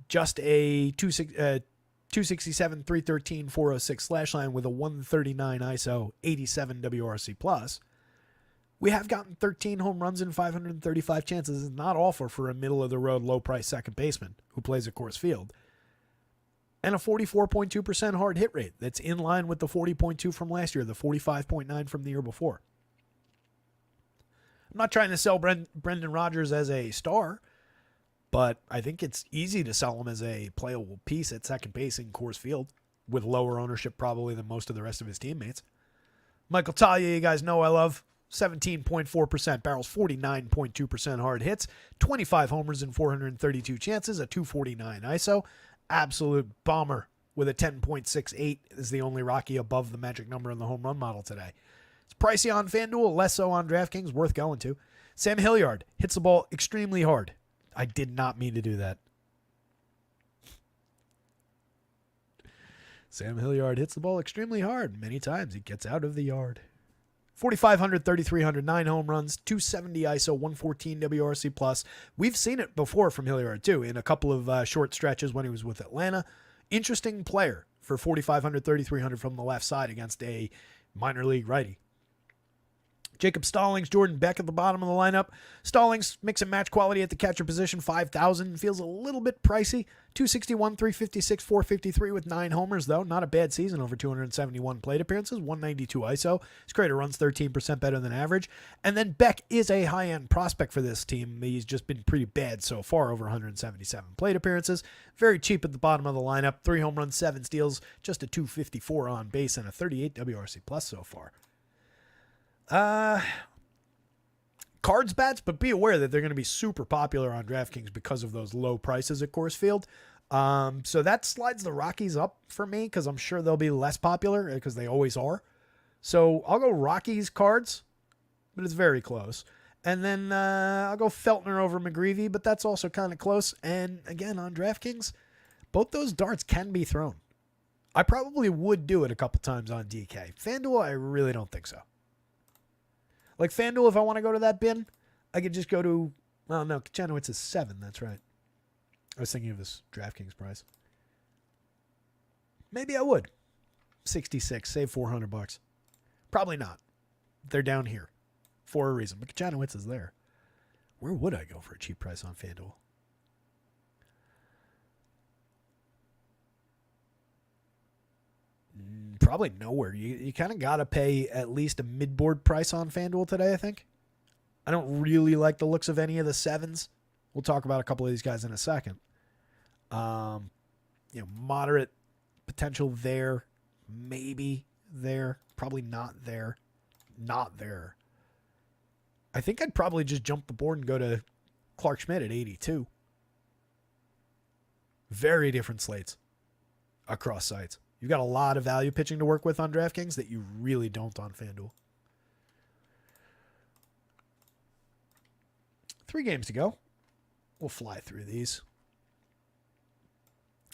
Just a 267, 313, 406 slash line with a 139 ISO, 87 WRC plus. We have gotten 13 home runs in 535 chances. It's not awful for a middle-of-the-road, low-price second baseman who plays at Coors Field. And a 44.2% hard hit rate that's in line with the 40.2 from last year, the 45.9 from the year before. I'm not trying to sell Brendan Rodgers as a star, but I think it's easy to sell him as a playable piece at second base in Coors Field with lower ownership probably than most of the rest of his teammates. Michael Talia, you guys know I love. 17.4% barrels, 49.2% hard hits, 25 homers in 432 chances, a 249 ISO. Absolute bomber with a 10.68 is the only Rocky above the magic number in the home run model today. It's pricey on FanDuel, less so on DraftKings, worth going to. Sam Hilliard hits the ball extremely hard. I did not mean to do that. Sam Hilliard hits the ball extremely hard. Many times he gets out of the yard. 4,500, 3,300, 9 home runs, 270 ISO, 114 WRC+. Plus. We've seen it before from Hilliard, too, in a couple of short stretches when he was with Atlanta. Interesting player for 4,500, 3,300 from the left side against a minor league righty. Jacob Stallings, Jordan Beck at the bottom of the lineup. Stallings, mix and match quality at the catcher position, 5,000. Feels a little bit pricey. 261, 356, 453 with 9 homers, though. Not a bad season over 271 plate appearances, 192 ISO. His creator runs 13% better than average. And then Beck is a high-end prospect for this team. He's just been pretty bad so far, over 177 plate appearances. Very cheap at the bottom of the lineup. 3 home runs, 7 steals, just a 254 on base, and a 38 WRC plus so far. Cards bats, but be aware that they're going to be super popular on DraftKings because of those low prices at Coors Field. So that slides the Rockies up for me because I'm sure they'll be less popular because they always are. So I'll go Rockies cards, but it's very close. And then I'll go Feltner over McGreevy, but that's also kind of close. And again, on DraftKings, both those darts can be thrown. I probably would do it a couple times on DK. FanDuel, I really don't think so. Like FanDuel, if I want to go to that bin, I could just go to, well, no, Kachanowicz is 7. That's right. I was thinking of this DraftKings price. Maybe I would. 66, save $400. Probably not. They're down here for a reason. But Kachanowicz is there. Where would I go for a cheap price on FanDuel? Probably nowhere. You kind of got to pay at least a mid-board price on FanDuel today, I think. I don't really like the looks of any of the 7s. We'll talk about a couple of these guys in a second. Moderate potential there. Maybe there. Probably not there. Not there. I think I'd probably just jump the board and go to Clark Schmidt at 82. Very different slates across sites. You've got a lot of value pitching to work with on DraftKings that you really don't on FanDuel. 3 games to go. We'll fly through these.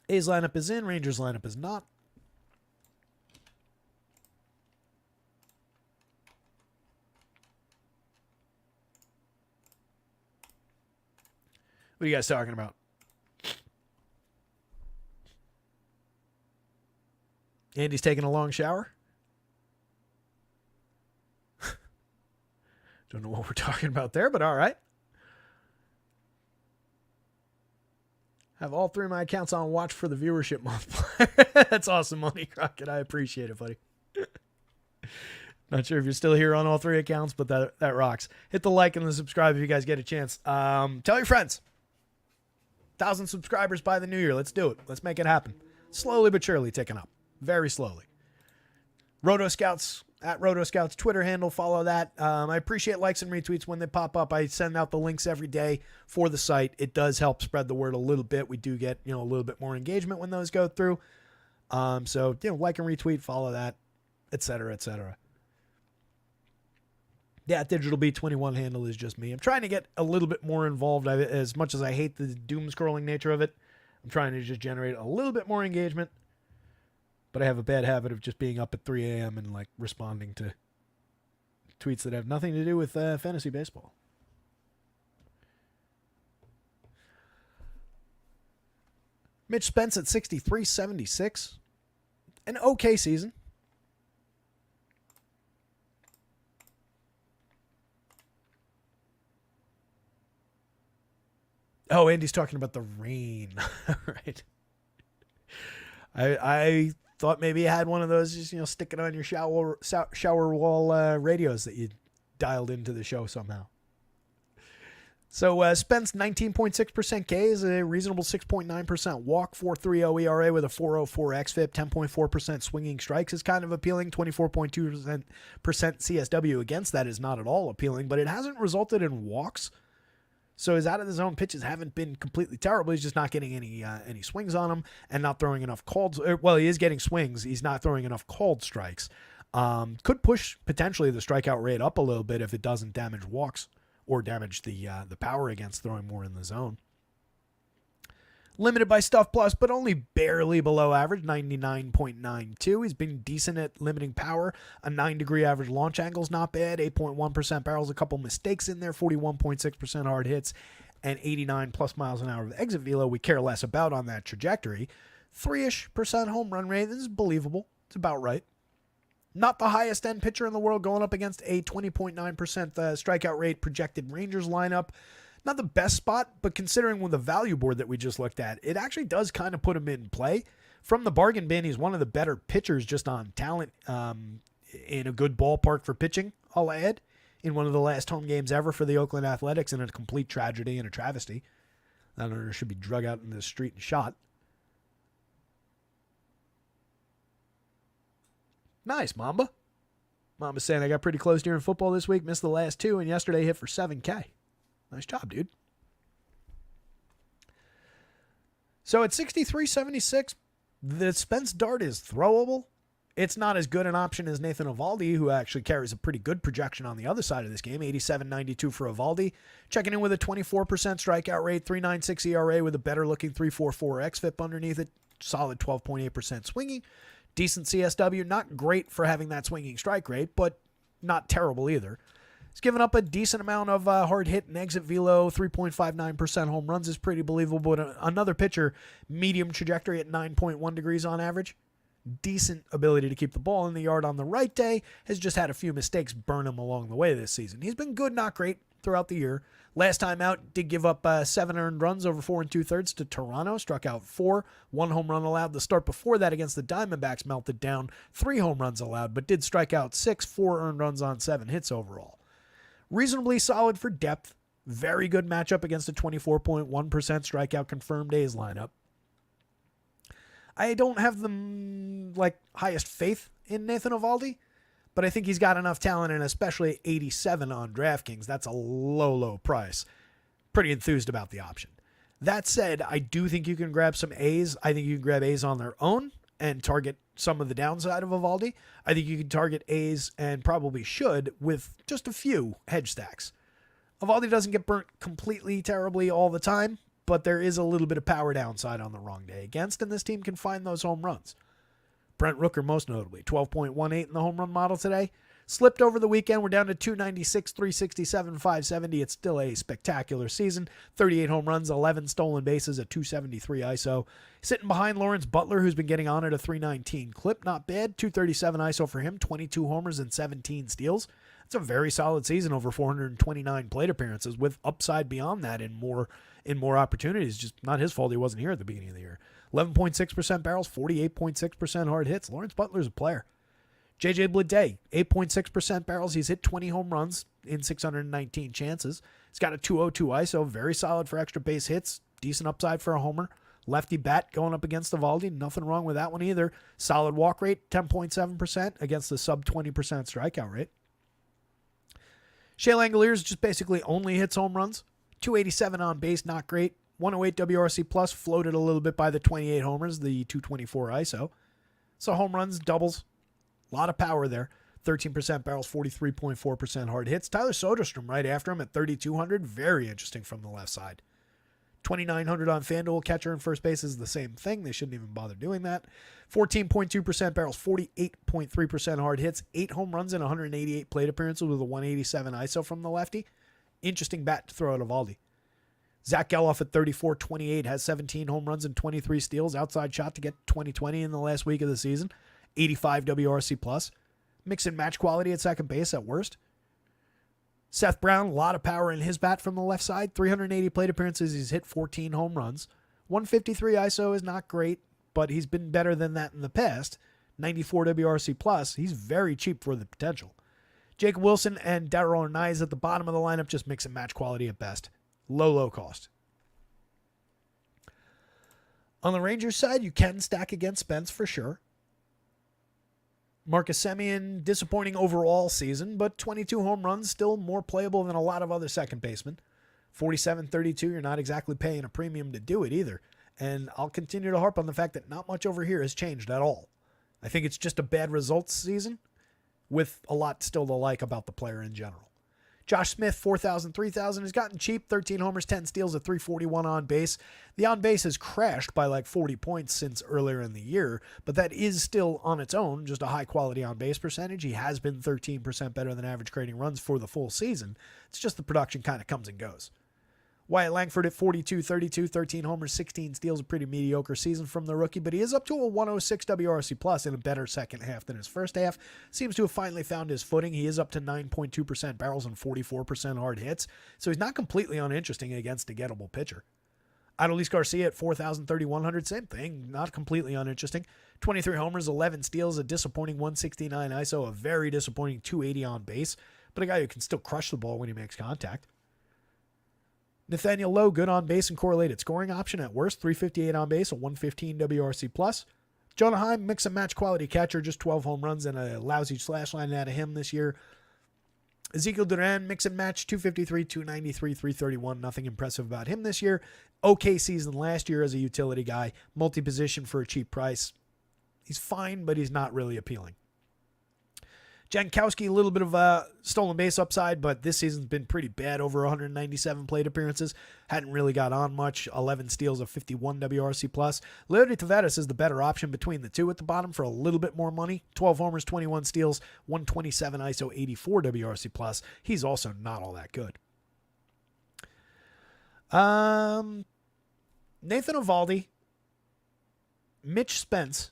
A's lineup is in. Rangers lineup is not. What are you guys talking about? Andy's taking a long shower? Don't know what we're talking about there, but all right. Have all 3 of my accounts on watch for the viewership multiplier. That's awesome money, Crockett. I appreciate it, buddy. Not sure if you're still here on all 3 accounts, but that rocks. Hit the like and the subscribe if you guys get a chance. Tell your friends. 1,000 subscribers by the new year. Let's do it. Let's make it happen. Slowly but surely ticking up. Very slowly. Rotoscouts, at Rotoscouts Twitter handle. Follow that. I appreciate likes and retweets when they pop up. I send out the links every day for the site. It does help spread the word a little bit. We do get, a little bit more engagement when those go through. So, like and retweet, follow that, etc., etc. Yeah, Digital B21 handle is just me. I'm trying to get a little bit more involved. As much as I hate the doom scrolling nature of it, I'm trying to just generate a little bit more engagement. But I have a bad habit of just being up at 3 a.m. and responding to tweets that have nothing to do with fantasy baseball. Mitch Spence at 63.76. An okay season. Oh, Andy's talking about the rain. Right. I thought maybe you had one of those, just, stick it on your shower wall radios that you dialed into the show somehow. So Spence, 19.6% K is a reasonable 6.9% walk, 4.30 ERA with a 4.04 xFIP, 10.4% swinging strikes is kind of appealing, 24.2% CSW against that is not at all appealing, but it hasn't resulted in walks. So his out of the zone pitches haven't been completely terrible. He's just not getting any swings on them and not throwing enough called. Well, he is getting swings. He's not throwing enough called strikes. Could push potentially the strikeout rate up a little bit if it doesn't damage walks or damage the power against throwing more in the zone. Limited by Stuff Plus, but only barely below average, 99.92. He's been decent at limiting power. A 9-degree average launch angle is not bad. 8.1% barrels, a couple mistakes in there. 41.6% hard hits, and 89 plus miles an hour of exit velo. We care less about on that trajectory. 3-ish% home run rate. This is believable. It's about right. Not the highest end pitcher in the world, going up against a 20.9% strikeout rate projected Rangers lineup. Not the best spot, but considering with the value board that we just looked at, it actually does kind of put him in play. From the bargain bin, he's one of the better pitchers just on talent, in a good ballpark for pitching, I'll add, in one of the last home games ever for the Oakland Athletics, and a complete tragedy and a travesty. That owner should be drug out in the street and shot. Nice, Mamba. Mamba's saying I got pretty close during football this week, missed the last 2, and yesterday hit for 7K. Nice job, dude. So at 63.76, the Spence dart is throwable. It's not as good an option as Nathan Eovaldi, who actually carries a pretty good projection on the other side of this game. 87.92 for Eovaldi. Checking in with a 24% strikeout rate, 3.96 ERA with a better-looking 3.44 xFIP underneath it. Solid 12.8% swinging. Decent CSW. Not great for having that swinging strike rate, but not terrible either. He's given up a decent amount of hard hit and exit velo. 3.59% home runs is pretty believable. But another pitcher, medium trajectory at 9.1 degrees on average. Decent ability to keep the ball in the yard on the right day. Has just had a few mistakes burn him along the way this season. He's been good, not great throughout the year. Last time out, did give up 7 earned runs over 4 2/3 to Toronto. Struck out 4. 1 home run allowed. The start before that against the Diamondbacks melted down. 3 home runs allowed, but did strike out 6. 4 earned runs on 7 hits overall. Reasonably solid for depth. Very good matchup against a 24.1% strikeout confirmed A's lineup. I don't have the highest faith in Nathan Eovaldi, but I think he's got enough talent, and especially 87 on DraftKings. That's a low price. Pretty enthused about the option. That said, I do think you can grab some A's. I think you can grab A's on their own and target some of the downside of Eovaldi. I think you can target A's, and probably should, with just a few hedge stacks. Evaldi doesn't get burnt completely terribly all the time, but there is a little bit of power downside on the wrong day against, and this team can find those home runs. Brent Rooker most notably, 12.18 in the home run model today. Slipped over the weekend. We're down to 296, 367, 570. It's still a spectacular season. 38 home runs, 11 stolen bases, a 273 ISO. Sitting behind Lawrence Butler, who's been getting on at a 319 clip. Not bad. 237 ISO for him, 22 homers and 17 steals. It's a very solid season, over 429 plate appearances, with upside beyond that in more opportunities. Just not his fault he wasn't here at the beginning of the year. 11.6% barrels, 48.6% hard hits. Lawrence Butler's a player. JJ Bleday, 8.6% barrels. He's hit 20 home runs in 619 chances. He's got a 202 ISO, very solid for extra base hits. Decent upside for a homer. Lefty bat going up against Evaldi. Nothing wrong with that one either. Solid walk rate, 10.7% against the sub 20% strikeout rate. Shea Langoliers just basically only hits home runs. 287 on base, not great. 108 WRC plus, floated a little bit by the 28 homers, the 224 ISO. So home runs, doubles. A lot of power there. 13% barrels, 43.4% hard hits. Tyler Soderstrom right after him at 3,200. Very interesting from the left side. 2,900 on FanDuel. Catcher and first base is the same thing. They shouldn't even bother doing that. 14.2% barrels, 48.3% hard hits. 8 home runs and 188 plate appearances with a 187 ISO from the lefty. Interesting bat to throw at Evaldi. Zach Geloff at 34-28 has 17 home runs and 23 steals. Outside shot to get 2020 in the last week of the season. 85 WRC plus. Mix and match quality at second base at worst. Seth Brown, a lot of power in his bat from the left side. 380 plate appearances. He's hit 14 home runs. 153 ISO is not great, but he's been better than that in the past. 94 WRC plus. He's very cheap for the potential. Jacob Wilson and Darryl Arnaiz at the bottom of the lineup, just mix and match quality at best. Low cost. On the Rangers side, you can stack against Spence for sure. Marcus Semien, disappointing overall season, but 22 home runs, still more playable than a lot of other second basemen. 47-32, you're not exactly paying a premium to do it either. And I'll continue to harp on the fact that not much over here has changed at all. I think it's just a bad results season with a lot still to like about the player in general. Josh Smith, 4,000, 3,000, has gotten cheap. 13 homers, 10 steals, at 341 on base. The on base has crashed by like 40 points since earlier in the year, but that is still on its own just a high quality on base percentage. He has been 13% better than average creating runs for the full season. It's just the production kind of comes and goes. Wyatt Langford at 42-32, 13 homers, 16 steals, a pretty mediocre season from the rookie, but he is up to a 106 WRC plus in a better second half than his first half. Seems to have finally found his footing. He is up to 9.2% barrels and 44% hard hits, so he's not completely uninteresting against a gettable pitcher. Adolis Garcia at 4,000, 3,100, same thing, not completely uninteresting. 23 homers, 11 steals, a disappointing 169 ISO, a very disappointing 280 on base, but a guy who can still crush the ball when he makes contact. Nathaniel Lowe, good on base and correlated scoring option at worst, 358 on base, a 115 WRC plus. Jonah Heim, mix and match quality catcher, just 12 home runs and a lousy slash line out of him this year. Ezekiel Duran, mix and match, 253, 293, 331, nothing impressive about him this year. Okay season last year as a utility guy, multi-position for a cheap price. He's fine, but he's not really appealing. Jankowski, a little bit of a stolen base upside, but this season's been pretty bad, over 197 plate appearances. Hadn't really got on much. 11 steals of 51 WRC plus. Leody Taveras is the better option between the two at the bottom for a little bit more money. 12 homers, 21 steals, 127 ISO, 84 WRC plus. He's also not all that good. Nathan Eovaldi, Mitch Spence,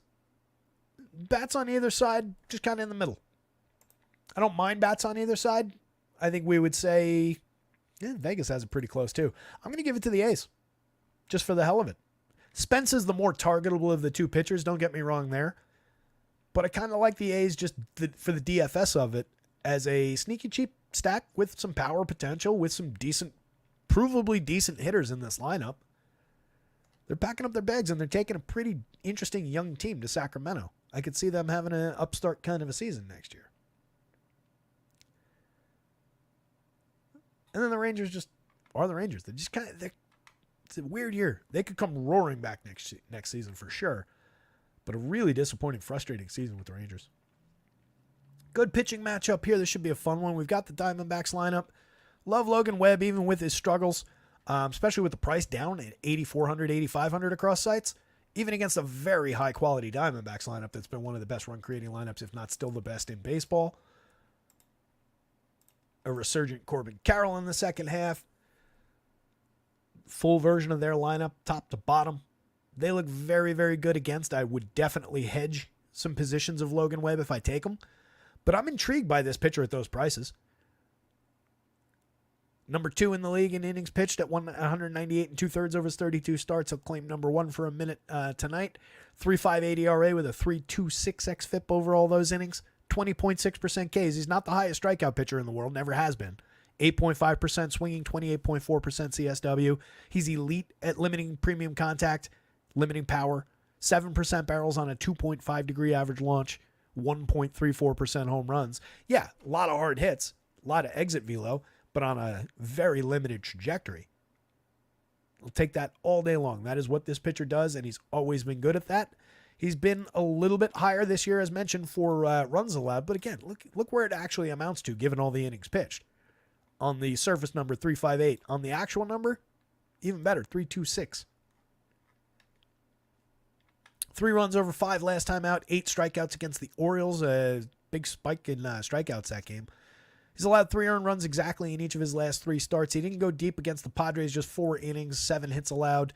bats on either side, just kind of in the middle. I don't mind bats on either side. I think we would say Vegas has it pretty close too. I'm going to give it to the A's just for the hell of it. Spence is the more targetable of the two pitchers. Don't get me wrong there. But I kind of like the A's just for the DFS of it as a sneaky cheap stack with some power potential, with some decent, provably decent hitters in this lineup. They're packing up their bags and they're taking a pretty interesting young team to Sacramento. I could see them having an upstart kind of a season next year. And then the Rangers just are the Rangers. They just it's a weird year. They could come roaring back next season for sure. But a really disappointing, frustrating season with the Rangers. Good pitching matchup here. This should be a fun one. We've got the Diamondbacks lineup. Love Logan Webb, even with his struggles, especially with the price down at 8,400, 8,500 across sites, even against a very high-quality Diamondbacks lineup that's been one of the best run-creating lineups, if not still the best in baseball. A resurgent Corbin Carroll in the second half. Full version of their lineup, top to bottom. They look very, very good against. I would definitely hedge some positions of Logan Webb if I take him. But I'm intrigued by this pitcher at those prices. Number 2 in the league in innings pitched at 198 and 2/3 over his 32 starts. He'll claim number 1 for a minute tonight. 3.58 ERA with a 3.26 xFIP over all those innings. 20.6% Ks. He's not the highest strikeout pitcher in the world. Never has been. 8.5% swinging, 28.4% CSW. He's elite at limiting premium contact, limiting power. 7% barrels on a 2.5 degree average launch. 1.34% home runs. Yeah, a lot of hard hits. A lot of exit velo, but on a very limited trajectory. I'll take that all day long. That is what this pitcher does, and he's always been good at that. He's been a little bit higher this year, as mentioned, for runs allowed. But again, look where it actually amounts to, given all the innings pitched. On the surface number, 3.58. On the actual number, even better, 3.26. 3 runs over 5 last time out. 8 strikeouts against the Orioles. A big spike in strikeouts that game. He's allowed 3 earned runs exactly in each of his last 3 starts. He didn't go deep against the Padres, just 4 innings, 7 hits allowed,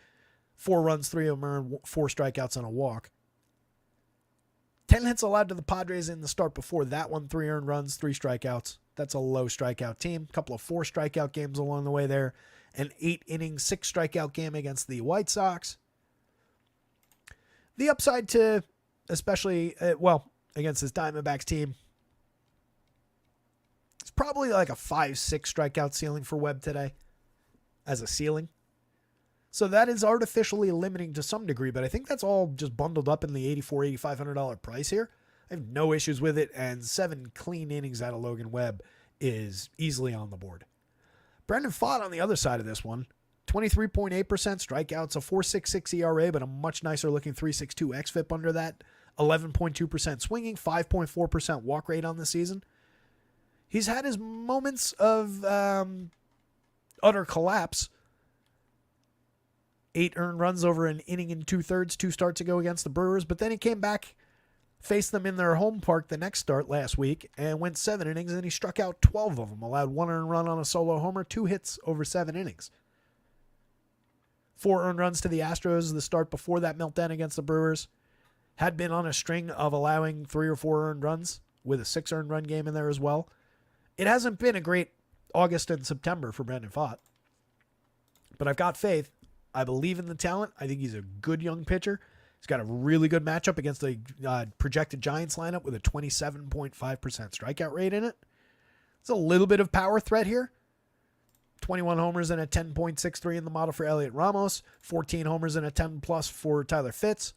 4 runs, 3 of them earned, 4 strikeouts and a walk. 10 hits allowed to the Padres in the start before that one, 3 earned runs, 3 strikeouts. That's a low strikeout team. A couple of 4 strikeout games along the way there. An 8 inning, 6 strikeout game against the White Sox. The upside to, especially, against this Diamondbacks team, it's probably like a 5-6 strikeout ceiling for Webb today as a ceiling. So that is artificially limiting to some degree, but I think that's all just bundled up in the $8,400, $8,500 price here. I have no issues with it, and 7 clean innings out of Logan Webb is easily on the board. Brandon Pfaadt on the other side of this one, 23.8% strikeouts, a 4.66 ERA, but a much nicer looking 3.62 xFIP under that, 11.2% swinging, 5.4% walk rate on the season. He's had his moments of utter collapse. 8 earned runs over an inning and 2/3, 2 starts ago against the Brewers, but then he came back, faced them in their home park the next start last week, and went 7 innings, and he struck out 12 of them, allowed 1 earned run on a solo homer, 2 hits over 7 innings. 4 earned runs to the Astros the start before that meltdown against the Brewers. Had been on a string of allowing 3 or 4 earned runs with a 6 earned run game in there as well. It hasn't been a great August and September for Brandon Pfaadt, but I've got faith. I believe in the talent. I think he's a good young pitcher. He's got a really good matchup against a projected Giants lineup with a 27.5% strikeout rate in it. It's a little bit of power threat here. 21 homers and a 10.63 in the model for Elliot Ramos. 14 homers and a 10+ for Tyler Fitz.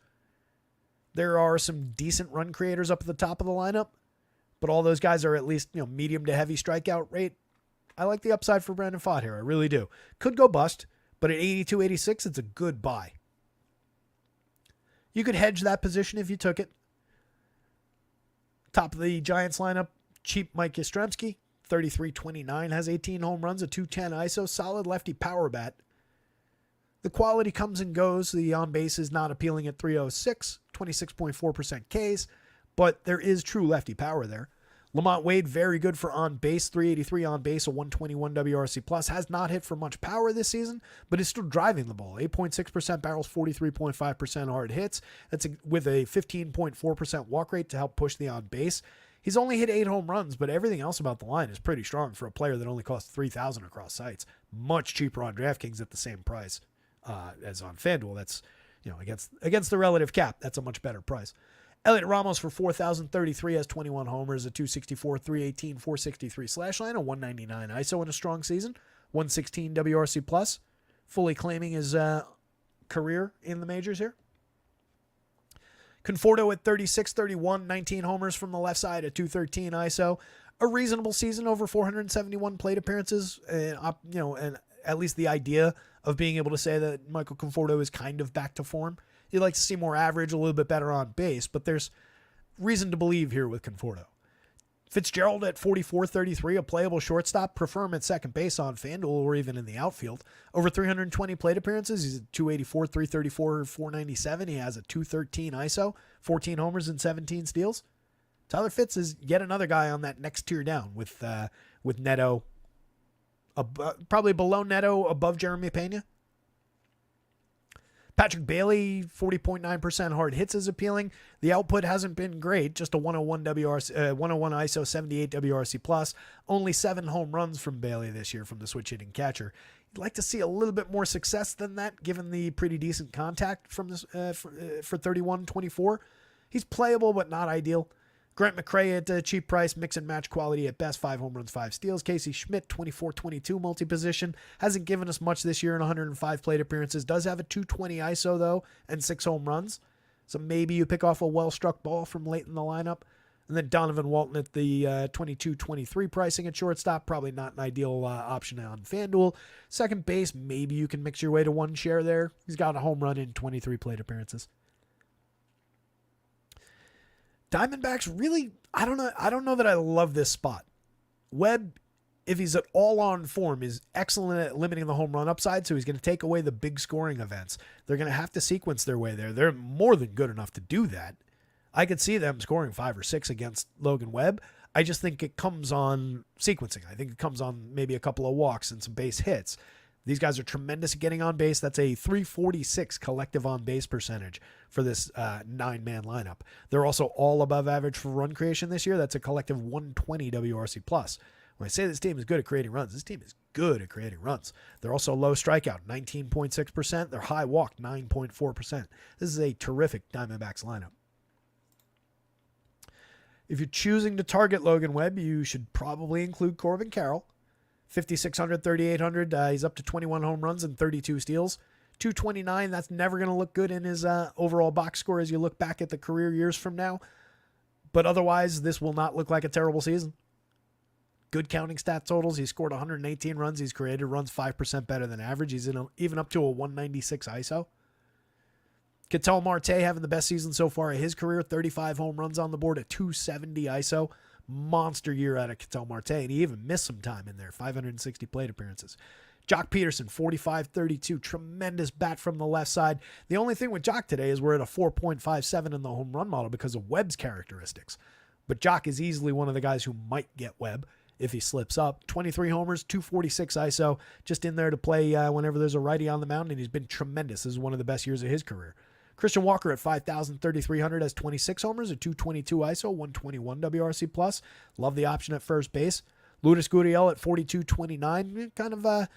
There are some decent run creators up at the top of the lineup, but all those guys are at least, medium to heavy strikeout rate. I like the upside for Brandon Pfaadt here. I really do. Could go bust, but at 82, 86, it's a good buy. You could hedge that position if you took it. Top of the Giants lineup, cheap Mike Yastrzemski, 33.29, has 18 home runs, a 210 ISO, solid lefty power bat. The quality comes and goes. The on-base is not appealing at 306, 26.4% Ks, but there is true lefty power there. Lamont Wade, very good for on-base, 383 on-base, a 121 WRC+. Has not hit for much power this season, but is still driving the ball. 8.6% barrels, 43.5% hard hits. That's with a 15.4% walk rate to help push the on-base. He's only hit 8 home runs, but everything else about the line is pretty strong for a player that only costs $3,000 across sites. Much cheaper on DraftKings at the same price as on FanDuel. That's, against the relative cap, that's a much better price. Elliot Ramos for $4,033 has 21 homers, a 264, 318, 463 slash line, a 199 ISO in a strong season, 116 WRC+, fully claiming his career in the majors here. Conforto at 36, 31, 19 homers from the left side, a 213 ISO, a reasonable season, over 471 plate appearances, and at least the idea of being able to say that Michael Conforto is kind of back to form. You'd like to see more average, a little bit better on base, but there's reason to believe here with Conforto. Fitzgerald at 44.33, a playable shortstop. Prefer him at second base on FanDuel or even in the outfield. Over 320 plate appearances. He's at 284, 334, 497. He has a 213 ISO, 14 homers and 17 steals. Tyler Fitz is yet another guy on that next tier down with Neto, probably below Neto, above Jeremy Pena. Patrick Bailey, 40.9% hard hits is appealing. The output hasn't been great, just a 101 ISO, 78 WRC plus. Only 7 home runs from Bailey this year from the switch hitting catcher. You'd like to see a little bit more success than that, given the pretty decent contact from this for 31-24. He's playable, but not ideal. Grant McCray at a cheap price, mix and match quality at best, 5 home runs, 5 steals. Casey Schmidt, 24-22 multi-position. Hasn't given us much this year in 105 plate appearances. Does have a 220 ISO, though, and 6 home runs. So maybe you pick off a well-struck ball from late in the lineup. And then Donovan Walton at the 22-23 pricing at shortstop. Probably not an ideal option on FanDuel. Second base, maybe you can mix your way to one share there. He's got a home run in 23 plate appearances. Diamondbacks really, I don't know that I love this spot. Webb, if he's at all on form, is excellent at limiting the home run upside, so he's going to take away the big scoring events. They're going to have to sequence their way there. They're more than good enough to do that. I could see them scoring 5 or 6 against Logan Webb. I just think it comes on sequencing. I think it comes on maybe a couple of walks and some base hits. These guys are tremendous at getting on base. That's a 346 collective on base percentage for this 9-man lineup. They're also all above average for run creation this year. That's a collective 120 WRC plus. When I say this team is good at creating runs, this team is good at creating runs. They're also low strikeout, 19.6%. They're high walk, 9.4%. This is a terrific Diamondbacks lineup. If you're choosing to target Logan Webb, you should probably include Corbin Carroll. 5,600, 3,800. He's up to 21 home runs and 32 steals. 229, that's never going to look good in his overall box score as you look back at the career years from now. But otherwise, this will not look like a terrible season. Good counting stat totals. He scored 118 runs. He's created runs 5% better than average. He's even up to a 196 ISO. Ketel Marte having the best season so far of his career. 35 home runs on the board at 270 ISO. Monster year out of Ketel Marte, and he even missed some time in there, 560 plate appearances. Jock Peterson, 45-32, tremendous bat from the left side. The only thing with Jock today is we're at a 4.57 in the home run model because of Webb's characteristics. But Jock is easily one of the guys who might get Webb if he slips up. 23 homers, 246 ISO, just in there to play whenever there's a righty on the mound, and he's been tremendous. This is one of the best years of his career. Christian Walker at 5,000, 3,300 has 26 homers, a 222 ISO, 121 WRC plus. Love the option at first base. Lourdes Gurriel at 42.29, kind of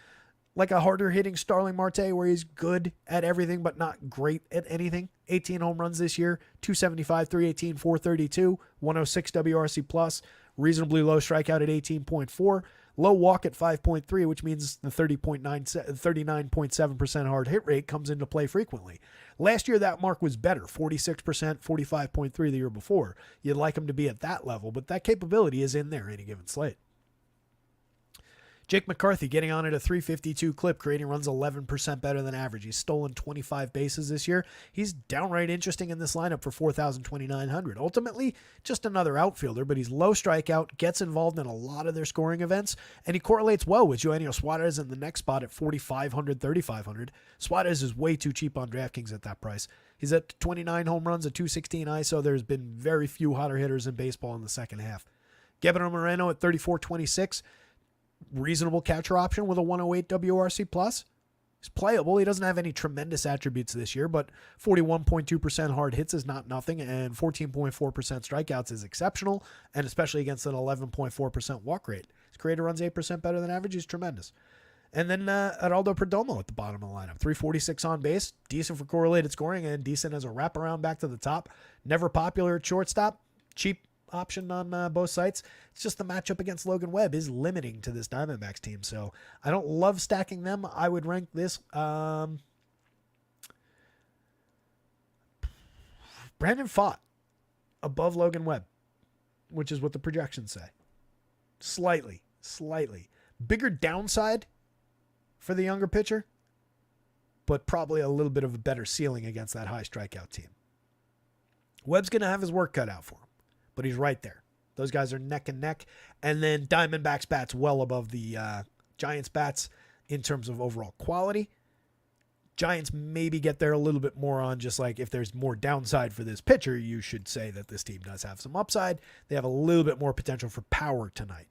like a harder hitting Starling Marte where he's good at everything but not great at anything. 18 home runs this year, 275, 318, 432, 106 WRC plus. Reasonably low strikeout at 18.4. Low walk at 5.3, which means the 39.7% hard hit rate comes into play frequently. Last year, that mark was better, 46%, 45.3 the year before. You'd like him to be at that level, but that capability is in there any given slate. Jake McCarthy getting on at a 352 clip, creating runs 11% better than average. He's stolen 25 bases this year. He's downright interesting in this lineup for 4,200. Ultimately, just another outfielder, but he's low strikeout, gets involved in a lot of their scoring events, and he correlates well with Eugenio Suarez in the next spot at 4,500, 3,500. Suarez is way too cheap on DraftKings at that price. He's at 29 home runs, a 216 ISO. There's been very few hotter hitters in baseball in the second half. Gabriel Moreno at 34.26. Reasonable catcher option with a 108 WRC plus. He's playable. He doesn't have any tremendous attributes this year, but 41.2% hard hits is not nothing, and 14.4% strikeouts is exceptional, and especially against an 11.4% walk rate. His creator runs 8% better than average. He's tremendous. And then Geraldo Perdomo at the bottom of the lineup. 346 on base, decent for correlated scoring, and decent as a wraparound back to the top. Never popular at shortstop. Cheap option on both sites. It's just the matchup against Logan Webb is limiting to this Diamondbacks team, so I don't love stacking them. I would rank this Brandon Pfaadt above Logan Webb, which is what the projections say. Slightly bigger downside for the younger pitcher, but probably a little bit of a better ceiling against that high strikeout team. Webb's going to have his work cut out for him, but he's right there. Those guys are neck and neck. And then Diamondbacks bats well above the Giants bats in terms of overall quality. Giants maybe get there a little bit more on just like if there's more downside for this pitcher, you should say that this team does have some upside. They have a little bit more potential for power tonight.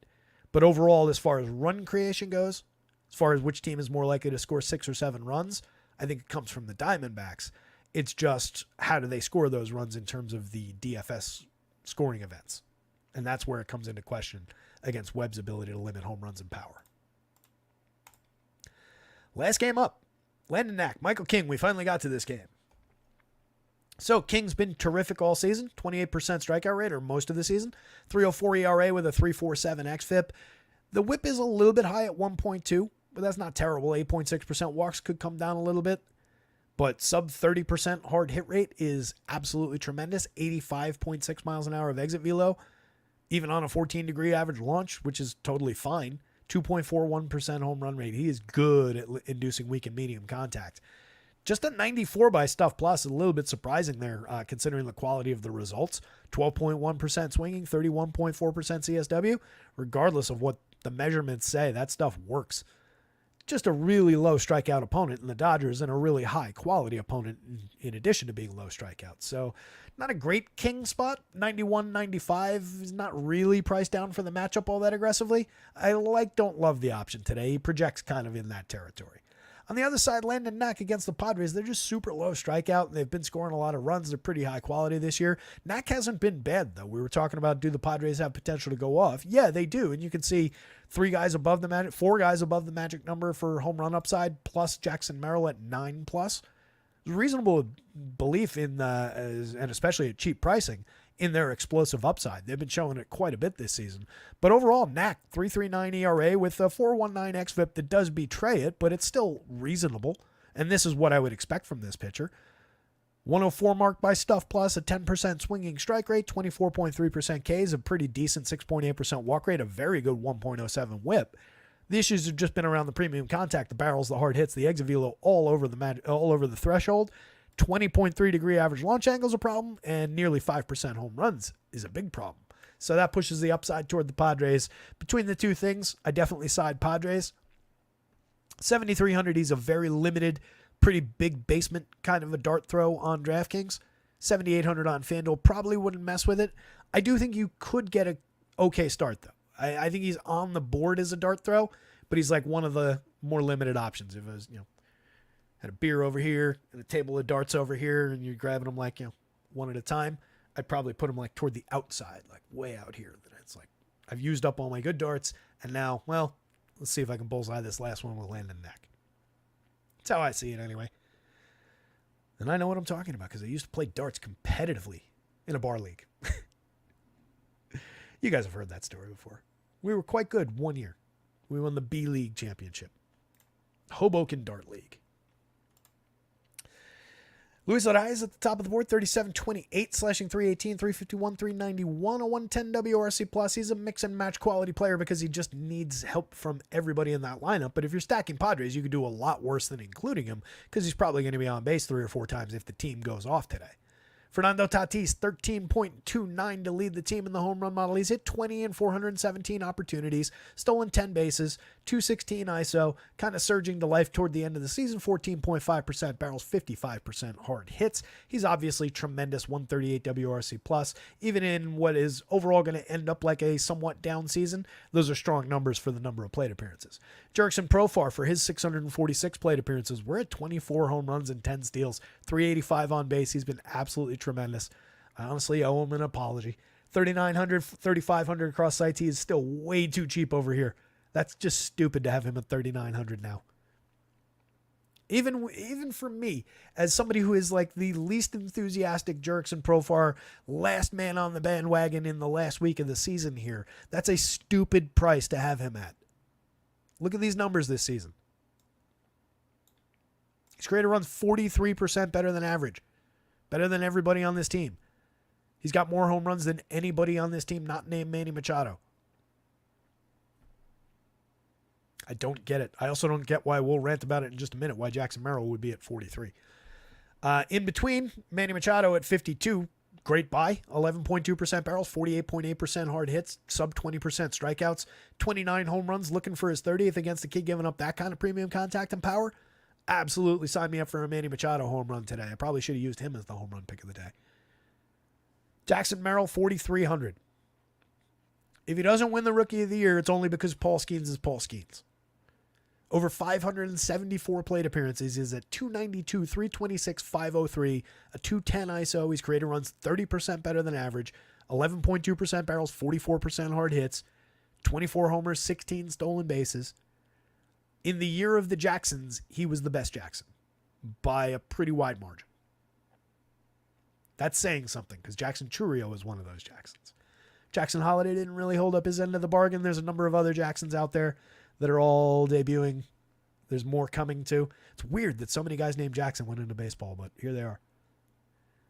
But overall, as far as run creation goes, as far as which team is more likely to score 6 or 7 runs, I think it comes from the Diamondbacks. It's just how do they score those runs in terms of the DFS scoring events. And that's where it comes into question against Webb's ability to limit home runs and power. Last game up. Landon Knack, Michael King. We finally got to this game. So King's been terrific all season. 28% strikeout rate, or most of the season. 3.04 ERA with a 3.47 xFIP. The whip is a little bit high at 1.2, but that's not terrible. 8.6% walks could come down a little bit. But sub 30% hard hit rate is absolutely tremendous. 85.6 miles an hour of exit velo, even on a 14-degree average launch, which is totally fine. 2.41% home run rate. He is good at inducing weak and medium contact. Just a 94 by Stuff Plus, a little bit surprising there considering the quality of the results. 12.1% swinging, 31.4% CSW. Regardless of what the measurements say, that stuff works. Just a really low strikeout opponent in the Dodgers and a really high quality opponent in addition to being low strikeouts. So not a great King spot. 91, 95 is not really priced down for the matchup all that aggressively. I don't love the option today. He projects kind of in that territory. On the other side, Landon Knack against the Padres, they're just super low strikeout, and they've been scoring a lot of runs. They're pretty high quality this year. Knack hasn't been bad, though. We were talking about, do the Padres have potential to go off? Yeah, they do, and you can see 4 guys above the magic number for home run upside, plus Jackson Merrill at 9+. Reasonable belief in, and especially at cheap pricing, in their explosive upside. They've been showing it quite a bit this season. But overall, Knack, 3.39 ERA with a 4.19 xFIP that does betray it, but it's still reasonable. And this is what I would expect from this pitcher. 104 mark by Stuff Plus, a 10% swinging strike rate, 24.3% Ks, a pretty decent 6.8% walk rate, a very good 1.07 whip. The issues have just been around the premium contact, the barrels, the hard hits, the exit velo all over the threshold. 20.3 degree average launch angle is a problem, and nearly 5% home runs is a big problem. So that pushes the upside toward the Padres. Between the two things, I definitely side Padres. 7,300, he's a very limited, pretty big basement kind of a dart throw on DraftKings. 7,800 on FanDuel, probably wouldn't mess with it. I do think you could get a okay start, though. I think he's on the board as a dart throw, but he's like one of the more limited options. If it was, had a beer over here and a table of darts over here, and you're grabbing them like, one at a time, I'd probably put them like toward the outside, like way out here. Then it's like, I've used up all my good darts, and now, well, let's see if I can bullseye this last one with Landon Knack. That's how I see it anyway. And I know what I'm talking about because I used to play darts competitively in a bar league. You guys have heard that story before. We were quite good one year. We won the B League championship. Hoboken Dart League. Luis Arias at the top of the board, 37-28, slashing 318, 351, 391, a 110 WRC plus. He's a mix and match quality player because he just needs help from everybody in that lineup. But if you're stacking Padres, you could do a lot worse than including him because he's probably going to be on base 3 or 4 times if the team goes off today. Fernando Tatis, 13.29 to lead the team in the home run model. He's hit 20 in 417 opportunities, stolen 10 bases, 216 ISO, kind of surging to life toward the end of the season, 14.5% barrels, 55% hard hits. He's obviously tremendous, 138 WRC plus, even in what is overall going to end up like a somewhat down season. Those are strong numbers for the number of plate appearances. Jurickson Profar, for his 646 plate appearances, we're at 24 home runs and 10 steals, 385 on base. He's been absolutely tremendous. I honestly owe him an apology. 3,900, 3,500 across sites. He is still way too cheap over here. That's just stupid to have him at 3,900 now. Even for me, as somebody who is like the least enthusiastic Jurickson Profar, last man on the bandwagon in the last week of the season here, that's a stupid price to have him at. Look at these numbers this season. He's created runs 43% better than average. Better than everybody on this team. He's got more home runs than anybody on this team not named Manny Machado. I don't get it. I also don't get why, we'll rant about it in just a minute, why Jackson Merrill would be at 43. In between, Manny Machado at 52, great buy. 11.2% barrels, 48.8% hard hits, sub 20% strikeouts, 29 home runs, looking for his 30th against the kid giving up that kind of premium contact and power. Absolutely sign me up for a Manny Machado home run today. I probably should have used him as the home run pick of the day. Jackson Merrill, 4,300. If he doesn't win the Rookie of the Year, it's only because Paul Skeens is Paul Skeens. Over 574 plate appearances. He's at 292, 326, 503, a 210 ISO. He's created runs 30% better than average, 11.2% barrels, 44% hard hits, 24 homers, 16 stolen bases. In the year of the Jacksons, he was the best Jackson by a pretty wide margin. That's saying something because Jackson Chourio is one of those Jacksons. Jackson Holiday didn't really hold up his end of the bargain. There's a number of other Jacksons out there that are all debuting. There's more coming too. It's weird that so many guys named Jackson went into baseball, but here they are.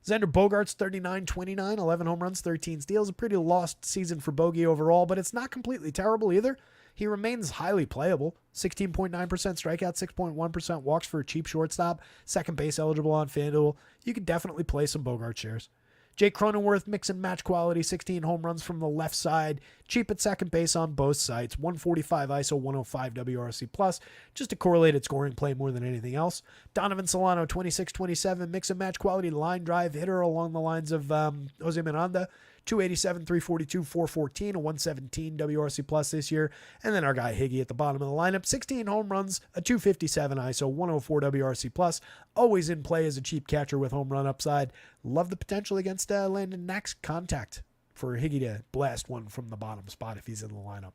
Xander Bogaerts, 39-29, 11 home runs, 13 steals. A pretty lost season for Bogey overall, but it's not completely terrible either. He remains highly playable. 16.9% strikeout, 6.1% walks for a cheap shortstop. Second base eligible on FanDuel. You could definitely play some Bogart shares. Jake Cronenworth, mix and match quality, 16 home runs from the left side. Cheap at second base on both sides. 145 ISO, 105 WRC+. Just a correlated scoring play more than anything else. Donovan Solano, 26-27, mix and match quality line drive hitter along the lines of Jose Miranda. 287, 342, 414, a 117 WRC+ this year. And then our guy Higgy at the bottom of the lineup. 16 home runs, a 257 ISO, 104 WRC+. Always in play as a cheap catcher with home run upside. Love the potential against Landon Knack's contact for Higgy to blast one from the bottom spot if he's in the lineup.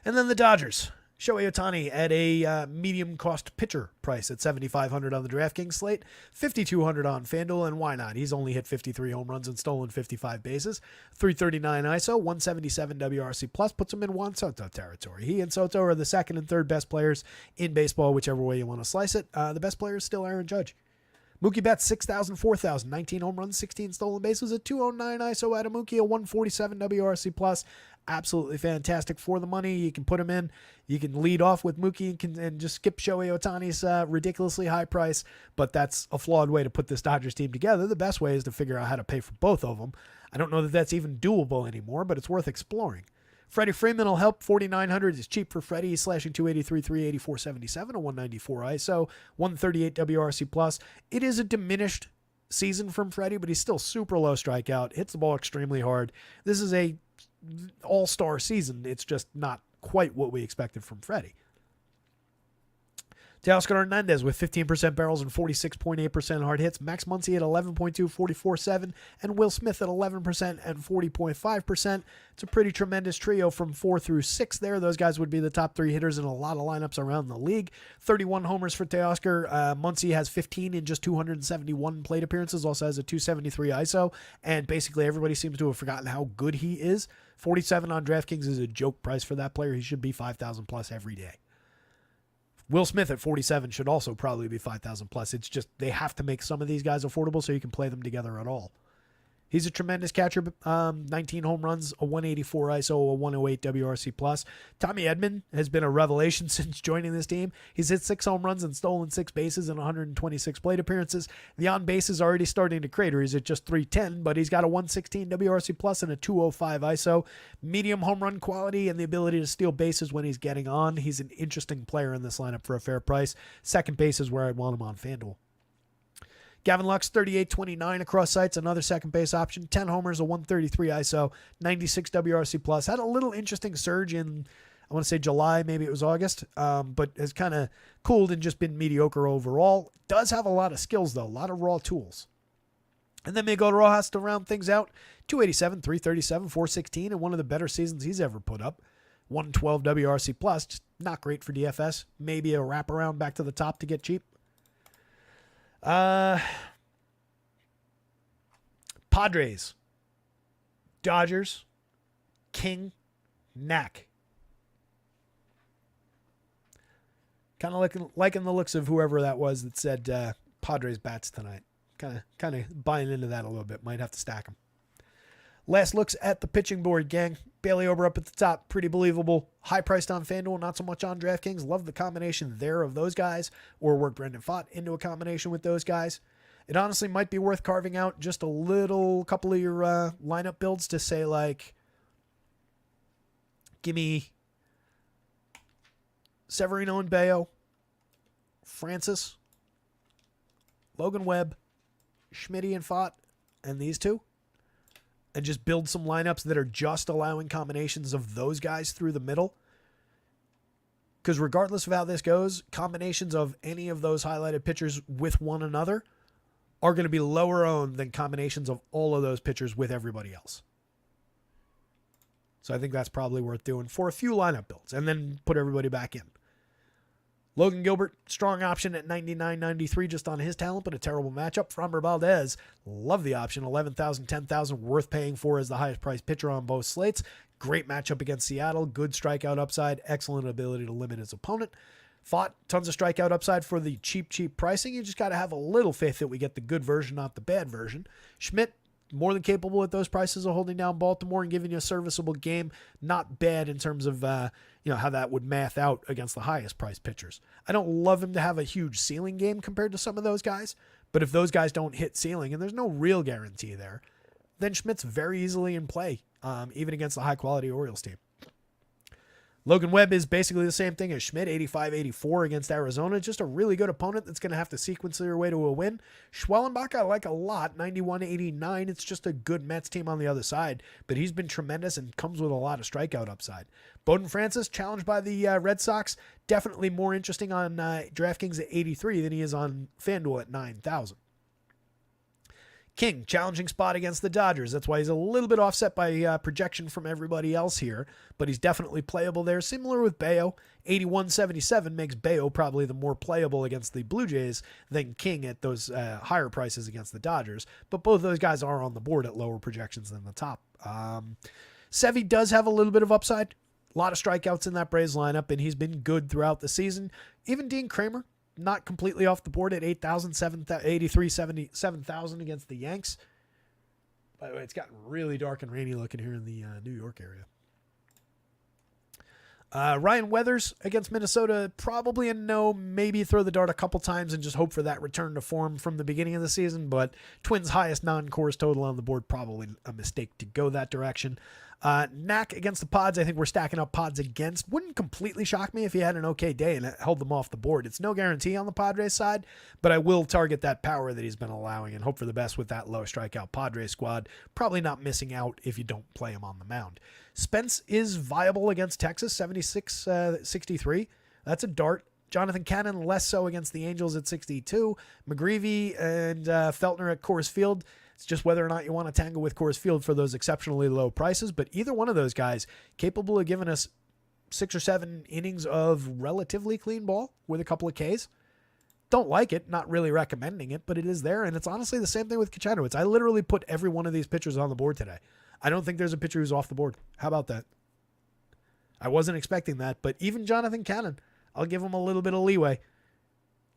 And then the Dodgers. Shohei Ohtani at a medium cost pitcher price at $7,500 on the DraftKings slate, $5,200 on FanDuel, and why not? He's only hit 53 home runs and stolen 55 bases, 339 ISO, 177 WRC+, puts him in Juan Soto territory. He and Soto are the second and third best players in baseball, whichever way you want to slice it. The best player is still Aaron Judge. Mookie Betts, 6,000, 4,000, 19 home runs, 16 stolen bases, a 209 ISO out of Mookie, a 147 WRC+. Absolutely fantastic for the money. You can put him in. You can lead off with Mookie and just skip Shohei Ohtani's ridiculously high price, but that's a flawed way to put this Dodgers team together. The best way is to figure out how to pay for both of them. I don't know that that's even doable anymore, but it's worth exploring. Freddie Freeman will help. 4,900 is cheap for Freddie. He's slashing 283, 384, 77, a 194 ISO, 138 WRC+. It is a diminished season from Freddie, but he's still super low strikeout. Hits the ball extremely hard. This is a all-star season. It's just not quite what we expected from Freddie. Teoscar Hernandez with 15% barrels and 46.8% hard hits. Max Muncy at 11.2, 44.7, and Will Smith at 11% and 40.5%. It's a pretty tremendous trio from 4 through 6 there. Those guys would be the top 3 hitters in a lot of lineups around the league. 31 homers for Teoscar. Muncy has 15 in just 271 plate appearances, also has a 273 ISO, and basically everybody seems to have forgotten how good he is. 47 on DraftKings is a joke price for that player. He should be 5,000 plus every day. Will Smith at 47 should also probably be 5,000 plus. It's just they have to make some of these guys affordable so you can play them together at all. He's a tremendous catcher. 19 home runs, a 184 ISO, a 108 WRC+. Tommy Edman has been a revelation since joining this team. He's hit 6 home runs and stolen 6 bases in 126 plate appearances. The on-base is already starting to crater. He's at just 310, but he's got a 116 WRC+ and a 205 ISO. Medium home run quality and the ability to steal bases when he's getting on. He's an interesting player in this lineup for a fair price. Second base is where I'd want him on FanDuel. Gavin Lux, 38-29 across sites, another second base option. 10 homers, a 133 ISO, 96 WRC+. Had a little interesting surge in, I want to say July, maybe it was August, but has kind of cooled and just been mediocre overall. Does have a lot of skills, though, a lot of raw tools. And then Miguel Rojas to round things out. 287, 337, 416, and one of the better seasons he's ever put up. 112 WRC+, just not great for DFS. Maybe a wraparound back to the top to get cheap. Padres, Dodgers, King, Knack. Kind of liking the looks of whoever that was that said Padres bats tonight. Kind of buying into that a little bit. Might have to stack them. Last looks at the pitching board, gang. Bailey Ober up at the top, pretty believable. High priced on FanDuel, not so much on DraftKings. Love the combination there of those guys, or work Brendan Pfaadt into a combination with those guys. it honestly might be worth carving out just a couple of your lineup builds to say, like, give me Severino and Bayo, Francis, Logan Webb, Schmitty and Fott, and these two, and just build some lineups that are just allowing combinations of those guys through the middle. Because regardless of how this goes, combinations of any of those highlighted pitchers with one another are going to be lower owned than combinations of all of those pitchers with everybody else. So I think that's probably worth doing for a few lineup builds and then put everybody back in. Logan Gilbert, strong option at 99.93 just on his talent, but a terrible matchup. Framber Valdez, love the option. 11,000, 10,000, worth paying for as the highest priced pitcher on both slates. Great matchup against Seattle. Good strikeout upside. Excellent ability to limit his opponent. Fought tons of strikeout upside for the cheap pricing. You just got to have a little faith that we get the good version, not the bad version. Schmidt, more than capable at those prices of holding down Baltimore and giving you a serviceable game. Not bad in terms of how that would math out against the highest priced pitchers. I don't love him to have a huge ceiling game compared to some of those guys, but if those guys don't hit ceiling, and there's no real guarantee there, then Schmidt's very easily in play, even against the high quality Orioles team. Logan Webb is basically the same thing as Schmidt, 85-84 against Arizona. Just a really good opponent that's going to have to sequence their way to a win. Schwellenbach I like a lot, 91-89. It's just a good Mets team on the other side, but he's been tremendous and comes with a lot of strikeout upside. Bowden Francis, challenged by the Red Sox, definitely more interesting on DraftKings at 83 than he is on FanDuel at 9,000. King, challenging spot against the Dodgers. That's why he's a little bit offset by projection from everybody else here, but he's definitely playable there. Similar with Bayo, 81-77 makes Bayo probably the more playable against the Blue Jays than King at those higher prices against the Dodgers, but both of those guys are on the board at lower projections than the top. Sevy does have a little bit of upside. A lot of strikeouts in that Braves lineup, and he's been good throughout the season. Even Dean Kramer, not completely off the board at 8,000, 7,000 against the Yanks. By the way, it's gotten really dark and rainy looking here in the New York area. Ryan Weathers against Minnesota, probably a no, maybe throw the dart a couple times and just hope for that return to form from the beginning of the season, but Twins' highest non-course total on the board, probably a mistake to go that direction. Knack against the Pods, I think we're stacking up Pods against. Wouldn't completely shock me if he had an okay day and held them off the board. It's no guarantee on the Padres side, but I will target that power that he's been allowing and hope for the best with that low strikeout Padres squad. Probably not missing out if you don't play him on the mound. Spence is viable against Texas, 76-63. That's a dart. Jonathan Cannon less so against the Angels at 62. McGreevy and Feltner at Coors Field. It's just whether or not you want to tangle with Coors Field for those exceptionally low prices, but either one of those guys capable of giving us 6 or 7 innings of relatively clean ball with a couple of Ks. Don't like it, not really recommending it, but it is there, and it's honestly the same thing with Kachanowicz. I literally put every one of these pitchers on the board today. I don't think there's a pitcher who's off the board. How about that? I wasn't expecting that, but even Jonathan Cannon, I'll give him a little bit of leeway.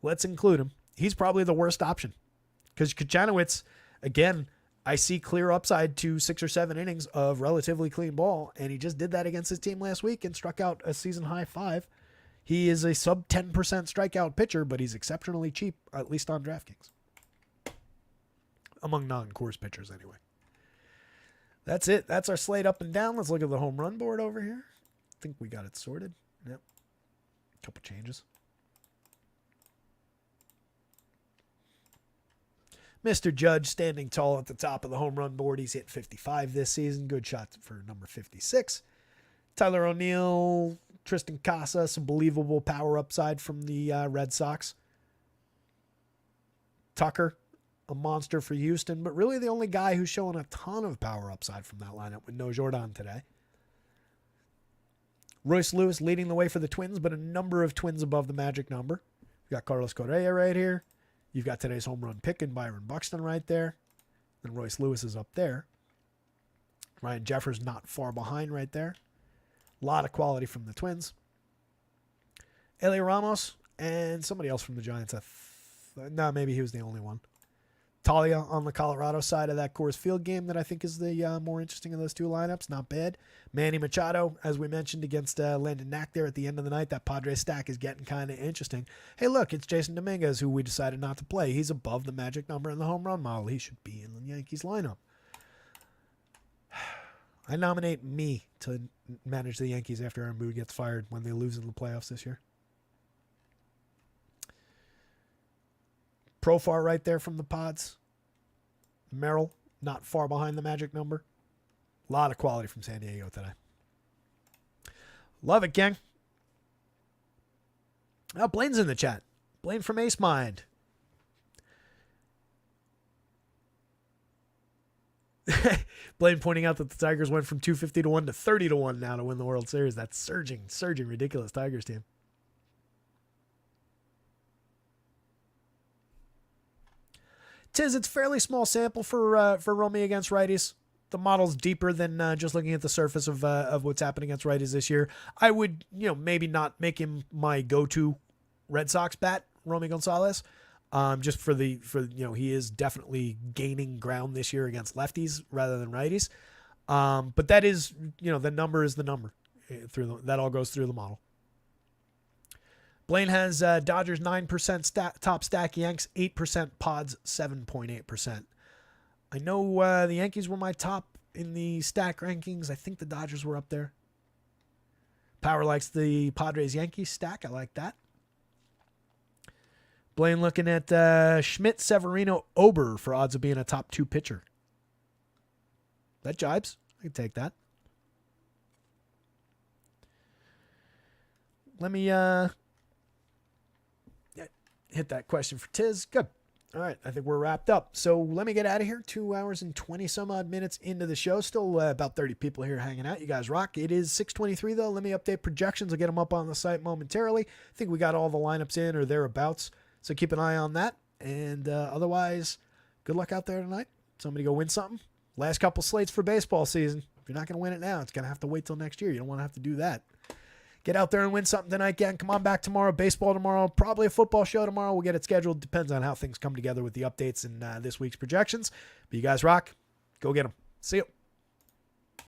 Let's include him. He's probably the worst option because Kachanowicz, again, I see clear upside to 6 or 7 innings of relatively clean ball, and he just did that against his team last week and struck out a season-high 5. He is a sub-10% strikeout pitcher, but he's exceptionally cheap, at least on DraftKings. Among non-course pitchers, anyway. That's it. That's our slate up and down. Let's look at the home run board over here. I think we got it sorted. Yep. Couple changes. Mr. Judge standing tall at the top of the home run board. He's hit 55 this season. Good shot for number 56. Tyler O'Neill, Tristan Casa, some believable power upside from the Red Sox. Tucker, a monster for Houston, but really the only guy who's showing a ton of power upside from that lineup with no Jordan today. Royce Lewis leading the way for the Twins, but a number of Twins above the magic number. We've got Carlos Correa right here. You've got today's home run pick and Byron Buxton right there. Then Royce Lewis is up there. Ryan Jeffers not far behind right there. A lot of quality from the Twins. Elie Ramos and somebody else from the Giants. No, maybe he was the only one. Talia on the Colorado side of that Coors Field game that I think is the more interesting of those two lineups. Not bad. Manny Machado, as we mentioned, against Landon Knack there at the end of the night. That Padres stack is getting kind of interesting. Hey, look, it's Jason Dominguez, who we decided not to play. He's above the magic number in the home run model. He should be in the Yankees lineup. I nominate me to manage the Yankees after Aaron Boone gets fired when they lose in the playoffs this year. Profar right there from the Pods. Merrill, not far behind the magic number. A lot of quality from San Diego today. Love it, gang. Oh, Blaine's in the chat. Blaine from Ace Mind. Blaine pointing out that the Tigers went from 250 to 1 to 30 to 1 now to win the World Series. That's surging, ridiculous Tigers team. It's fairly small sample for Romy against righties. The model's deeper than just looking at the surface of what's happening against righties this year. I would, maybe not make him my go-to Red Sox bat, Romy Gonzalez, just for he is definitely gaining ground this year against lefties rather than righties. But that is, the number is the number. That all goes through the model. Blaine has Dodgers 9% top stack, Yanks 8%, Pods 7.8%. I know the Yankees were my top in the stack rankings. I think the Dodgers were up there. Power likes the Padres-Yankees stack. I like that. Blaine looking at Schmidt, Severino, Ober for odds of being a top 2 pitcher. That jibes. I can take that. Let me hit that question for Tiz. Good. All right. I think we're wrapped up. So let me get out of here. 2 hours and 20 some odd minutes into the show. Still about 30 people here hanging out. You guys rock. It is 6:23 though. Let me update projections. I'll get them up on the site momentarily. I think we got all the lineups in or thereabouts. So keep an eye on that. And otherwise, good luck out there tonight. Somebody go win something. Last couple slates for baseball season. If you're not going to win it now, it's going to have to wait till next year. You don't want to have to do that. Get out there and win something tonight, gang. Come on back tomorrow. Baseball tomorrow. Probably a football show tomorrow. We'll get it scheduled. Depends on how things come together with the updates and this week's projections. But you guys rock. Go get them. See you.